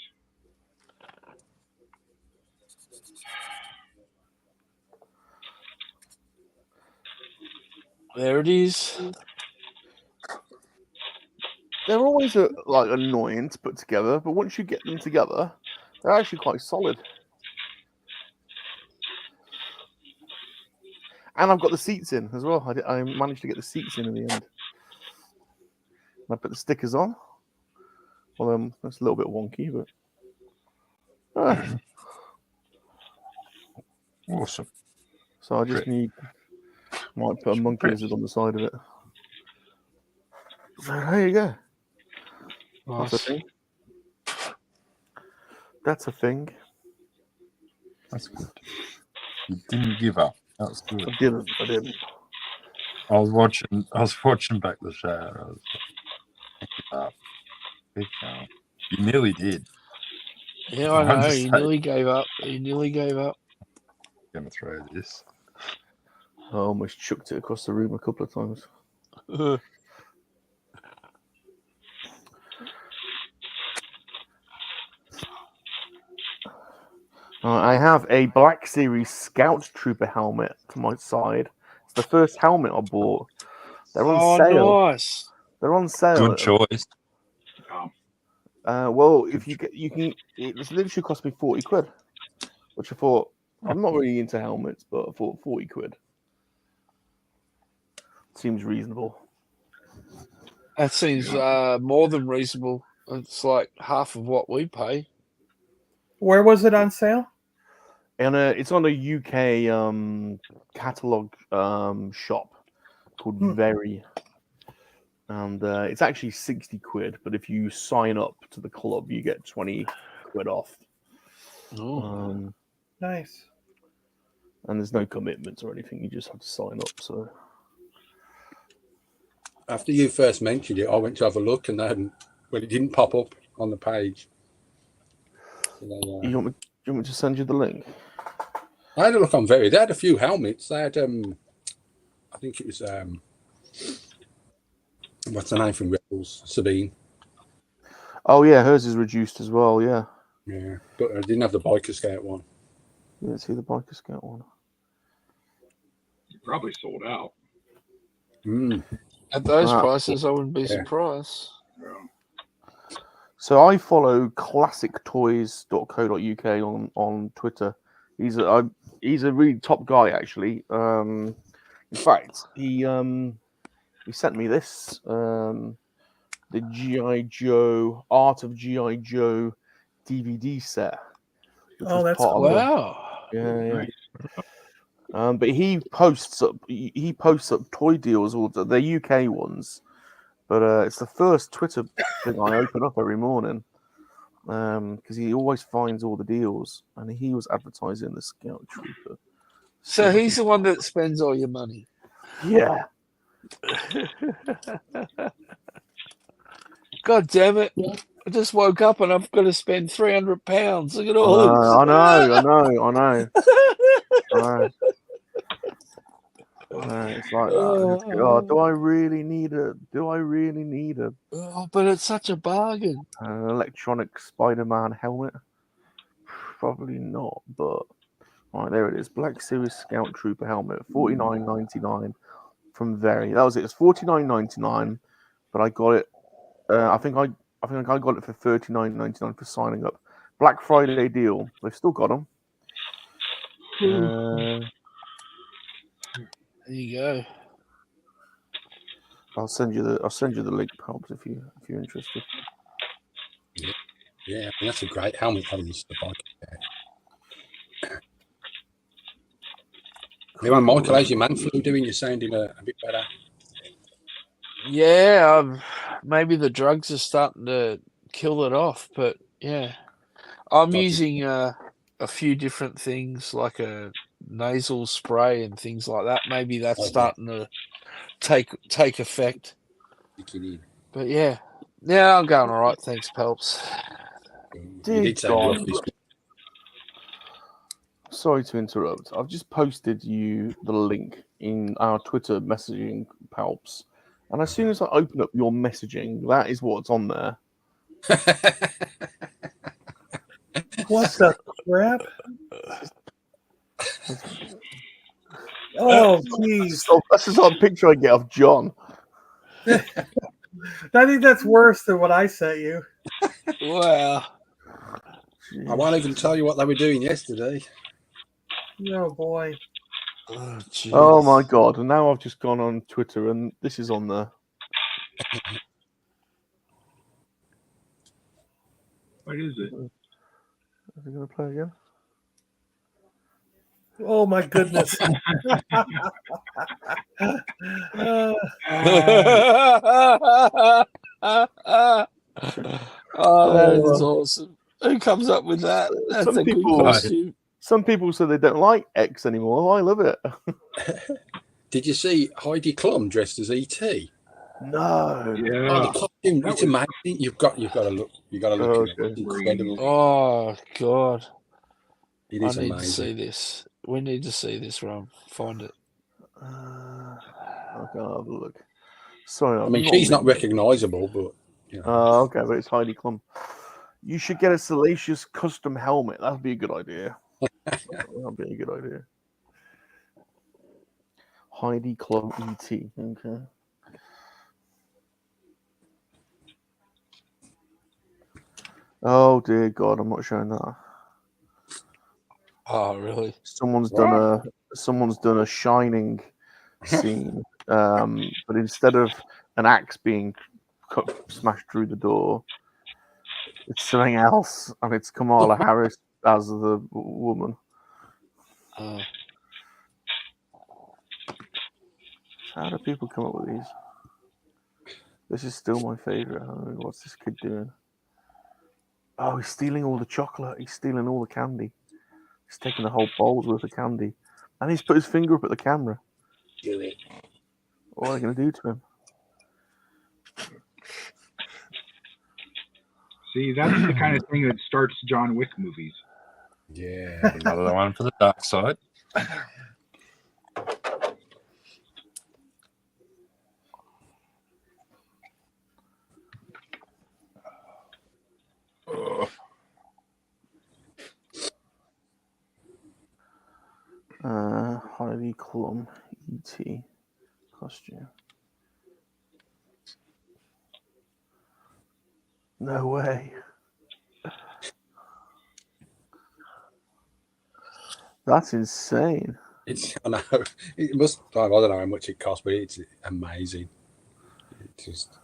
there it is. They're always like annoying to put together, but once you get them together, they're actually quite solid. And I've got the seats in as well. I managed to get the seats in the end. I put the stickers on. Well, that's a little bit wonky, but Awesome. so I just might put a monkey lizard on the side of it. So there you go. Nice. That's a thing. That's a thing. That's good. You didn't give up. That's good. I didn't. I was watching back the show. I was like, give up. Big time. You nearly did. Yeah, I I'm know. just He saying. nearly gave up. He nearly gave up. I'm gonna throw this. I almost chucked it across the room a couple of times. I have a Black Series Scout Trooper helmet to my side. It's the first helmet I bought. They're on sale. Nice. They're on sale. Good choice. Well, if you get, you can. It's literally cost me 40 quid, which I thought I'm not really into helmets, but I thought 40 quid seems reasonable. That seems more than reasonable. It's like half of what we pay. Where was it on sale? And it's on a UK catalog shop called Very, and it's actually 60 quid. But if you sign up to the club, you get 20 quid off. Nice. And there's no commitments or anything; you just have to sign up. So After you first mentioned it, I went to have a look, and then when it didn't pop up on the page. So then, you want me to send you the link? I had a look on Very. They had a few helmets. They had, I think it was, what's the name from Rebels? Sabine. Oh yeah, hers is reduced as well. Yeah. Yeah, but I didn't have the Biker Scout one. Yeah, see the Biker Scout one. You probably sold out. At those prices, I wouldn't be surprised. So I follow classictoys.co.uk on Twitter. He's a really top guy actually. In fact, he sent me this the GI Joe Art of GI Joe DVD set. Oh, that's cool. Wow. Yeah. But he posts up toy deals, or the UK ones. But it's the first Twitter thing I open up every morning because he always finds all the deals, and he was advertising the Scout Trooper. So he's the one that spends all your money. Yeah. God damn it. I just woke up and I've got to spend £300. Look at all this. I know. It's like that. God, do I really need it? Oh, but it's such a bargain. An electronic Spider-Man helmet? Probably not, but right, there it is. Black Series Scout Trooper helmet, $49.99 from Very. That was it. It's $49.99, but I got it. I think I got it for $39.99 for signing up. Black Friday deal. They've still got them. There you go. I'll send you the link, Pops, if you're interested. Yeah, that's a great helmet. Anyway, Michael, how's your man flu doing? You're sounding a bit better. Yeah, maybe the drugs are starting to kill it off, but yeah, I'm using a few different things like a nasal spray and things like that. Maybe that's starting to take effect. But yeah, I'm going all right. Thanks, Pelps. Dear God. Sorry to interrupt. I've just posted you the link in our Twitter messaging, Palps. And as soon as I open up your messaging, that is what's on there. What the crap? Oh, jeez. So that's just a picture I get of John. I think that's worse than what I sent you. Wow. I won't even tell you what they were doing yesterday. Oh, boy. Oh, my God. And now I've just gone on Twitter and this is on there. What is it? Are we going to play again? Oh, my goodness. Oh, that is awesome. Who comes up with that? That's Some a good people, costume. some people say they don't like X anymore. I love it. Did you see Heidi Klum dressed as E.T.? No. Yeah. Oh, the costume, it's amazing. You've got to look. You've got to look at it. It's incredible. Oh, God. It is I need amazing. to see this. We need to see this, Rum. Find it. I'll go have a look. Sorry, I mean, she's not recognisable, but you know. Okay, but it's Heidi Klum. You should get a Salacious custom helmet. That'd be a good idea. That'd be a good idea. Heidi Klum ET. Okay. Oh dear God, I'm not showing that. Oh, really? Someone's done a Shining scene, but instead of an axe being smashed through the door, it's something else, and it's Kamala Harris as the woman. How do people come up with these? This is still my favorite. What's this kid doing? Oh, he's stealing all the chocolate. He's stealing all the candy. He's taking the whole bowl's worth of candy. And he's put his finger up at the camera. Do it. What are they going to do to him? See, that's the kind of thing that starts John Wick movies. Yeah. Another one for the dark side. Heidi Klum ET costume. No way. That's insane. I know. It must. I don't know how much it costs, but it's amazing. It just.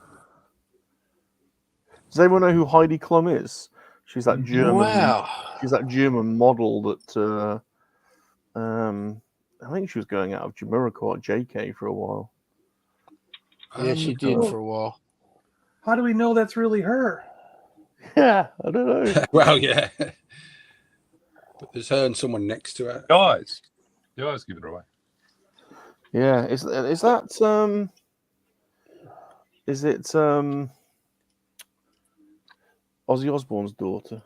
Does anyone know who Heidi Klum is? She's that German. Wow. She's that German model that. I think she was going out of Jamiroquai JK for a while. Yeah, she did for a while. How do we know that's really her? Yeah, I don't know. Well, yeah. But there's her and someone next to her. Guys, give it away. Yeah, is it Ozzy Osbourne's daughter?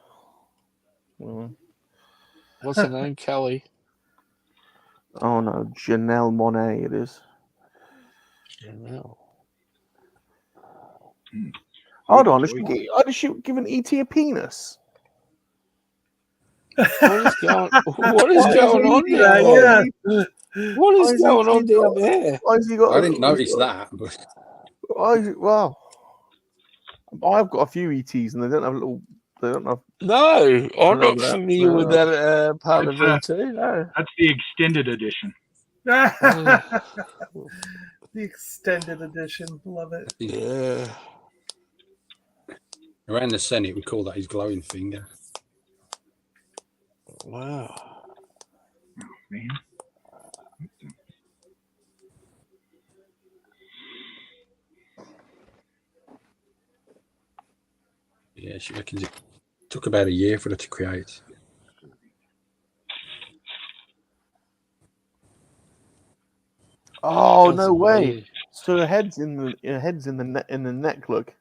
What's her name? Kelly. Oh no, Janelle Monáe it is. Janelle. Hold on, does she give an ET a penis? What is going on down there? Yeah. What is going on down there? Why has he got? I didn't notice that. But... Well, I've got a few ETs, and they don't have little. They don't have. No, I'm not familiar with that part of ET. No, that's the extended edition. The extended edition, love it. Yeah. Around the Senate, we call that his glowing finger. Wow. Oh, man. she reckons it took about a year for her to create. Oh That's no way! weird. So her head's in the neck. Look.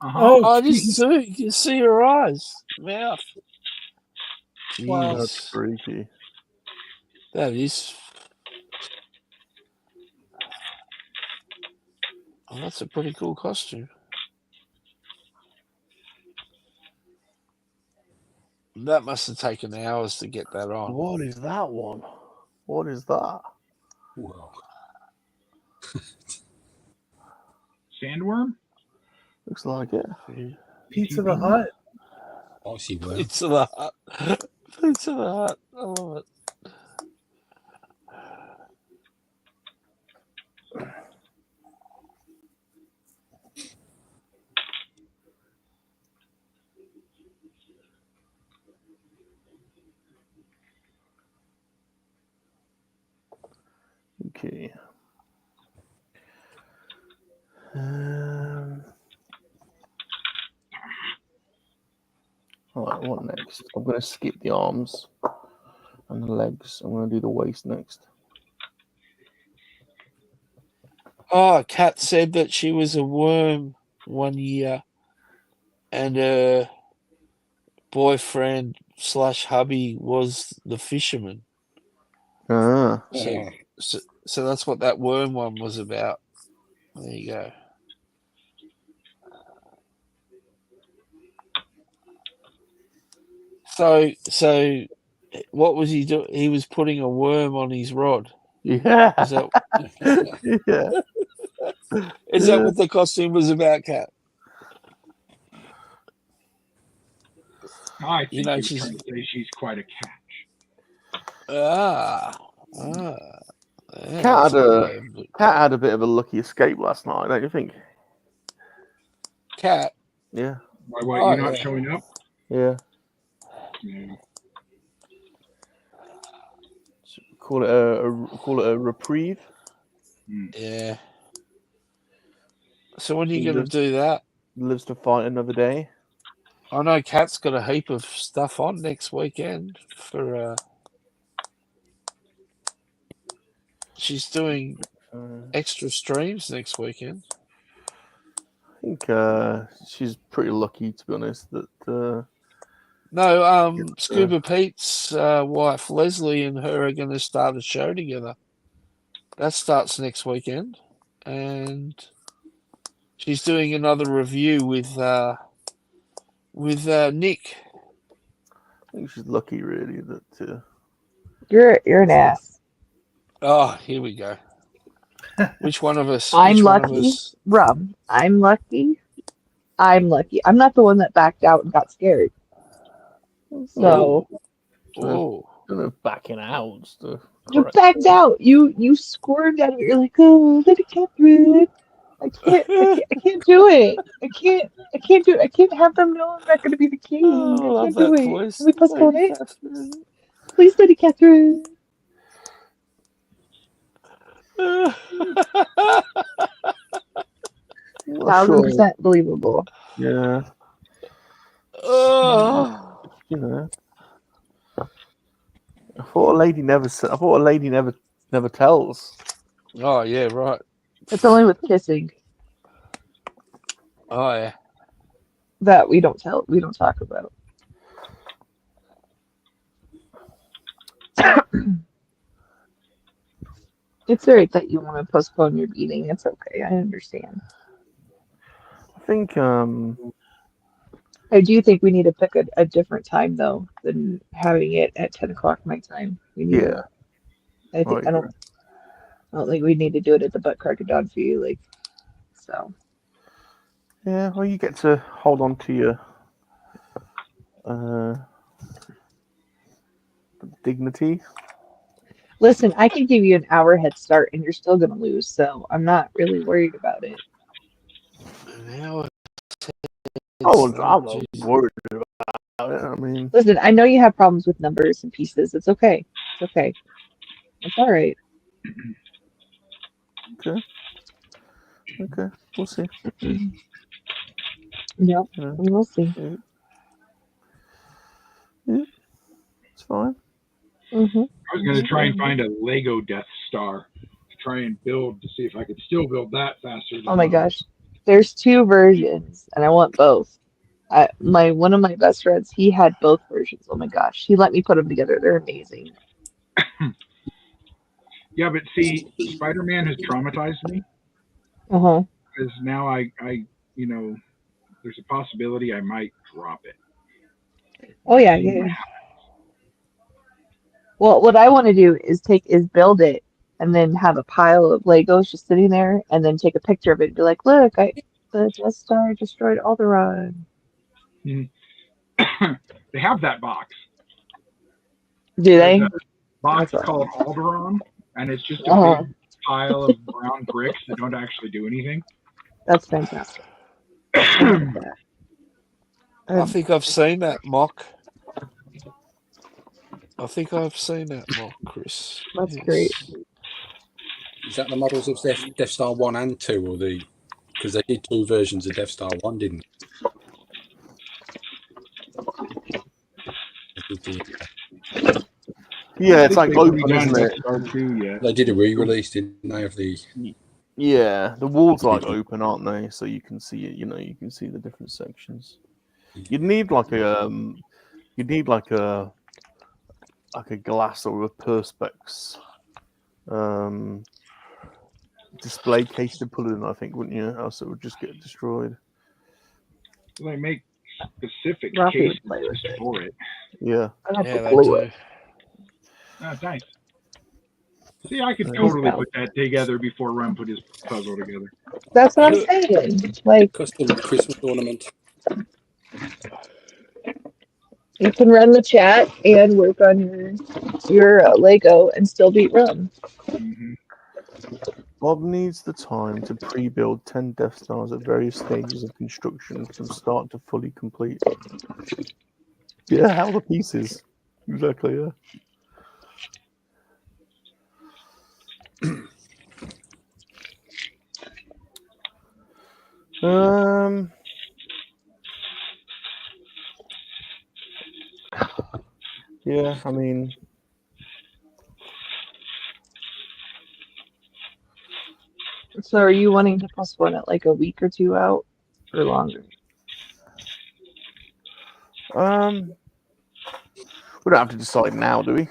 Oh, I just jeez. see, you can see her eyes, mouth. Wow. That's Jeez, freaky. that is. Oh, that's a pretty cool costume. That must have taken hours to get that on. What is that one? What is that? Whoa. Sandworm? Looks like it. Pizza the Hut. I see where. Pizza the Hut. Pizza the Hut. I love it. Okay. All right, what next? I'm going to skip the arms and the legs. I'm going to do the waist next. Oh, Kat said that she was a worm 1 year, and her boyfriend / hubby was the fisherman. Ah. So that's what that worm one was about. There you go. So what was he doing? He was putting a worm on his rod. Yeah. Is that Yeah. is that what the costume was about, Kat? I think You know, he was she's trying to say she's quite a catch. yeah, Cat that's a good way of had a bit of a lucky escape last night, don't you think? Cat. Yeah. Why, what, Oh, you not yeah. showing up? Yeah. Yeah. Call it a reprieve. Yeah. So when are you going to do that? Lives to fight another day. I know Kat's got a heap of stuff on next weekend for. She's doing extra streams next weekend. I think she's pretty lucky, to be honest. That No, Scuba Pete's wife Leslie and her are going to start a show together. That starts next weekend, and she's doing another review with Nick. I think she's lucky, really. That You're an ass. Oh, here we go. Which one of us? I'm Which one of lucky. us? Rum. I'm lucky. I'm lucky. I'm not the one that backed out and got scared. So backing out and stuff. you backed out. You squirmed out of it. You're like, oh, let it Catherine. I can't do it. I can't do it. I can't have them know I'm not gonna be the king. Oh, I I love can't do that it. voice. Can we postpone Lady it? Catherine. Please, Lady Catherine. 1,000% believable. Yeah. Oh. You know. I thought a lady never tells. Oh yeah, right. It's only with kissing Oh yeah. that we don't talk about. It's alright that you want to postpone your meeting. It's okay. I understand. I think I do think we need to pick a different time though than having it at 10 o'clock my time. We need to, I don't think we need to do it at the butt crack of dawn for you, like so. Yeah, well, you get to hold on to your dignity. Listen, I can give you an hour head start and you're still gonna lose, so I'm not really worried about it. I'm not worried about it. I mean, listen, I know you have problems with numbers and pieces. It's okay. It's okay. It's all right. Okay. We'll see. Yep. We'll see. Yeah, it's fine. Mm-hmm. I was going to try and find a Lego Death Star to try and build to see if I could still build that faster. Than Oh my gosh, there's 2 versions, and I want both. One of my best friends, he had both versions. Oh my gosh, he let me put them together. They're amazing. Yeah, but see, Spider-Man has traumatized me Uh-huh. because now I, there's a possibility I might drop it. Oh yeah, yeah. Well, what I want to do is build it and then have a pile of Legos just sitting there, and then take a picture of it and be like, "Look, the Death Star destroyed Alderaan." They have that box. Do they? There's a box That's called awesome. Alderaan, and it's just a big pile of brown bricks that don't actually do anything. That's fantastic. I love that. I think I've seen that, Mock. I think I've seen that, Mock, Chris. That's great. Is that the models of Death Star 1 and 2, or the? Because they did 2 versions of Death Star 1, didn't they? Yeah, it's like open, isn't it? Death Star 2 yet. They did a re-release, didn't they, of the? Yeah, the walls are like open, aren't they? So you can see it. You know, you can see the different sections. You'd need like a glass or a perspex display case to put it in, I think, wouldn't you? Else it would just get destroyed. They make specific Rafi cases would play with it. for it. Yeah. Yeah, they do. That's nice. See, I could totally put that together before Rum put his puzzle together. That's what I'm saying. Like, custom Christmas ornament. you can run the chat and work on your Lego and still beat Rum. Mm-hmm. Bob needs the time to pre-build 10 Death Stars at various stages of construction from start to fully complete. Yeah, how the pieces? Exactly, yeah. Yeah, I mean, So are you wanting to postpone it like a week or 2 out or longer? we don't have to decide now, do we?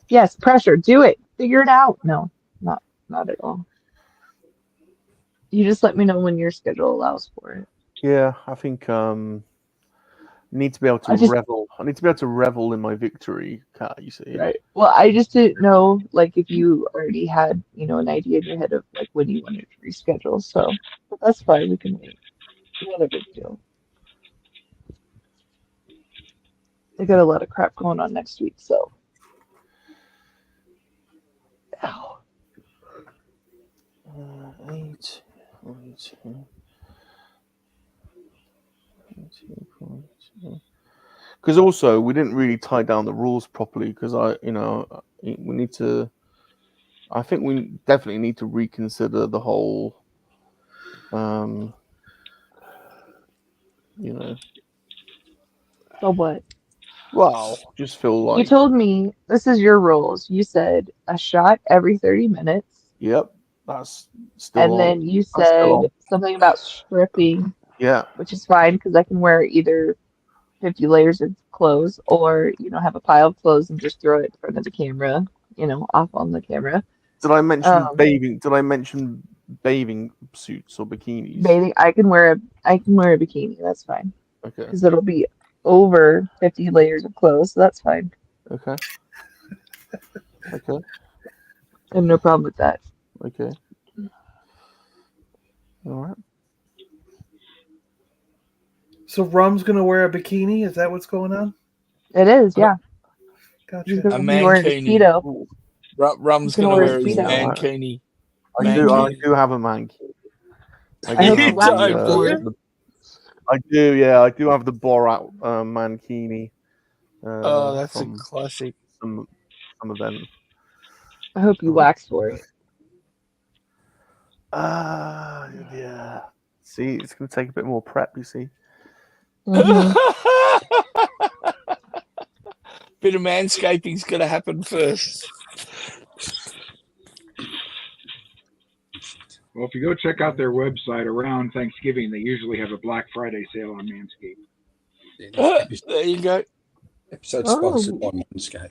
Yes, pressure. Do it. Figure it out. No, not at all. You just let me know when your schedule allows for it. Yeah, I think need to be able to revel. I need to be able to revel in my victory, Kat, you see. Right. Well, I just didn't know, like, if you already had, an idea in your head of, like, when you wanted to reschedule. So, but that's fine. We can wait. Not a big deal. I got a lot of crap going on next week, so. Ow. 8. Because also we didn't really tie down the rules properly. Because we need to. I think we definitely need to reconsider the whole. So what? Well, just feel like you told me this is your rules. You said a shot every 30 minutes. Yep, that's still. And then you said something about stripping. Yeah, which is fine because I can wear either 50 layers of clothes or have a pile of clothes and just throw it in front of the camera, off on the camera. Did I mention bathing? Did I mention bathing suits or bikinis? Bathing. I can wear a bikini. That's fine. Okay. Because it'll be over 50 layers of clothes, so that's fine. Okay. Okay. I have no problem with that. Okay. All right. So Rum's gonna wear a bikini? Is that what's going on? It is, yeah. Gotcha. He's gonna be wearing a Speedo. Rum's gonna wear his mankini. I do have a mankini. I do, yeah. I do have the Borat mankini. That's a classic. Some event. I hope you wax for it. Yeah. See, it's gonna take a bit more prep. You see. Mm-hmm. Bit of manscaping's going to happen first. Well, if you go check out their website around Thanksgiving, they usually have a Black Friday sale on Manscaped. There you go. Episode sponsored by Manscaped.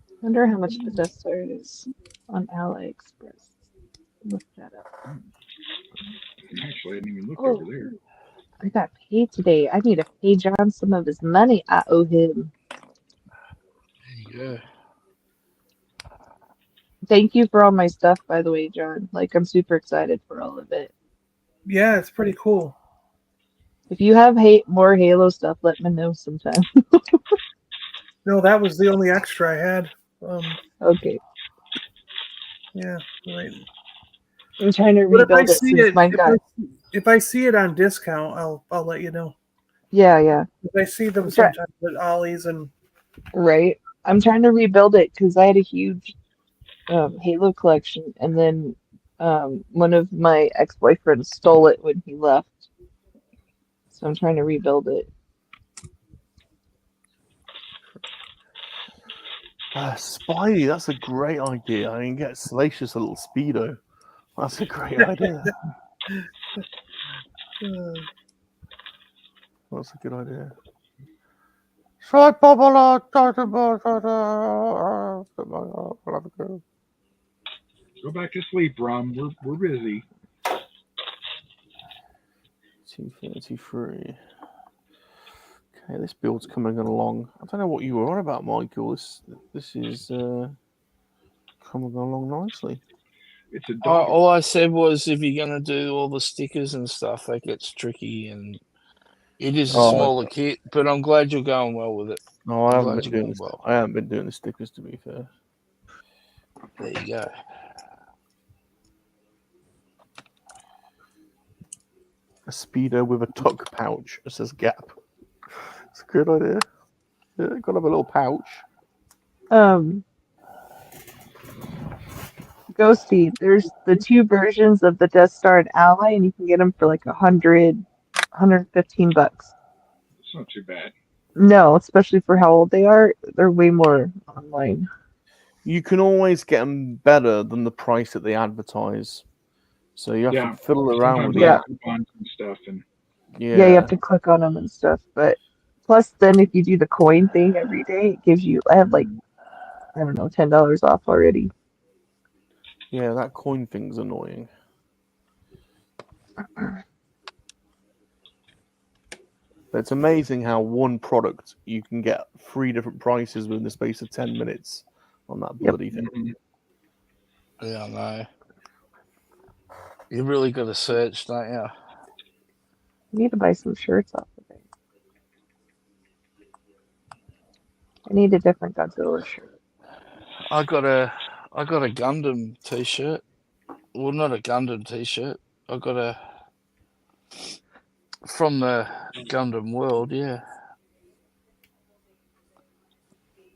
I wonder how much the Death Star is on AliExpress. Look that up. Actually, I didn't even look Oh. over there. I got paid today. I need to pay John some of his money I owe him. There you go. Thank you for all my stuff, by the way, John. Like, I'm super excited for all of it. Yeah, it's pretty cool. If you have more Halo stuff, let me know sometime. No, that was the only extra I had. Okay. Yeah, right. I'm trying to But if I rebuild it see since it, mine got... if I see it on discount, I'll let you know. Yeah, yeah. If I see them sometimes at Ollie's and Right. I'm trying to rebuild it because I had a huge Halo collection, and then one of my ex-boyfriends stole it when he left. So I'm trying to rebuild it. Spidey, that's a great idea. I mean, get Salacious a little Speedo. That's a great idea. That's a good idea. Go back to sleep, Rum. We're busy. 233. Okay, this build's coming along. I don't know what you were on about, Michael. This is coming along nicely. It's a dog. All I said was if you're going to do all the stickers and stuff, that gets tricky, and it is a smaller kit, but I'm glad you're going well with it. No, I haven't been doing well. I haven't been doing the stickers, to be fair. There you go. A Speedo with a tuck pouch. It says Gap. It's a good idea. Yeah, got to have a little pouch. Ghosty, there's the 2 versions of the Death Star and Ally, and you can get them for like $115. It's not too bad. No, especially for how old they are. They're way more online. You can always get them better than the price that they advertise. So you have to fiddle around with coupons and stuff. And yeah, you have to click on them and stuff. But plus, then if you do the coin thing every day, it gives you, I have like, I don't know, $10 off already. Yeah, that coin thing's annoying. But it's amazing how one product you can get 3 different prices within the space of 10 minutes on that bloody thing. Yeah, I know. You really got to search, don't you? I need to buy some shirts off of it. I need a different Godzilla shirt. I got a Gundam t-shirt. Well, not a Gundam t-shirt. I got a from the Gundam world, yeah.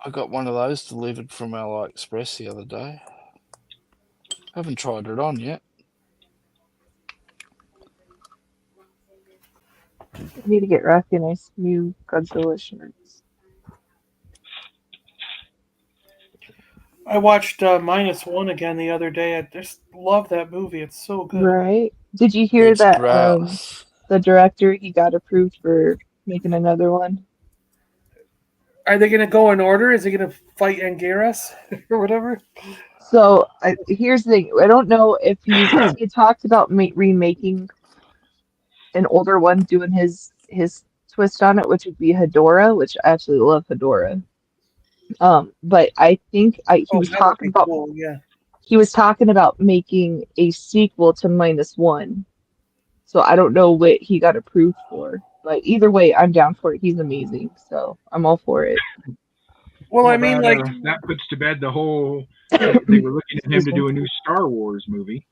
I got one of those delivered from AliExpress the other day. Haven't tried it on yet. I need to get Rafi a nice new Godzilla shirts. I watched -1 again the other day. I just love that movie. It's so good. Right? Did you hear that the director, he got approved for making another one? Are they going to go in order? Is he going to fight Anguirus or whatever? So here's the thing. I don't know if he talked about remaking an older one, doing his twist on it, which would be Hedorah, which I absolutely love Hedorah. But I think he was talking about he was talking about making a sequel to -1. So I don't know what he got approved for, but either way, I'm down for it. He's amazing, so I'm all for it. Well, I mean, like that puts to bed the whole. They were looking at him to do a new Star Wars movie.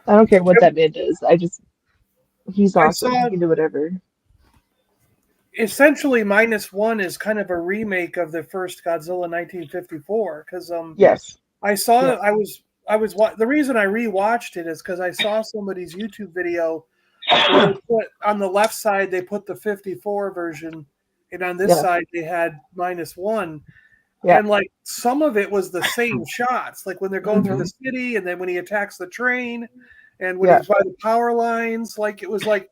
I don't care what that man does. He's awesome. He can do whatever. Essentially, -1 is kind of a remake of the first Godzilla 1954 because yes, I the reason I rewatched it is because I saw somebody's YouTube video where they put on the left side they put the 54 version, and on this side they had -1. Yeah. And like some of it was the same shots, like when they're going through the city, and then when he attacks the train, and when he's by the power lines, like it was like,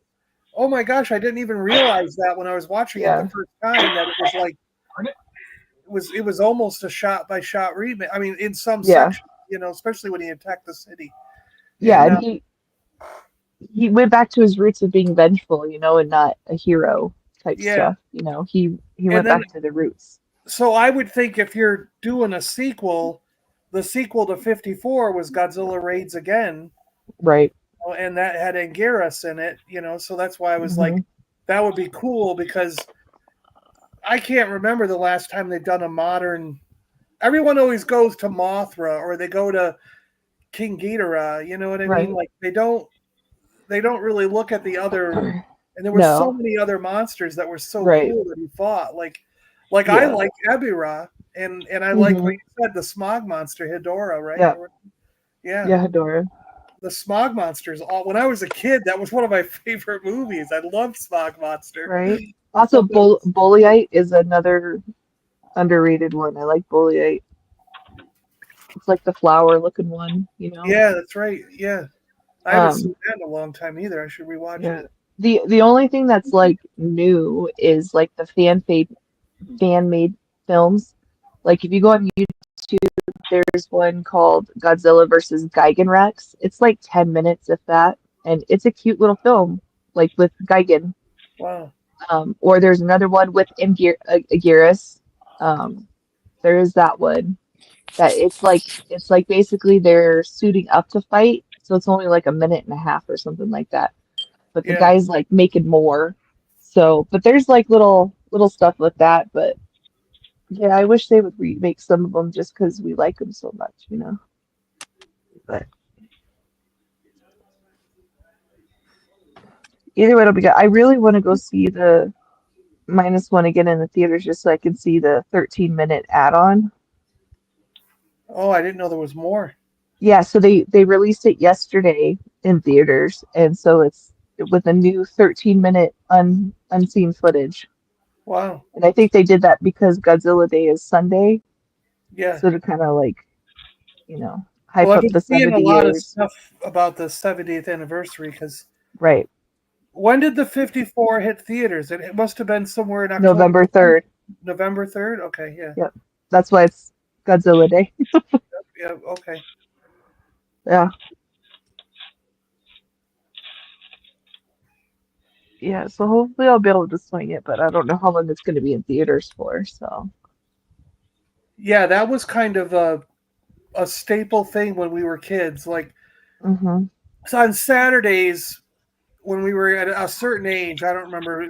oh my gosh, I didn't even realize that when I was watching it the first time that it was like it was almost a shot by shot remake. I mean, in some sections, you know, especially when he attacked the city. Yeah, and he went back to his roots of being vengeful, you know, and not a hero type stuff. You know, he went back to the roots. So I would think if you're doing a sequel, the sequel to 54 was Godzilla Raids Again. Right. And that had Anguirus in it, you know, so that's why I was like, that would be cool, because I can't remember the last time they've done a modern. Everyone always goes to Mothra or they go to King Ghidorah, you know what I mean? Like they don't really look at the other, and there were so many other monsters that were so cool that he fought. Like I like Ebirah, and I like, like you said, the smog monster Hedorah, right? Yeah, Hedorah. The smog monsters. When I was a kid, that was one of my favorite movies. I loved Smog Monster. Right. Also, Bollyite is another underrated one. I like Bollyite. It's like the flower-looking one, you know. Yeah, that's right. Yeah, I haven't seen that in a long time either. I should rewatch it. The only thing that's like new is like the fan-made films. Like if you go on YouTube, there's one called Godzilla versus Gigan Rex. It's like 10 minutes, if that, and it's a cute little film, like with Gigan. Wow. Or there's another one with Anguirus. There is that one. That it's like basically they're suiting up to fight, so it's only like a minute and a half or something like that. But the guy's like making more. So, but there's like little stuff with that. But yeah, I wish they would remake some of them just because we like them so much, you know. But either way, it'll be good. I really want to go see the -1 again in the theaters just so I can see the 13-minute add-on. Oh, I didn't know there was more. Yeah, so they released it yesterday in theaters, and so it's with a new 13-minute unseen footage. Wow. And I think they did that because Godzilla Day is Sunday. Yeah. So to kind of like, you know, hype up I've been the seeing 70 a lot years. of stuff about the 70th anniversary because. Right. When did the 54 hit theaters? It must have been somewhere in October. November 3rd. November 3rd? Okay, yeah. Yep. That's why it's Godzilla Day. Yeah, okay. Yeah. Yeah, so hopefully I'll be able to swing it, but I don't know how long it's going to be in theaters for, so. Yeah, that was kind of a staple thing when we were kids. Like, so on Saturdays, when we were at a certain age, I don't remember,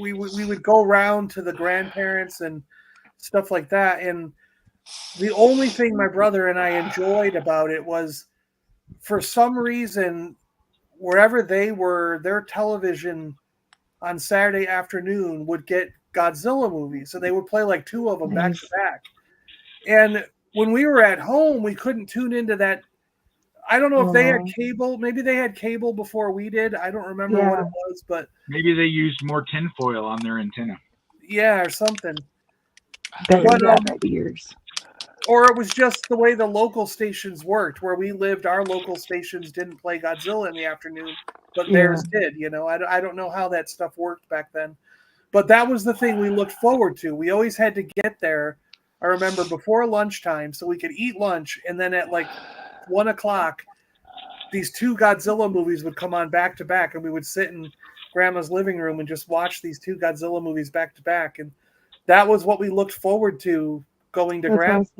we would go around to the grandparents and stuff like that. And the only thing my brother and I enjoyed about it was, for some reason, wherever they were, their television on Saturday afternoon would get Godzilla movies. And they would play like 2 of them back to back. And when we were at home, we couldn't tune into that. I don't know if they had cable. Maybe they had cable before we did. I don't remember what it was, but maybe they used more tinfoil on their antenna. Yeah, or something. Years. Or it was just the way the local stations worked. Where we lived, our local stations didn't play Godzilla in the afternoon, but theirs did. You know, I don't know how that stuff worked back then, but that was the thing we looked forward to. We always had to get there. I remember before lunchtime, so we could eat lunch, and then at like 1 o'clock, these 2 Godzilla movies would come on back to back, and we would sit in Grandma's living room and just watch these 2 Godzilla movies back to back, and that was what we looked forward to going to Grandma's,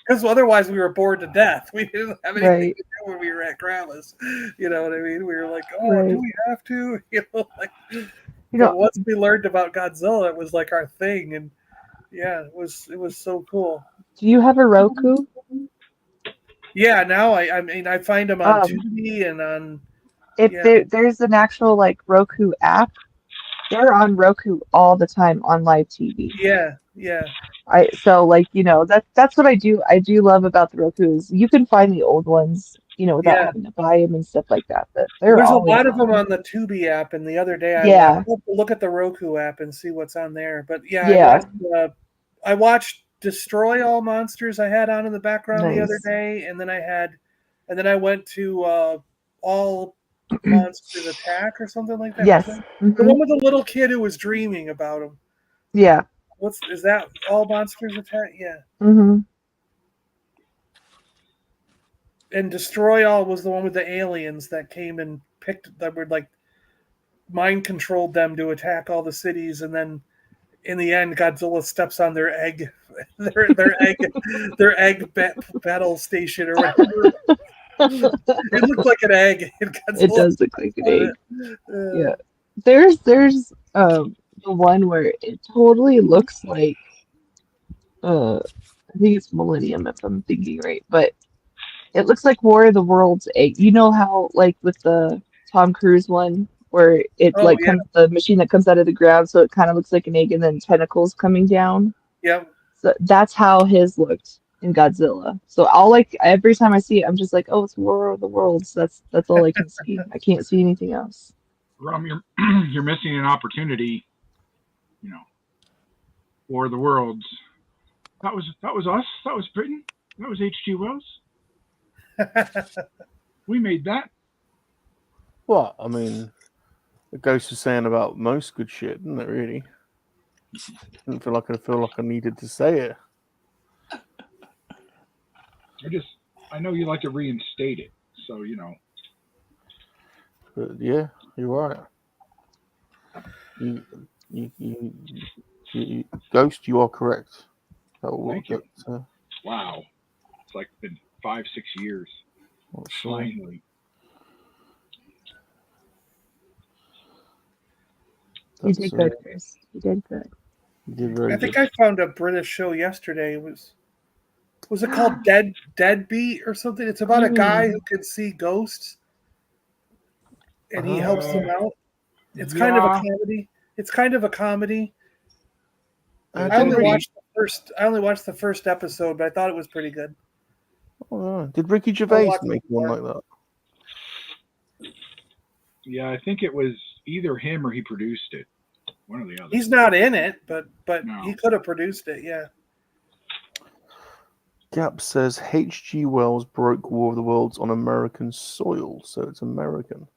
because otherwise we were bored to deth. We didn't have anything to do when we were at Grandma's. You know what I mean? We were like, oh, do we have to? You know, like, but once we learned about Godzilla, it was like our thing, and yeah, it was so cool. Do you have a Roku? Yeah, now I mean I find them on Tubi and on. There's an actual like Roku app. They're on Roku all the time on live TV. Yeah. Yeah. So like, that's what I do. I do love about the Roku is you can find the old ones, without Yeah. having to buy them and stuff like that. But Well, they're there's a always lot of them on. on the Tubi app, and the other day I Yeah. look at the Roku app and see what's on there. But yeah, Yeah. I watched Destroy All Monsters. I had on in the background the other Nice. day, and then I went to All Monsters Attack or something like that. Yes. The one with the little kid who was dreaming about him. Yeah. Is that All Monsters Attack? Yeah. Mm-hmm. And Destroy All was the one with the aliens that came and that were like mind controlled them to attack all the cities, and then in the end, Godzilla steps on their egg, their egg battle station or whatever. It looked like an egg. It does look like an egg. Yeah. There's the one where it totally looks like I think it's Millennium if I'm thinking right, but it looks like War of the Worlds 8. You know how like with the Tom Cruise one where it comes the machine that comes out of the ground, so it kind of looks like an egg and then tentacles coming down. Yep. So that's how his looked in Godzilla. So every time I see it, I'm just like, oh, it's War of the Worlds. That's all I can see. I can't see anything else. Rum, you're missing an opportunity. War of the Worlds. That was us. That was Britain. That was H.G. Wells. We made that. What? I mean, the Ghost was saying about most good shit, didn't it, really? Didn't feel like I needed to say it. I know you like to reinstate it, so But yeah, you're right. You Ghost, you are correct. Thank you. Wow. It's like been 5-6 years. Finally. You did good, Chris. You did good. You did very I think good. I found a British show yesterday. Was it called Deadbeat or something? It's about a guy who can see ghosts, and he helps them out. It's kind of a comedy. I only watched the first episode, but I thought it was pretty good. Oh, did Ricky Gervais make one like that? Yeah, I think it was either him or he produced it. One or the other. He's not in it, but No. he could have produced it. Yeah. Gap says H.G. Wells broke War of the Worlds on American soil, so it's American.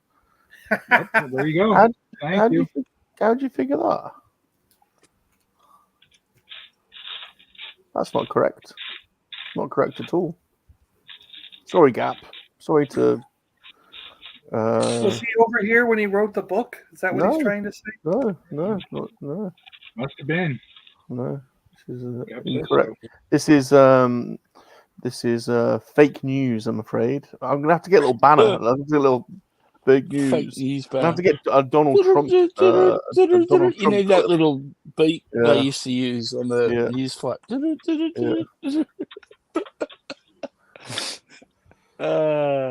Yep, there you go. How'd you figure that? That's not correct. Not correct at all. Sorry, Gap. Sorry to. Was he over here when he wrote the book? Is that what he's trying to say? No. Must have been. No, this is incorrect. This is fake news. I'm afraid. I'm gonna have to get a little banner. A little big news. Fake news banner. I have to get Donald Trump. You know that little beat they used to use on the news flat. Okay.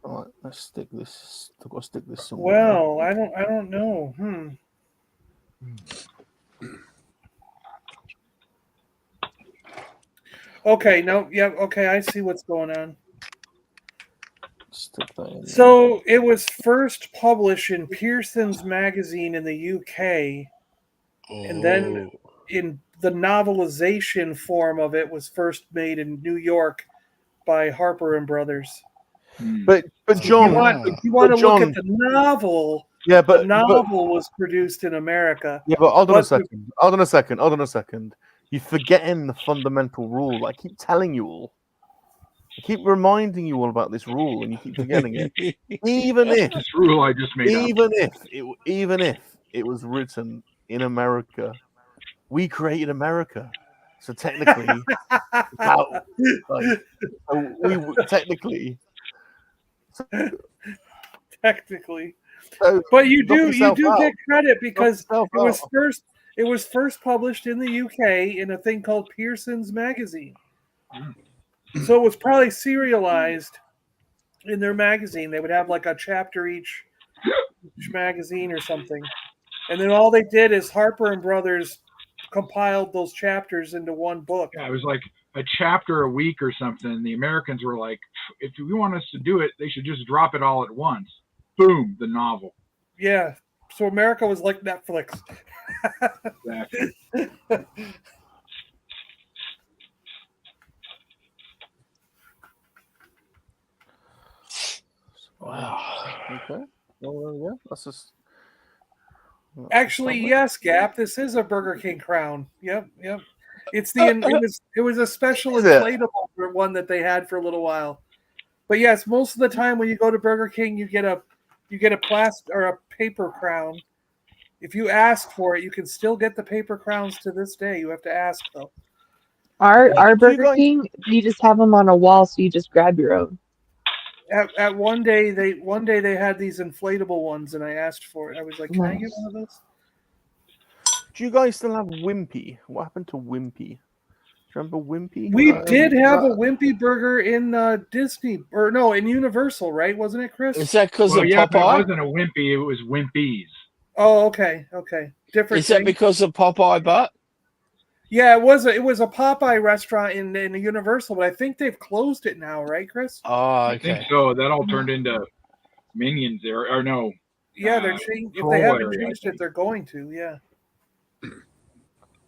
All right, let's stick this. I've got to stick this somewhere. Well, I don't know. Okay, no, yeah, okay, I see what's going on. Stick that in So it was first published in Pearson's magazine in the UK, and then in the novelization form of it was first made in New York by Harper and Brothers. But John, if you want to look at the novel, the novel was produced in America. Yeah, but hold on a second. You're forgetting the fundamental rule. I keep telling you all. I keep reminding you all about this rule, and you keep forgetting it. Even if this rule I just made even if it was written in America, we created America. So technically, technically. So but you do out. get credit because it was first published in the UK in a thing called Pearson's magazine. So it was probably serialized in their magazine. They would have like a chapter each magazine or something. And then all they did is Harper and Brothers compiled those chapters into one book. Yeah, it was like a chapter a week or something. The Americans were like, if you want us to do it, they should just drop it all at once. Boom, the novel. Yeah. So America was like Netflix. Exactly. Wow. Okay. Well, yeah, that's just. Actually, yes, Gap. This is a Burger King crown. Yep. It's it was a special inflatable one that they had for a little while. But yes, most of the time when you go to Burger King, you get a plastic or a paper crown. If you ask for it, you can still get the paper crowns to this day. You have to ask though. Our Burger King, you just have them on a wall, so you just grab your own. At one day they had these inflatable ones, and I asked for it. I was like, "Can I get one of those?" Do you guys still have Wimpy? What happened to Wimpy? Do you remember Wimpy? We did have a Wimpy burger in Disney, or no, in Universal, right? Wasn't it, Chris? Is that because of yeah, Popeye? It wasn't a Wimpy; it was Wimpy's. Oh, okay, different. Is that because of Popeye butt? Yeah, it was a Popeye restaurant in Universal, but I think they've closed it now, right, Chris? Oh, okay. I think so. That all turned into Minions there, or no? Yeah, they're changing. If they haven't changed it, they're going to. Yeah.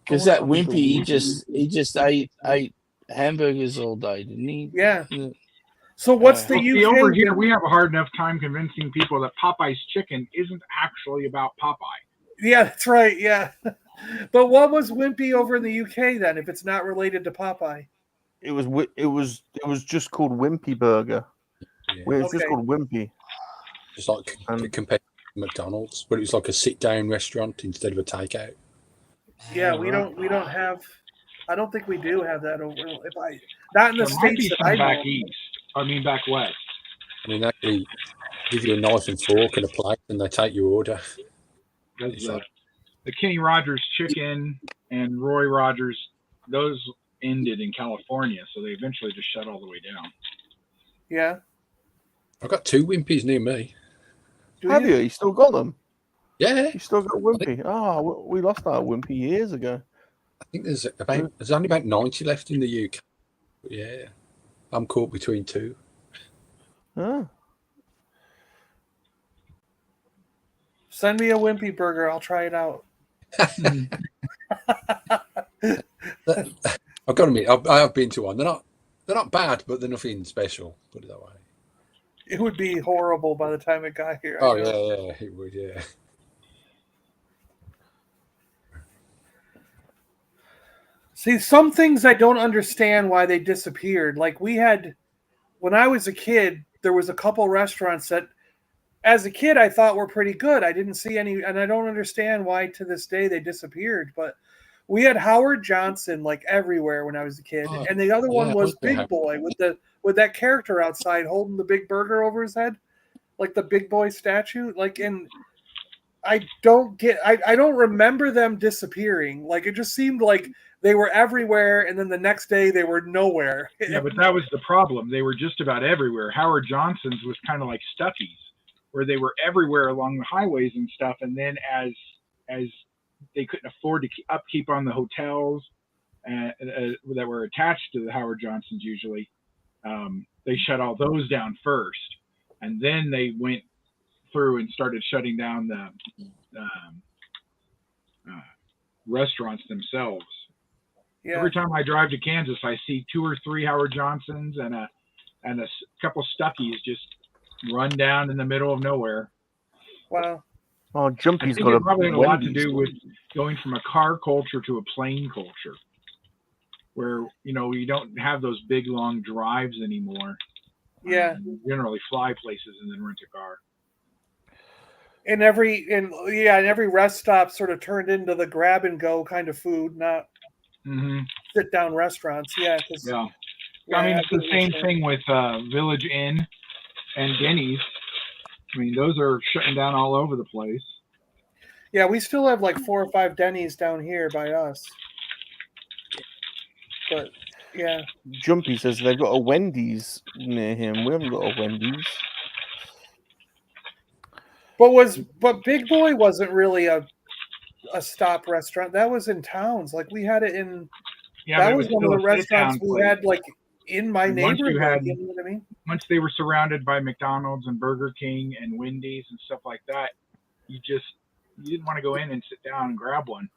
Because that Wimpy, he just ate hamburgers all day, didn't he? Yeah. So what's the UK? Over here, we have a hard enough time convincing people that Popeye's chicken isn't actually about Popeye. Yeah, that's right. Yeah. But what was Wimpy over in the UK then? If it's not related to Popeye, it was just called Wimpy Burger. Yeah. It was just called Wimpy. It's like compared to McDonald's, but it was like a sit-down restaurant instead of a takeout. Yeah, we don't have. I don't think we do have that over. Not in the States that I know. Back east. I mean, back west. I mean, they give you a knife and fork and a plate, and they take your order. The Kenny Rogers chicken and Roy Rogers, those ended in California, so they eventually just shut all the way down. Yeah. I've got 2 Wimpys near me. Have you? You still got them? Yeah. You still got Wimpy? We lost our Wimpy years ago. I think there's only about 90 left in the UK. But yeah. I'm caught between 2. Oh. Send me a Wimpy burger. I'll try it out. I've got to admit, I have been to one. They're not bad, but they're nothing special. Put it that way. It would be horrible by the time it got here. Oh yeah, it would. Yeah. See, some things I don't understand why they disappeared. Like when I was a kid, there was a couple restaurants that, as a kid, I thought were pretty good. I didn't see any, and I don't understand why to this day they disappeared. But we had Howard Johnson like everywhere when I was a kid, and the other one was Big Boy with that character outside holding the big burger over his head, like the Big Boy statue. Like, and I don't remember them disappearing. Like, it just seemed like they were everywhere, and then the next day they were nowhere. Yeah, but that was the problem. They were just about everywhere. Howard Johnson's was kind of like Stuckey's, where they were everywhere along the highways and stuff. And then as they couldn't afford to upkeep on the hotels that were attached to the Howard Johnsons usually, they shut all those down first. And then they went through and started shutting down the restaurants themselves. Yeah. Every time I drive to Kansas, I see 2 or 3 Howard Johnsons and a couple Stuckey's just run down in the middle of nowhere. Wow. Oh, Jumpy's got probably a lot to do with going from a car culture to a plane culture, where you don't have those big long drives anymore. Yeah. You generally fly places and then rent a car. And every rest stop sort of turned into the grab and go kind of food, not sit down restaurants. Yeah. I mean, it's the same thing with Village Inn and Denny's. I mean, those are shutting down all over the place. Yeah, we still have like 4 or 5 Denny's down here by us. But Yeah. Jumpy says they've got a Wendy's near him. We haven't got a Wendy's. But Big Boy wasn't really a stop restaurant. That was in towns. Like we had it in. Yeah, That but it was was one of still the a restaurants sit-down we place. had like in my And once neighborhood. You know what I mean? Once they were surrounded by McDonald's and Burger King and Wendy's and stuff like that, you didn't want to go in and sit down and grab one.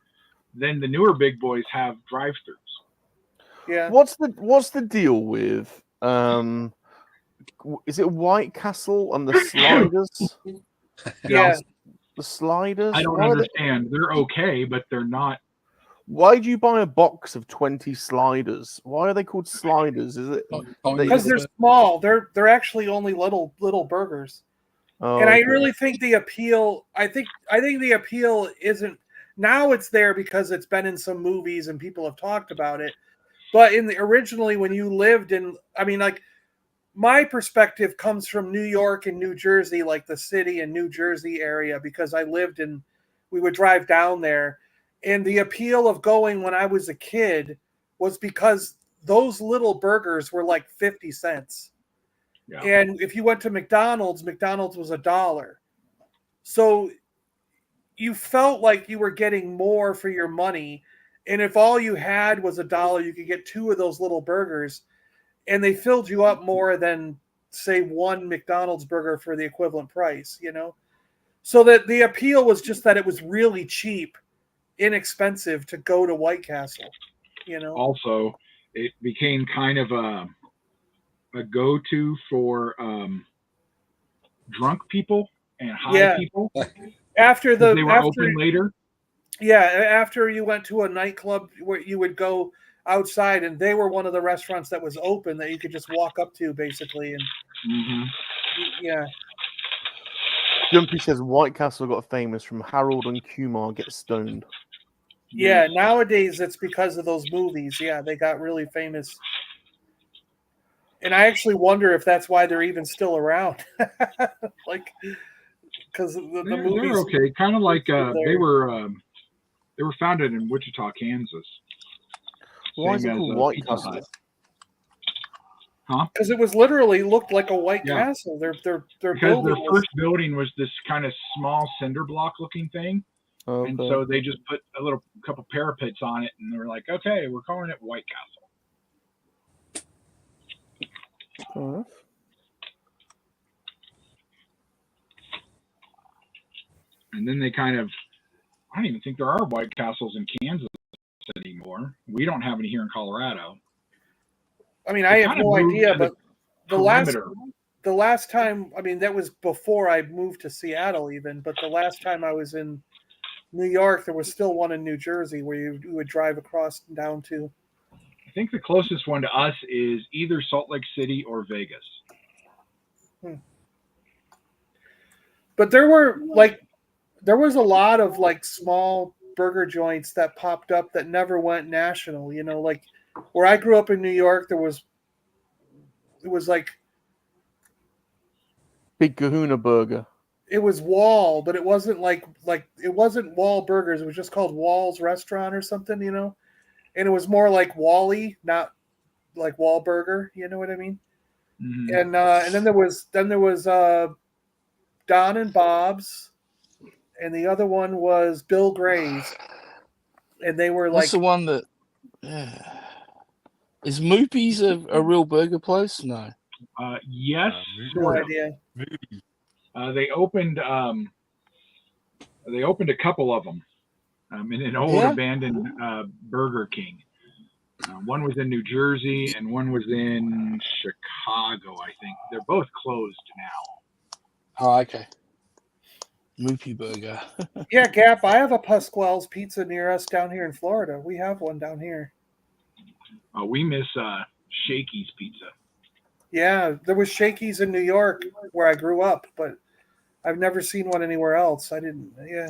Then the newer big boys have drive-throughs. Yeah. What's the deal with is it White Castle and the sliders? Yeah. The sliders. I don't Why are they- understand. They're okay, but they're not. Why do you buy a box of 20 sliders? Why are they called sliders? Is it Because they're small. They're actually only little burgers. Oh, And I okay. really think the appeal. I think the appeal isn't now. It's there because it's been in some movies and people have talked about it. But originally, when you lived in, I mean, like my perspective comes from New York and New Jersey, like the city and New Jersey area, because I lived in. We would drive down there, and the appeal of going when I was a kid was because those little burgers were like 50 cents. Yeah. And if you went to McDonald's was $1. So you felt like you were getting more for your money. And if all you had was $1, you could get 2 of those little burgers. And they filled you up more than, say, one McDonald's burger for the equivalent price, you know? So that the appeal was just that it was really cheap, inexpensive to go to White Castle, you know? Also, it became kind of a go-to for drunk people and high people. After they were open later. Yeah, after you went to a nightclub where you would go outside, and they were one of the restaurants that was open that you could just walk up to, basically. And yeah, Jumpy says White Castle got famous from Harold and Kumar Get Stoned. yeah. Nowadays, it's because of those movies. Yeah, they got really famous. And I actually wonder if that's why they're even still around. Like, because the movies. They're okay. Kind of like they were founded in Wichita, Kansas. Why is it called White Pizza Castle? Hut. Huh? Because it was literally looked like a White Yeah. Castle. Their Because building their was. first building was this kind of small cinder block looking thing. Okay. And so they just put a couple parapets on it, and they were like, okay, we're calling it White Castle. Fair enough. And then they kind of, I don't even think there are White Castles in Kansas anymore. We don't have any here in Colorado. I mean, I have no idea, but the last time, I mean, that was before I moved to Seattle even, but the last time I was in New York, there was still one in New Jersey where you would drive across and down to. I think the closest one to us is either Salt Lake City or Vegas. But there was a lot of like small burger joints that popped up that never went national, you know, like where I grew up in New York, it was like Big Kahuna Burger. it was Wall, but it wasn't like it wasn't Wall Burgers. It was just called Wall's Restaurant or something, you know. And it was more like Wally, not like Wahlburger. You know what I mean? Mm-hmm. And then there was Don and Bob's, and the other one was Bill Gray's, and they were What's like the one that is Moopy's a real burger place? No. Yes, no sort of. idea. They opened a couple of them in an old abandoned Burger King. One was in New Jersey and one was in Chicago, I think. They're both closed now. Oh, okay. Moopy Burger. Yeah, Gap. I have a Pasquale's Pizza near us down here in Florida. We have one down here. We miss Shakey's Pizza. Yeah, there was Shakey's in New York where I grew up, but I've never seen one anywhere else. I didn't. Yeah.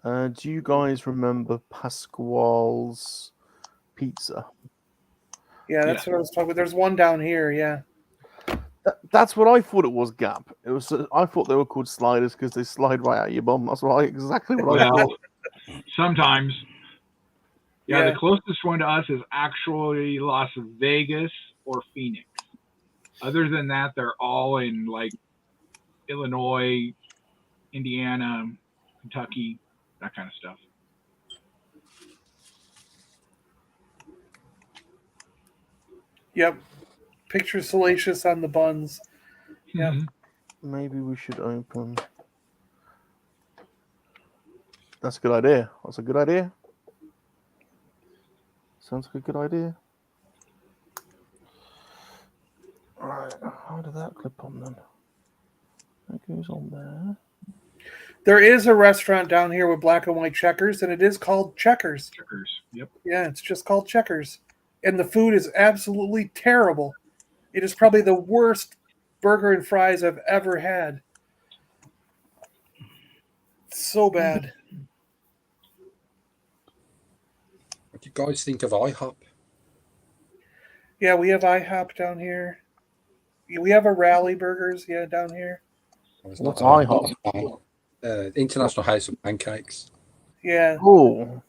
Do you guys remember Pasquale's Pizza? Yeah, that's what I was talking about. There's one down here. Yeah. That's what I thought it was, Gap. It was. I thought they were called sliders because they slide right out your bum. That's exactly what I Well, thought. sometimes. Yeah, Yeah. the closest one to us is actually Las Vegas or Phoenix. Other than that, they're all in like Illinois, Indiana, Kentucky, that kind of stuff. Yep. Picture Salacious on the buns. Yeah. Maybe we should open. That's a good idea. That's a good idea. Sounds like a good idea. Alright, how did that clip on then? That goes on there. There is a restaurant down here with black and white checkers, and it is called Checkers. Checkers. Yep. Yeah, it's just called Checkers. And the food is absolutely terrible. It is probably the worst burger and fries I've ever had. It's so bad. What do you guys think of IHOP? Yeah, we have IHOP down here. We have a Rally Burgers, down here. What's IHOP? International House of Pancakes. Yeah. Oh.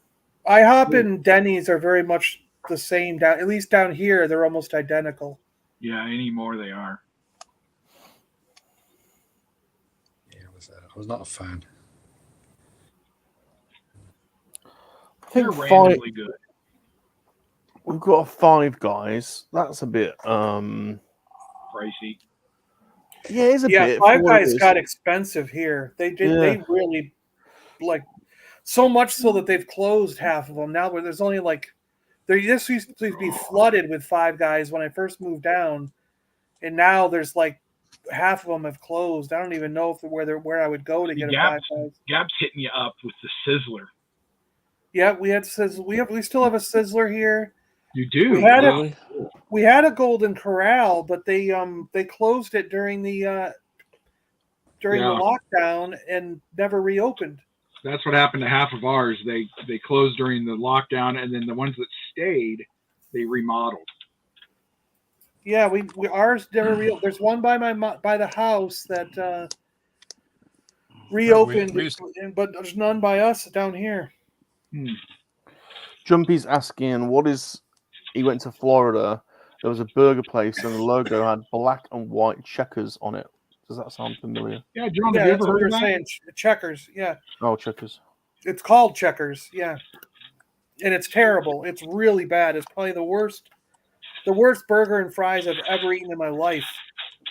IHOP and Denny's are very much the same. At least down here, they're almost identical. Yeah, anymore they are. Yeah, I was not a fan. I think They're randomly good. We've got a Five Guys. That's a bit pricey. Yeah, it's a bit. Five Guys got expensive here. They did. Yeah. They really so much so that they've closed half of them now. Where there's only there used to be flooded with Five Guys when I first moved down, and now there's half of them have closed. I don't even know where I would go to get a Five Guys. Gap's hitting you up with the Sizzler. Yeah, we had Sizzler. We still have a Sizzler here. You do. We had a Golden Corral, but they closed it during the lockdown and never reopened. That's what happened to half of ours. They closed during the lockdown, and then the ones that stayed, they remodeled. Yeah, we ours never reopened. There's one by the house that reopened, but there's none by us down here. Jumpy's asking, he went to Florida. There was a burger place, and the logo had black and white checkers on it. Does that sound familiar? Yeah, John, have you ever heard of that? Saying Checkers, yeah. Oh, Checkers. It's called Checkers, yeah. And it's terrible. It's really bad. It's probably the worst burger and fries I've ever eaten in my life.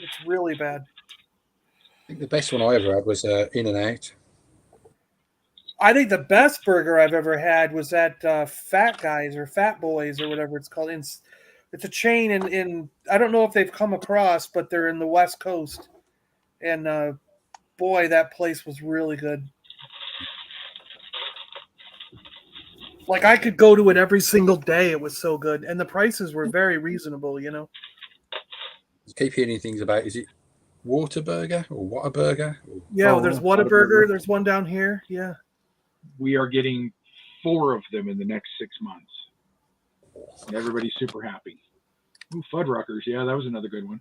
It's really bad. I think the best one I ever had was In-N-Out. I think the best burger I've ever had was at Fat Guys or Fat Boys or whatever it's called. It's a chain in I don't know if they've come across, but they're in the West Coast. And boy, that place was really good. I could go to it every single day. It was so good. And the prices were very reasonable, I keep hearing things about, is it Waterburger or Whataburger? Yeah, there's Whataburger. There's one down here. Yeah. We are getting 4 of them in the next 6 months. And everybody's super happy. Ooh, Fuddruckers. Yeah, that was another good one.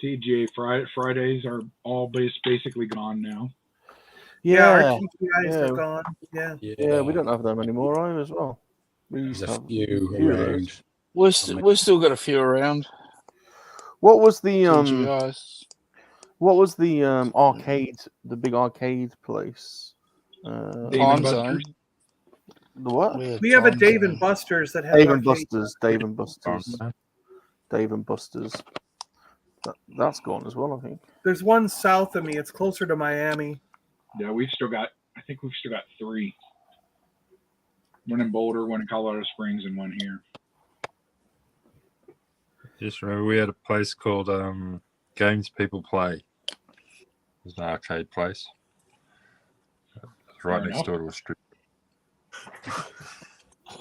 TGA Fridays are all basically gone now. Yeah, our TGIs are gone. Yeah, we don't have them anymore either as well. We used to have a few around. We've still got a few around. What was the TGIs. What was the arcade? The big arcade place. Time Zone. The what? We have a Dave and Buster's that has Dave and Buster's. Dave and Buster's. Dave and Buster's. That's gone as well, I think. There's one south of me. It's closer to Miami. Yeah, I think we've still got 3. One in Boulder, one in Colorado Springs, and one here. Just remember, we had a place called Games People Play. It was an arcade place. It was right next door to a strip.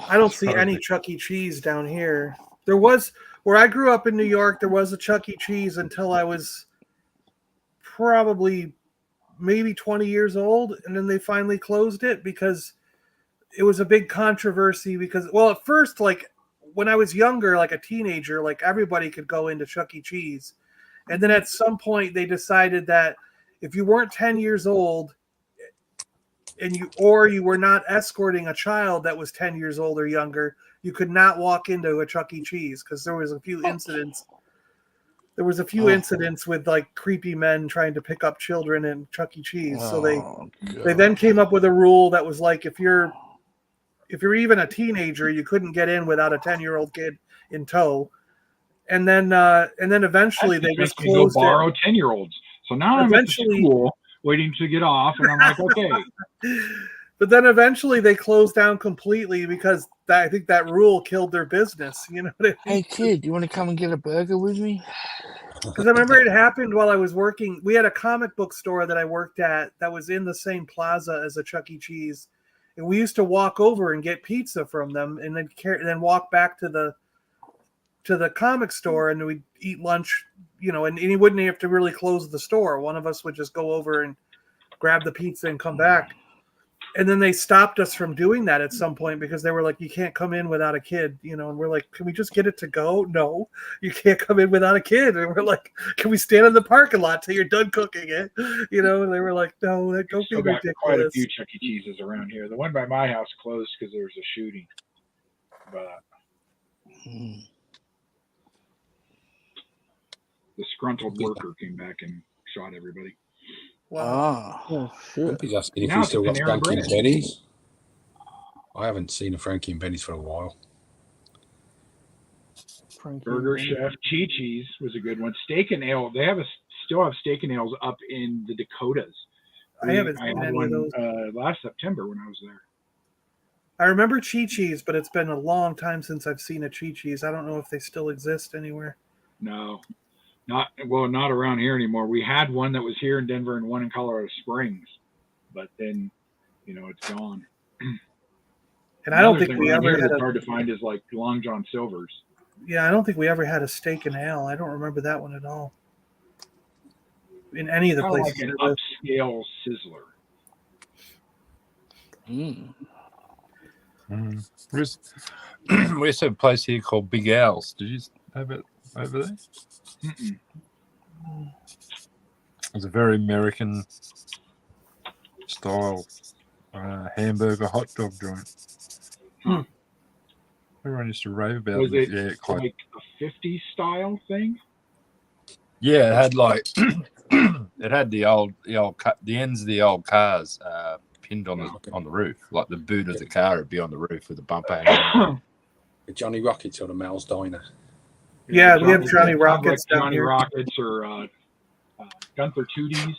I don't see any Chuck E. Cheese down here. There was, where I grew up in New York, there was a Chuck E. Cheese until I was probably maybe 20 years old, and then they finally closed it because it was a big controversy because, well, at first, like when I was younger, like a teenager, like everybody could go into Chuck E. Cheese. And then at some point they decided that if you weren't 10 years old and you were not escorting a child that was 10 years old or younger, you could not walk into a Chuck E. Cheese because there was a few incidents. There was a few incidents with like creepy men trying to pick up children in Chuck E. Cheese. So they then came up with a rule that was like if you're even a teenager, you couldn't get in without a 10-year-old kid in tow. And then eventually they just closed go borrow 10-year-olds. So now I'm at the school waiting to get off, and I'm like, okay. But then eventually they closed down completely because I think that rule killed their business. You know what I mean? Hey kid, you want to come and get a burger with me? Because I remember it happened while I was working. We had a comic book store that I worked at that was in the same plaza as a Chuck E. Cheese, and we used to walk over and get pizza from them, and then walk back to the comic store, and we'd eat lunch. You know, and he wouldn't have to really close the store. One of us would just go over and grab the pizza and come back. And then they stopped us from doing that at some point because they were like, you can't come in without a kid, you know, and we're like, can we just get it to go? No, you can't come in without a kid. And we're like, can we stand in the parking lot till you're done cooking it? You know, and they were like, no, don't be ridiculous. Quite a few Chuck E. Cheeses around here. The one by my house closed because there was a shooting. But the disgruntled worker came back and shot everybody. Wow. Oh shit. He's asking if he's still got Frankie and Benny's. I haven't seen a Frankie and Benny's for a while. Burger Chef, Chi-Chi's was a good one. Steak and Ale. They still have Steak and Ales up in the Dakotas. I haven't seen any of those. Last September when I was there. I remember Chi-Chi's, but it's been a long time since I've seen a Chi-Chi's. I don't know if they still exist anywhere. No. Not around here anymore. We had one that was here in Denver and one in Colorado Springs, but then, you know, it's gone. And I don't think we ever had hard to find is like Long John Silver's. Yeah, I don't think we ever had a Steak and Ale. I don't remember that one at all. In any of the places. Like an upscale sizzler. We used to have a place here called Big Owls. Did you have it over there? Mm-mm. It's a very American style hamburger hot dog joint. Everyone used to rave about Was it. it like a 50s style thing? Yeah, it had like it had the ends of the old cars pinned on the roof, like the boot of the car would be on the roof with a bumper hanging. The Johnny Rockets or the Mal's Diner. Yeah, we have Johnny Rockets like down Johnny here. Rockets or Gunther Tooties.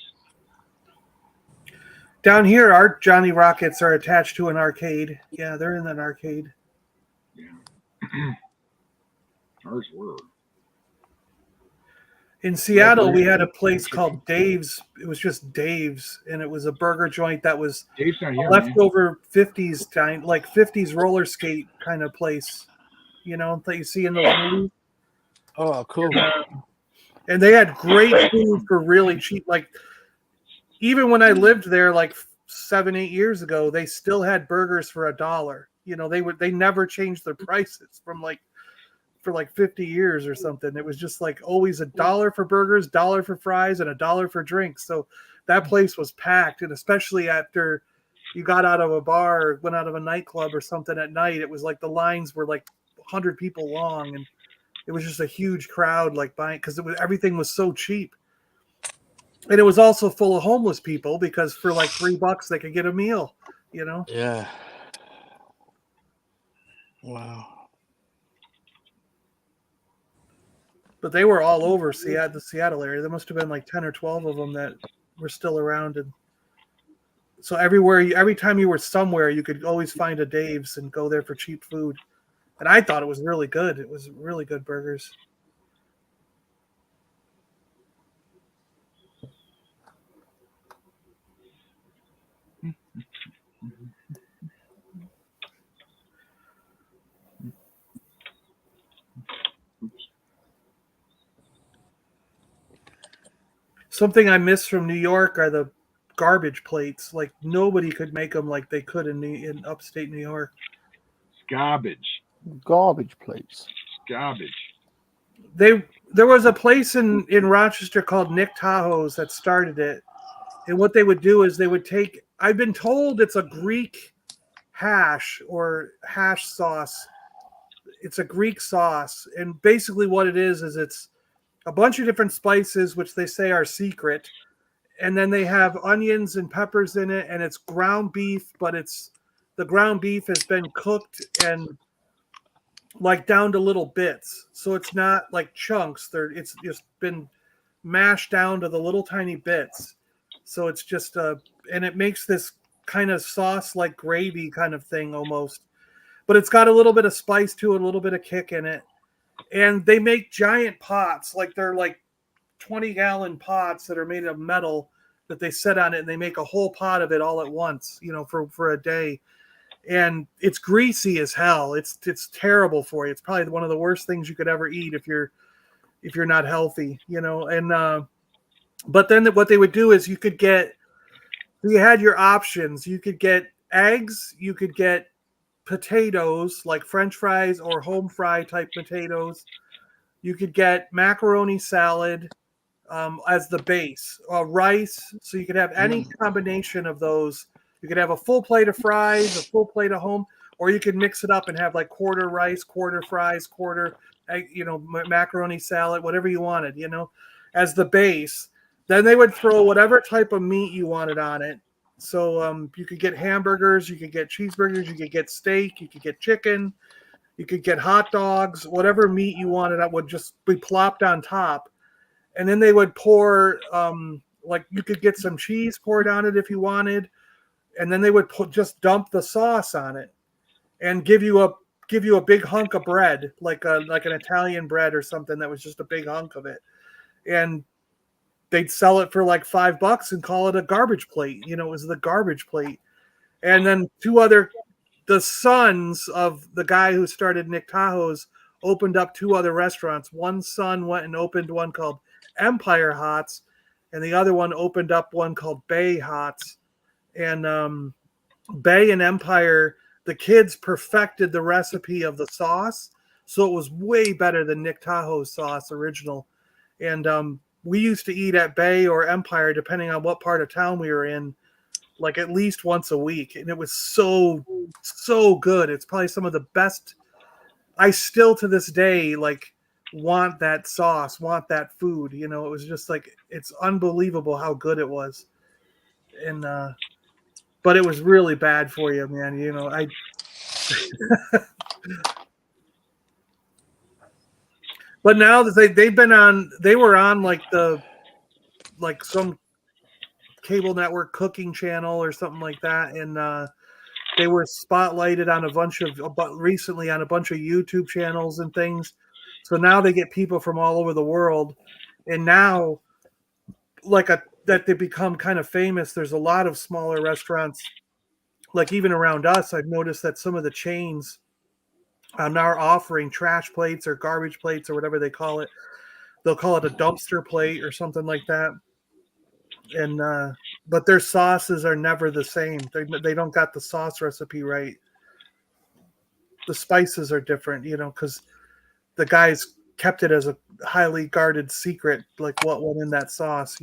Down here, our Johnny Rockets are attached to an arcade. Yeah, they're in an arcade. Yeah. Ours were. In Seattle, we had a place called Dave's. It was just Dave's, and it was a burger joint that was Dave's not here, leftover 50s time, like 50s roller skate kind of place, you know, that you see in those movies. Oh, cool. And they had great food for really cheap. Like, even when I lived there, like 7-8 years ago, they still had burgers for $1. You know, they never changed their prices for 50 years or something. It was just like always $1 for burgers, $1 for fries, and $1 for drinks. So that place was packed, and especially after you got out of a bar, or went out of a nightclub or something at night, it was like the lines were like 100 people long, and it was just a huge crowd like buying because everything was so cheap. And it was also full of homeless people because for like $3 they could get a meal, you know? Yeah. Wow. But they were all over the Seattle area. There must have been like 10 or 12 of them that were still around. And so every time you were somewhere, you could always find a Dave's and go there for cheap food. And I thought it was really good. It was really good burgers. Something I miss from New York are the garbage plates. Like nobody could make them like they could in upstate New York. Garbage. Garbage plates. Garbage. There was a place in Rochester called Nick Tahoe's that started it. And what they would do is they would take, I've been told it's a Greek hash or hash sauce. It's a Greek sauce. And basically what it is it's a bunch of different spices, which they say are secret. And then they have onions and peppers in it. And it's ground beef, but the ground beef has been cooked and like down to little bits. So it's not like chunks. It's just been mashed down to the little tiny bits. So it's just and it makes this kind of sauce like gravy kind of thing almost. But it's got a little bit of spice to it, a little bit of kick in it. And they make giant pots, like they're like 20-gallon pots that are made of metal that they set on it, and they make a whole pot of it all at once, for a day. And it's greasy as hell. It's terrible for you. It's probably one of the worst things you could ever eat if you're not healthy, and but then what they would do is you had your options. You could get eggs, you could get potatoes like French fries or home fry type potatoes. You could get macaroni salad as the base, rice. So you could have any combination of those. You could have a full plate of fries, a full plate of home, or you could mix it up and have like quarter rice, quarter fries, quarter, macaroni salad, whatever you wanted, as the base. Then they would throw whatever type of meat you wanted on it. So you could get hamburgers, you could get cheeseburgers, you could get steak, you could get chicken, you could get hot dogs, whatever meat you wanted that would just be plopped on top. And then they would pour, like you could get some cheese poured on it if you wanted. And then they would just dump the sauce on it and give you a big hunk of bread, like an Italian bread or something that was just a big hunk of it. And they'd sell it for like $5 and call it a garbage plate. It was the garbage plate. And then the sons of the guy who started Nick Tahoe's opened up 2 other restaurants. One son went and opened one called Empire Hots, and the other one opened up one called Bay Hots. And Bay and Empire, the kids perfected the recipe of the sauce, so it was way better than Nick Tahoe's sauce original. And we used to eat at Bay or Empire, depending on what part of town we were in, like at least once a week. And it was so good. It's probably some of the best. I still to this day, like, want that sauce, want that food. It was just like, it's unbelievable how good it was. And, but it was really bad for you, man. But now that they were on like some cable network cooking channel or something like that, and they were spotlighted on recently on a bunch of YouTube channels and things. So now they get people from all over the world, and now that they become kind of famous. There's a lot of smaller restaurants, like even around us. I've noticed that some of the chains are now offering trash plates or garbage plates or whatever they call it. They'll call it a dumpster plate or something like that. And but their sauces are never the same. They don't got the sauce recipe right. The spices are different, because the guys kept it as a highly guarded secret, like what went in that sauce,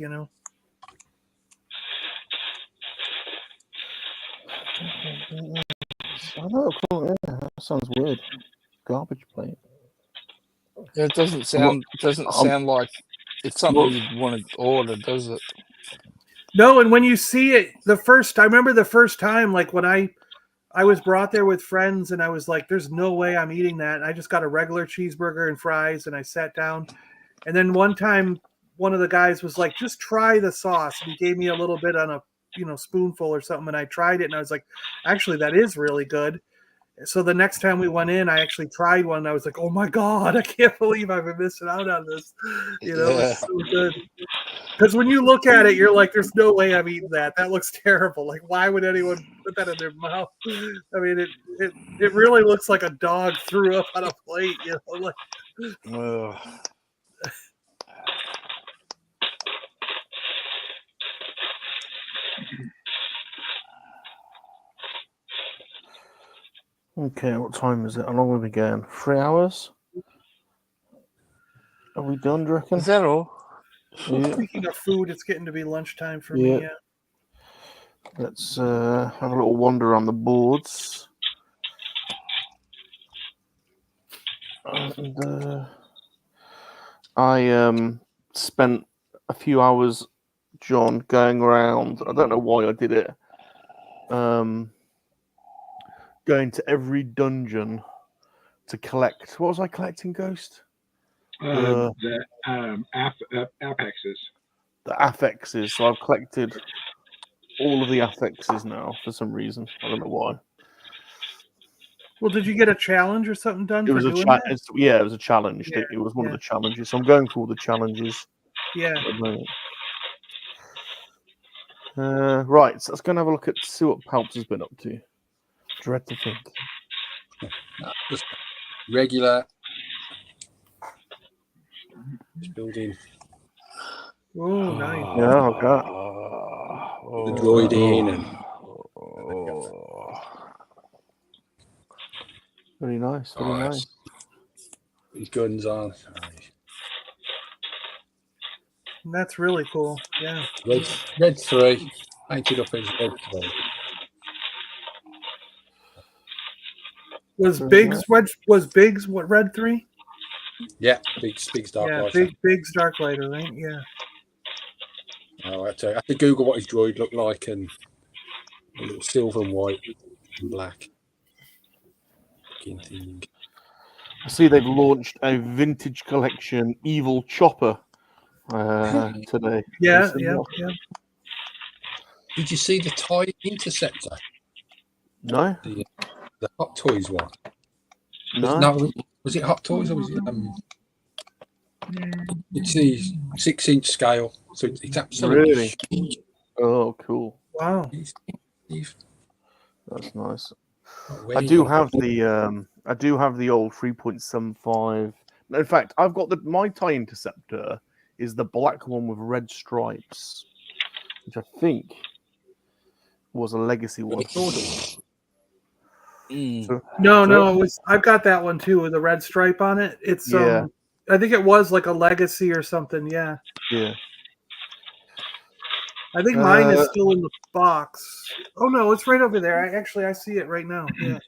Oh, cool. Yeah, that sounds weird. Garbage plate. It doesn't sound like it's something you'd want to order, does it? No, and when you see it, I remember the first time, like when I was brought there with friends, and I was like, "There's no way I'm eating that." And I just got a regular cheeseburger and fries, and I sat down. And then one time, one of the guys was like, "Just try the sauce." And he gave me a little bit on a spoonful or something, and I tried it, and I was like, "Actually, that is really good." So the next time we went in, I actually tried one. And I was like, "Oh my God, I can't believe I've been missing out on this." It was so good. Because when you look at it, you're like, "There's no way I'm eating that. That looks terrible. Like, why would anyone put that in their mouth?" I mean, it really looks like a dog threw up on a plate. Like. Okay, what time is it? How long have we going? 3 hours? Are we done, do you reckon? Is that all? Yeah. Speaking of food, it's getting to be lunchtime for me. Yeah. Let's have a little wander on the boards. And I spent a few hours, John, going around. I don't know why I did it. Going to every dungeon to collect. What was I collecting, Ghost? The apexes. The affixes. So I've collected all of the affixes now for some reason. I don't know why. Well, did you get a challenge or something done It for was a doing that? it was a challenge. Yeah, It was one of yeah. the challenges. So I'm going for all the challenges. Yeah. Right, so let's go and have a look at see what Palps has been up to. Dread to think. Just regular. Just building. Oh, nice. Yeah, okay. The droid in and. Very nice, very nice. His guns on. And that's really cool. Yeah. Red 3. Painted up as red 3. Was Biggs what red 3? Yeah, Big's Dark Yeah, Lighter. Biggs Darklighter, right? Yeah. I had to Google what his droid looked like, and a little silver and white and black. Thing. I see they've launched a vintage collection Evil Chopper today. Yeah. Did you see the TIE Interceptor? No. The Hot Toys one. No. Was it Hot Toys or was it? It's the 6-inch scale, so it's absolutely huge. Oh, cool! Wow, that's nice. I do have the old 3.75. In fact, I've got my TIE Interceptor is the black one with red stripes, which I think was a legacy one. No, I've got that one too with a red stripe on it. It's I think it was like a legacy or something. Yeah. Yeah. I think mine is still in the box. Oh no, it's right over there. I see it right now. Yeah.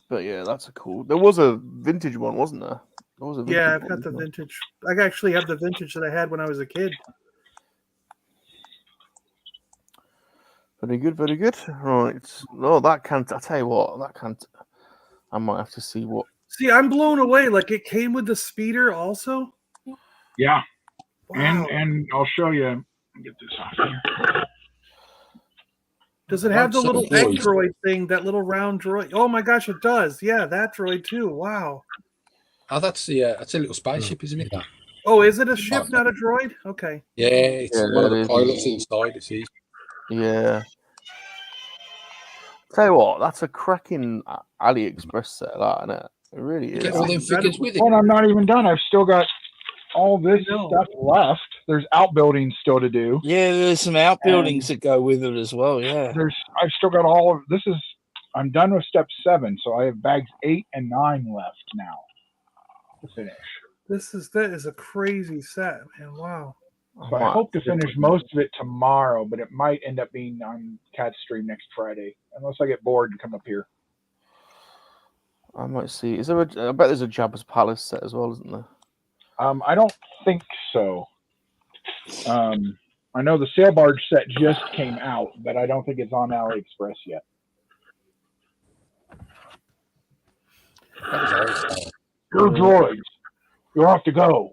But yeah, that's a cool. There was a vintage one, wasn't there? Yeah, I've got the vintage. I actually have the vintage that I had when I was a kid. Very good, very good. Right. No, that can't. I tell you what, that can't. I might have to see what. See, I'm blown away. Like it came with the speeder also. Yeah. Wow. And I'll show you. Get this off here. Does it have the little egg droid thing? That little round droid? Oh my gosh, it does. Yeah, that droid too. Wow. Oh, that's a little spaceship, isn't it? That. Oh, is it a ship, not a droid? Okay. Yeah, it's one of the pilots inside. It's easy. Yeah. Tell you what, that's a cracking AliExpress set, that, isn't it? It really is. Get all them figures with it. And I'm not even done. I've still got all this stuff left. There's outbuildings still to do. Yeah, there's some outbuildings that go with it as well. Yeah. I've still got all of this. I'm done with step 7, so I have bags 8 and 9 left now to finish. That is a crazy set, man. Wow. So I hope to finish most of it tomorrow, but it might end up being on Cat's stream next Friday, unless I get bored and come up here. I might see. Is there I bet there's a Jabba's Palace set as well, isn't there? I don't think so. I know the sail barge set just came out, but I don't think it's on AliExpress yet. You're droids. You have to go.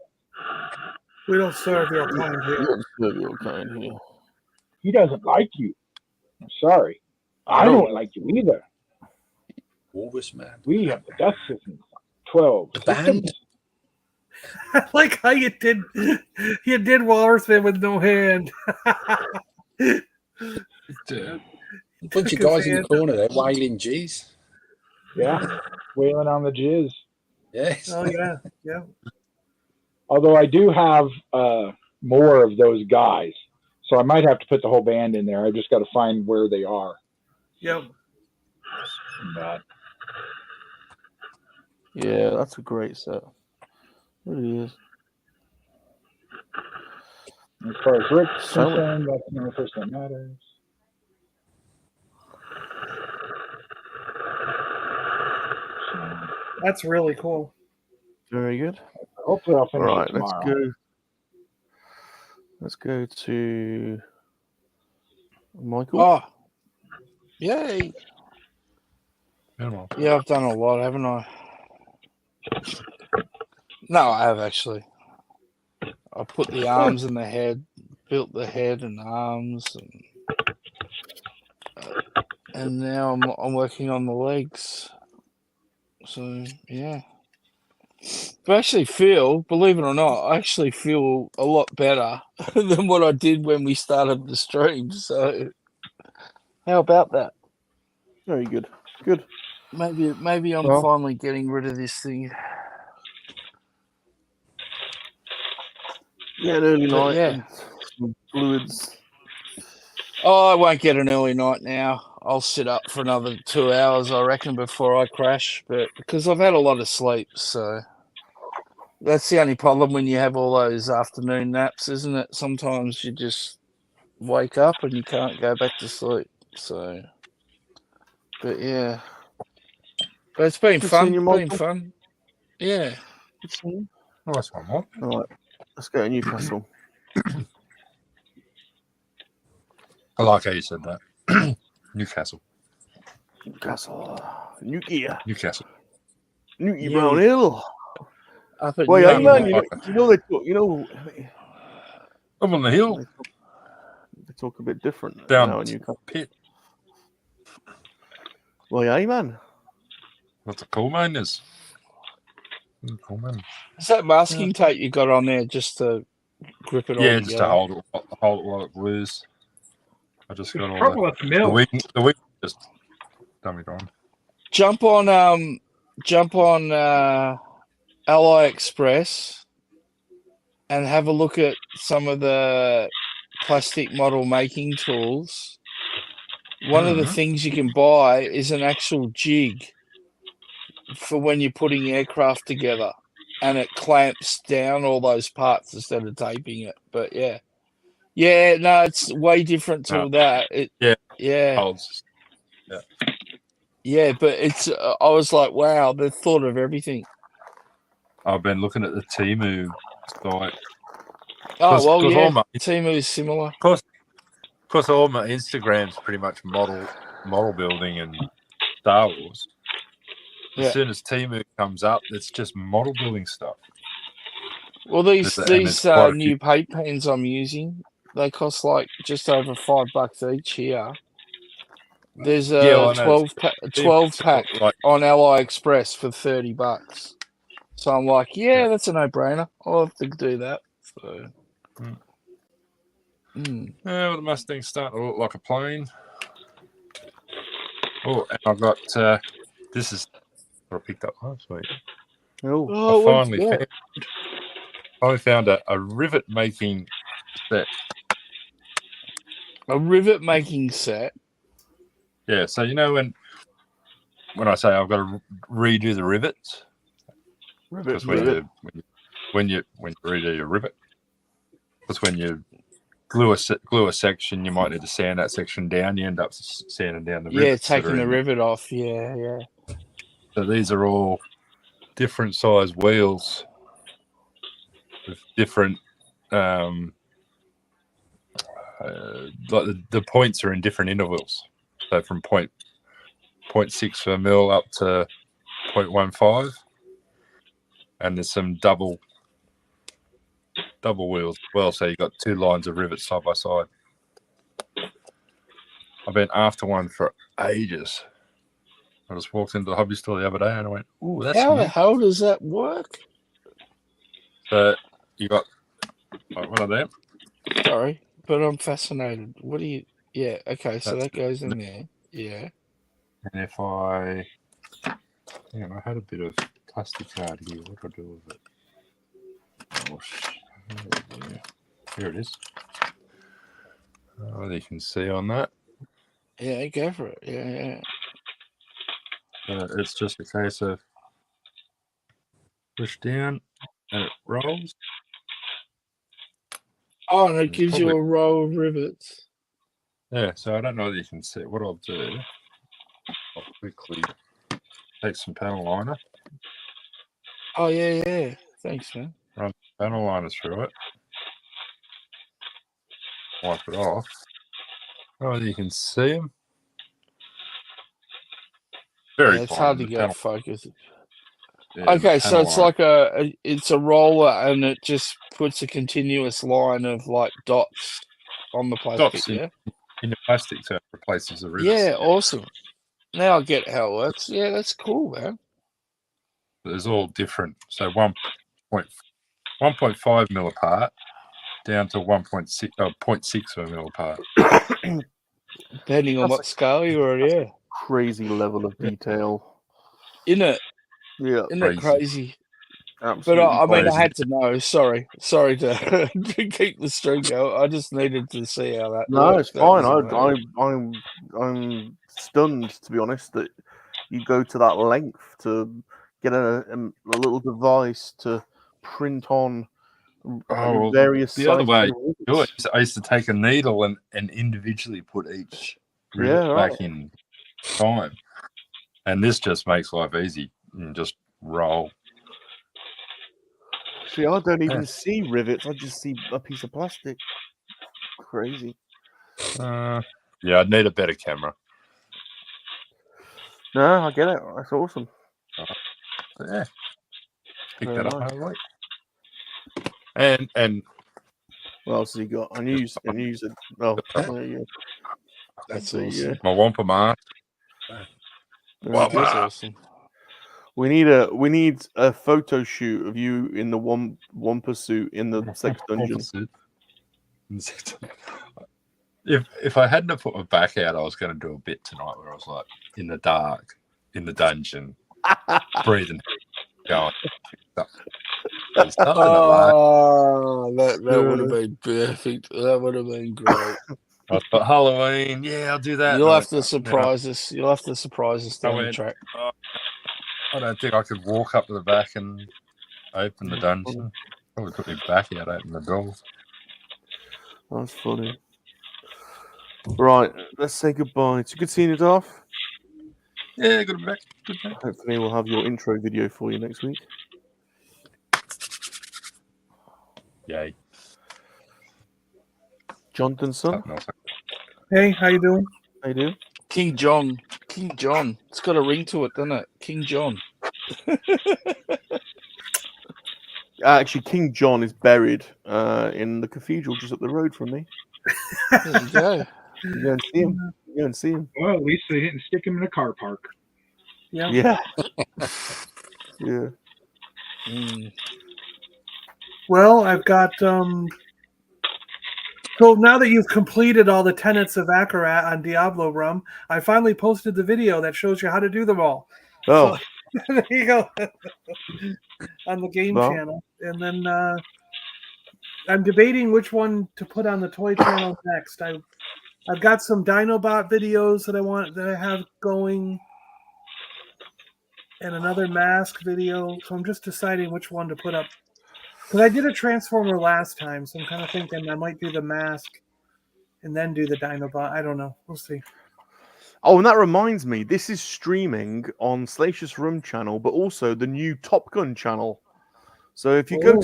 We don't serve your kind here. We don't serve your kind here. He doesn't like you. I'm sorry. I don't like you either. Walrus man. We have the Death Systems. 12. The band. I like how you did Walrus Man with no hand. A bunch of guys in the corner there wailing G's. Yeah, wailing on the jizz. Yes. Oh yeah, yeah. Although I do have more of those guys, so I might have to put the whole band in there. I just got to find where they are. Yep. But Yeah, that's a great set. It really is. as far as Rick's So- concerned, that's the only person that matters. That's really cool. Very good. Hopefully, I'll All finish it right, let's tomorrow. go. Let's go to Michael. Oh, yay! Yeah, well, Yeah, I've done a lot, haven't I? No, I have actually. I put the arms and the head, built the head and arms, and now I'm working on the legs. So yeah, but I actually feel, believe it or not, I actually feel a lot better than what I did when we started the stream. So how about that? Very good. Good. Maybe I'm Well- finally getting rid of this thing. Yeah, an early But night yeah. and some fluids. Oh, I won't get an early night now. I'll sit up for another 2 hours, I reckon, before I crash. But because I've had a lot of sleep, so that's the only problem when you have all those afternoon naps, isn't it? Sometimes you just wake up and you can't go back to sleep. So, but yeah, but it's been Good fun. seeing you, Been Michael. fun. Yeah. Good seeing you. nice one, Mike. All right, let's go to Newcastle. I like how you said that. Newcastle. Newcastle. Newquay. Newcastle. Newquay Yeah. Brown Hill. Up at Well, yeah, Newquay, man. mate. You know they talk. You know Up on the hill. they talk a bit different Down now in Newcastle. pit. Well, yeah, man. What's a coal mine is? Coal mine. Is that masking tape you got on there just to grip it all Yeah, together? just to hold it while it glues. I just The got all trouble with the milk. wing just dummied on. Jump on AliExpress and have a look at some of the plastic model making tools. One of the things you can buy is an actual jig for when you're putting aircraft together, and it clamps down all those parts instead of taping it. But yeah, no, it's way different to No. that. Yeah. Holds. Yeah, but it's. I was like, wow, they've thought of everything. I've been looking at the Temu site. Oh well, 'cause yeah. all my- Temu is similar. Of course, all my Instagram's pretty much model building and Star Wars. Yeah. As soon as Temu comes up, it's just model building stuff. Well, these there's quite a new paint pens I'm using, they cost like just over $5 each here. There's a Yeah, well, I know. 12 pack Like, on AliExpress for $30. So I'm like, yeah, that's a no-brainer. I'll have to do that. So, yeah, well, the Mustang's starting to look like a plane. Oh, and I've got this is what I picked up last week. Oh, I finally found a rivet making set. a rivet making set. Yeah, so you know when I say I've got to redo the rivets, rivet. when you redo your rivet, because when you glue a section, you might need to sand that section down. You end up sanding down the rivets. Yeah, taking the rivet off. Yeah. So these are all different size wheels with different like the points are in different intervals. So from 0.6 mil up to 0.15, and there's some double wheels as well. So you've got two lines of rivets side by side. I've been after one for ages. I just walked into the hobby store the other day and I went, "Ooh, that's How the neat." hell does that work? So you got one of them. Sorry, but I'm fascinated. What do you? Yeah, okay, so that goes in there. Yeah. And if I had a bit of plastic card here. What do I do with it? Oh, yeah. Here it is. Oh, you can see on that. Yeah, go for it. Yeah. It's just a case of push down and it rolls. Oh, and it gives Probably- you a row of rivets. Yeah, so I don't know that you can see. What I'll do, I'll quickly take some panel liner, Oh, yeah. Thanks, man. run panel liner through it, wipe it off. Oh, you can see them. Very Yeah, it's fine. hard to The get panel- focus. yeah, the Okay, so panel it's line. like it's a roller, and it just puts a continuous line of like dots on the plastic. Dots Yeah. in the plastic so it replaces the rivets. Yeah, awesome. Now I get how it works. Yeah, that's cool, man. There's all different. So 1.5 mil apart down to 0.6 of a mil apart. Depending on That's what scale you're at, yeah. Crazy level of detail. Isn't it? Yeah. Isn't it crazy? But Absolutely I mean, I crazy. had to know. Sorry to, to keep the string going. I just needed to see how that No, worked. it's That fine. was amazing. I'm stunned, to be honest, that you go to that length to get a little device to print on well, various the other sizes way of to do it is I used to take a needle and individually put each rivet Yeah, right. back in time. And this just makes life easy. And just roll. See, I don't even see rivets. I just see a piece of plastic. Crazy. Yeah, I'd need a better camera. No, I get it. That's awesome. But yeah. Pick Very that up, nice. mate. And What else has he got? I knew you said. Oh, there you go. That's There you awesome. my Wampa mask. go. That's awesome. We need a photo shoot of you in the Wampa suit in the sex dungeon. If I hadn't have put my back out, I was going to do a bit tonight where I was like in the dark, in the dungeon, breathing, going. There's nothing Oh, that would have been perfect. That would have been great. I thought Halloween, yeah, I'll do that. You'll And I have to went, surprise us. You'll have to surprise us I down the went, track. "Oh, I don't think I could walk up to the back and open the dungeon. Probably put my back out, open the door. That's funny. Right, let's say goodbye. It's good seeing you, Darth. Yeah, good back. Good back. Hopefully, we'll have your intro video for you next week. Yay. Jonathan. Hey, how you doing? How you doing? King John. It's got a ring to it, doesn't it? King John. Actually, King John is buried in the cathedral just up the road from me. There you go. You go and see him. You go and see him. Well, at least they didn't stick him in a car park. Yeah. Yeah. Yeah. Well, I've got So now that you've completed all the tenets of Akarat on Diablo Rum, I finally posted the video that shows you how to do them all. Oh. So, there you go. On the game Well. channel. And then I'm debating which one to put on the toy channel next. I've got some Dinobot videos that I have going, and another mask video. So I'm just deciding which one to put up. Because I did a Transformer last time, so I'm kind of thinking I might do the mask and then do the Dinobot. I don't know. We'll see. Oh, and that reminds me, this is streaming on Salacious Rum channel, but also the new Top Gun channel. So if you go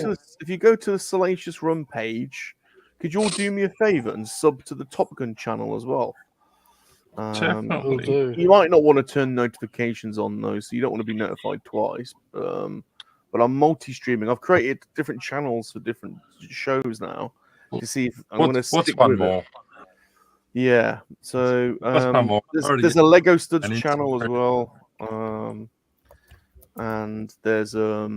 to the Salacious Rum page, could you all do me a favor and sub to the Top Gun channel as well? Will do. You might not want to turn notifications on those, so you don't want to be notified twice. But I'm multi-streaming. I've created different channels for different shows now to see if I'm going to stick What's one with more? it. Yeah. So one more? there's a Lego Studs channel as well, and there's a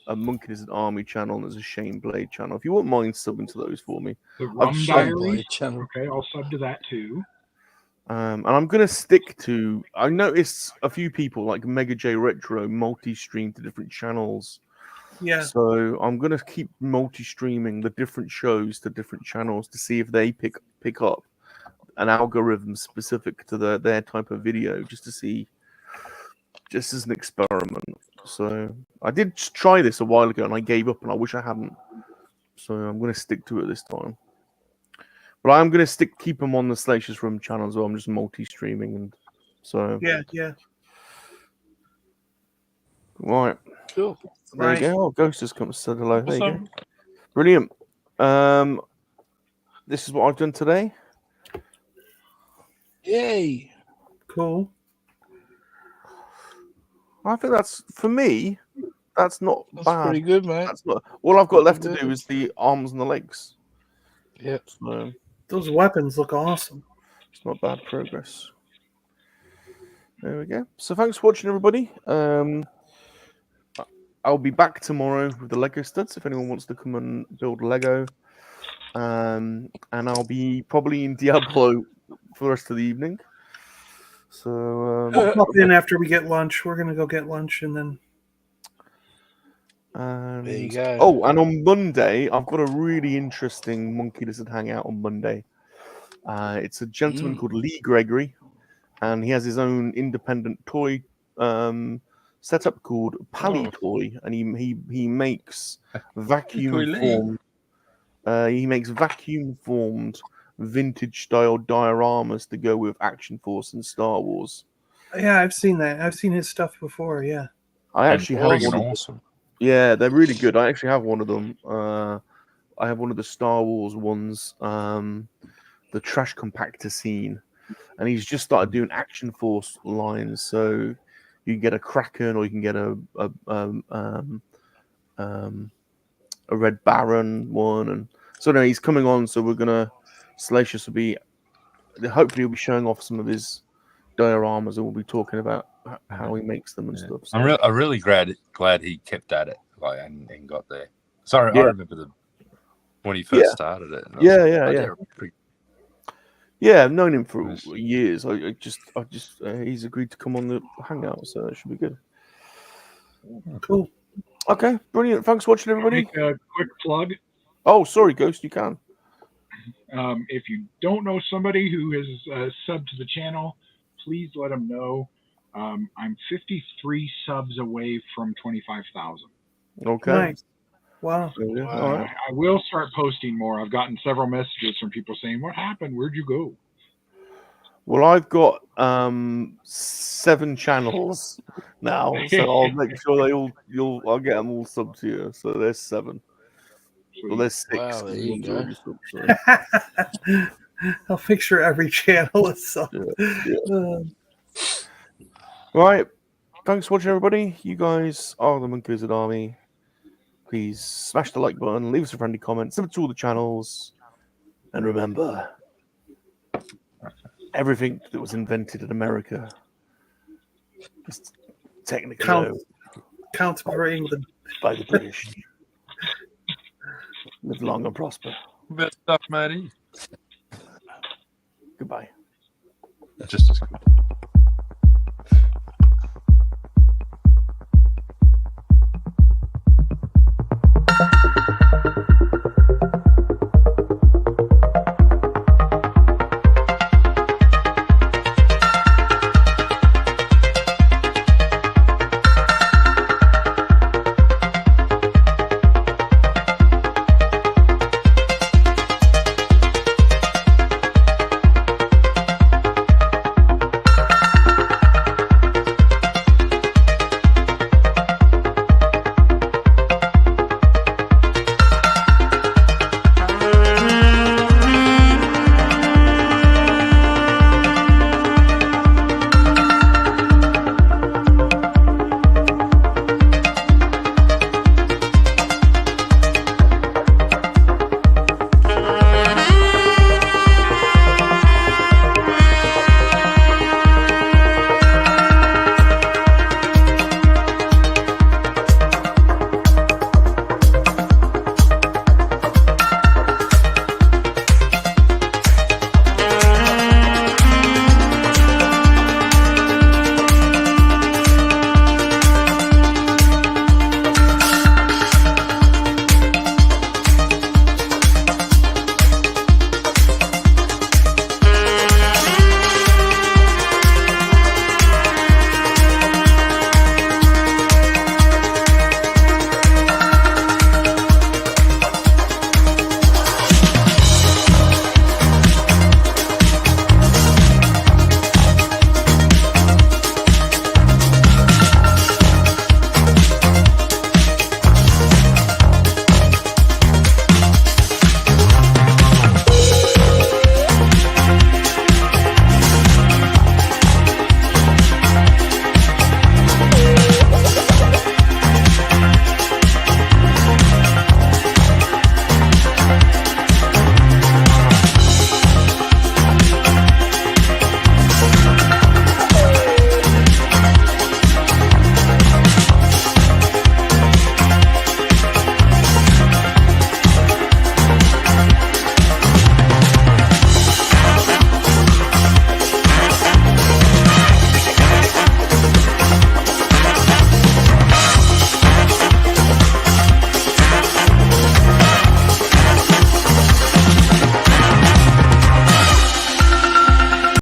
Monkey-LiZaRD Army channel, and there's a Shane Blade channel. If you wouldn't mind subbing to those for me. The Rum Shane Diary. channel. Okay, I'll sub to that too. And I'm going to stick to... I noticed a few people like Mega J Retro multi-stream to different channels. Yeah. So I'm going to keep multi-streaming the different shows to different channels to see if they pick up an algorithm specific to their type of video, just to see just as an experiment. So I did try this a while ago, and I gave up, and I wish I hadn't. So I'm going to stick to it this time. But I'm going to keep them on the Salacious Rum channel as well. I'm just multi-streaming, and so Yeah. Right. Cool. There you go. Oh, Ghost has come to say hello. There you go. Awesome. Brilliant. This is what I've done today. Yay. Cool. I think that's, for me, that's not That's bad. pretty good, mate. That's not, all I've got left to do is the arms and the legs. Yep. So Those weapons look awesome. it's not bad progress. There we go. So thanks for watching, everybody. I'll be back tomorrow with the Lego studs if anyone wants to come and build Lego. And I'll be probably in Diablo for the rest of the evening. So I'll pop in after we get lunch. We're gonna go get lunch and then. There you go. Oh, and on Monday, I've got a really interesting MoNKey-LiZaRD hangout on Monday. It's a gentleman called Lee Gregory, and he has his own independent toy setup called Pally Toy, and he makes vacuum formed. He makes vacuum formed vintage style dioramas to go with Action Force and Star Wars. Yeah, I've seen that. I've seen his stuff before. Yeah. I actually have one. Awesome. Yeah, they're really good. I actually have one of them. I have one of the Star Wars ones, the Trash Compactor scene, and he's just started doing Action Force lines. So you can get a Kraken, or you can get a Red Baron one, and so no, he's coming on. So we're gonna Salacious will be hopefully he'll be showing off some of his dioramas, and we'll be talking about how he makes them and stuff. So. I'm really glad he kept at it, like and got there. Sorry, I remember when he first started it. Yeah, I've known him for years. I just he's agreed to come on the hangout, so that should be good. Cool. Okay, brilliant. Thanks for watching, everybody. Make a quick plug. Oh, sorry, Ghost, you can. If you don't know somebody who has subbed to the channel, please let them know. I'm 53 subs away from 25,000. Okay. Nice. Wow. All right. I will start posting more. I've gotten several messages from people saying, "What happened? Where'd you go?" Well, I've got 7 channels now, so I'll make sure I'll get them all subbed to you. So there's 7. Well, there's 6. Wow, there you go. I'll make sure every channel is subbed. Right. Thanks for watching, everybody. You guys are the MoNKey-LiZaRD Army. Please smash the like button, leave us a friendly comment, sub to all the channels, and remember, everything that was invented in America is technically counts for England by the British. Live long and prosper. Best stuff, Matty. Goodbye. Just a second.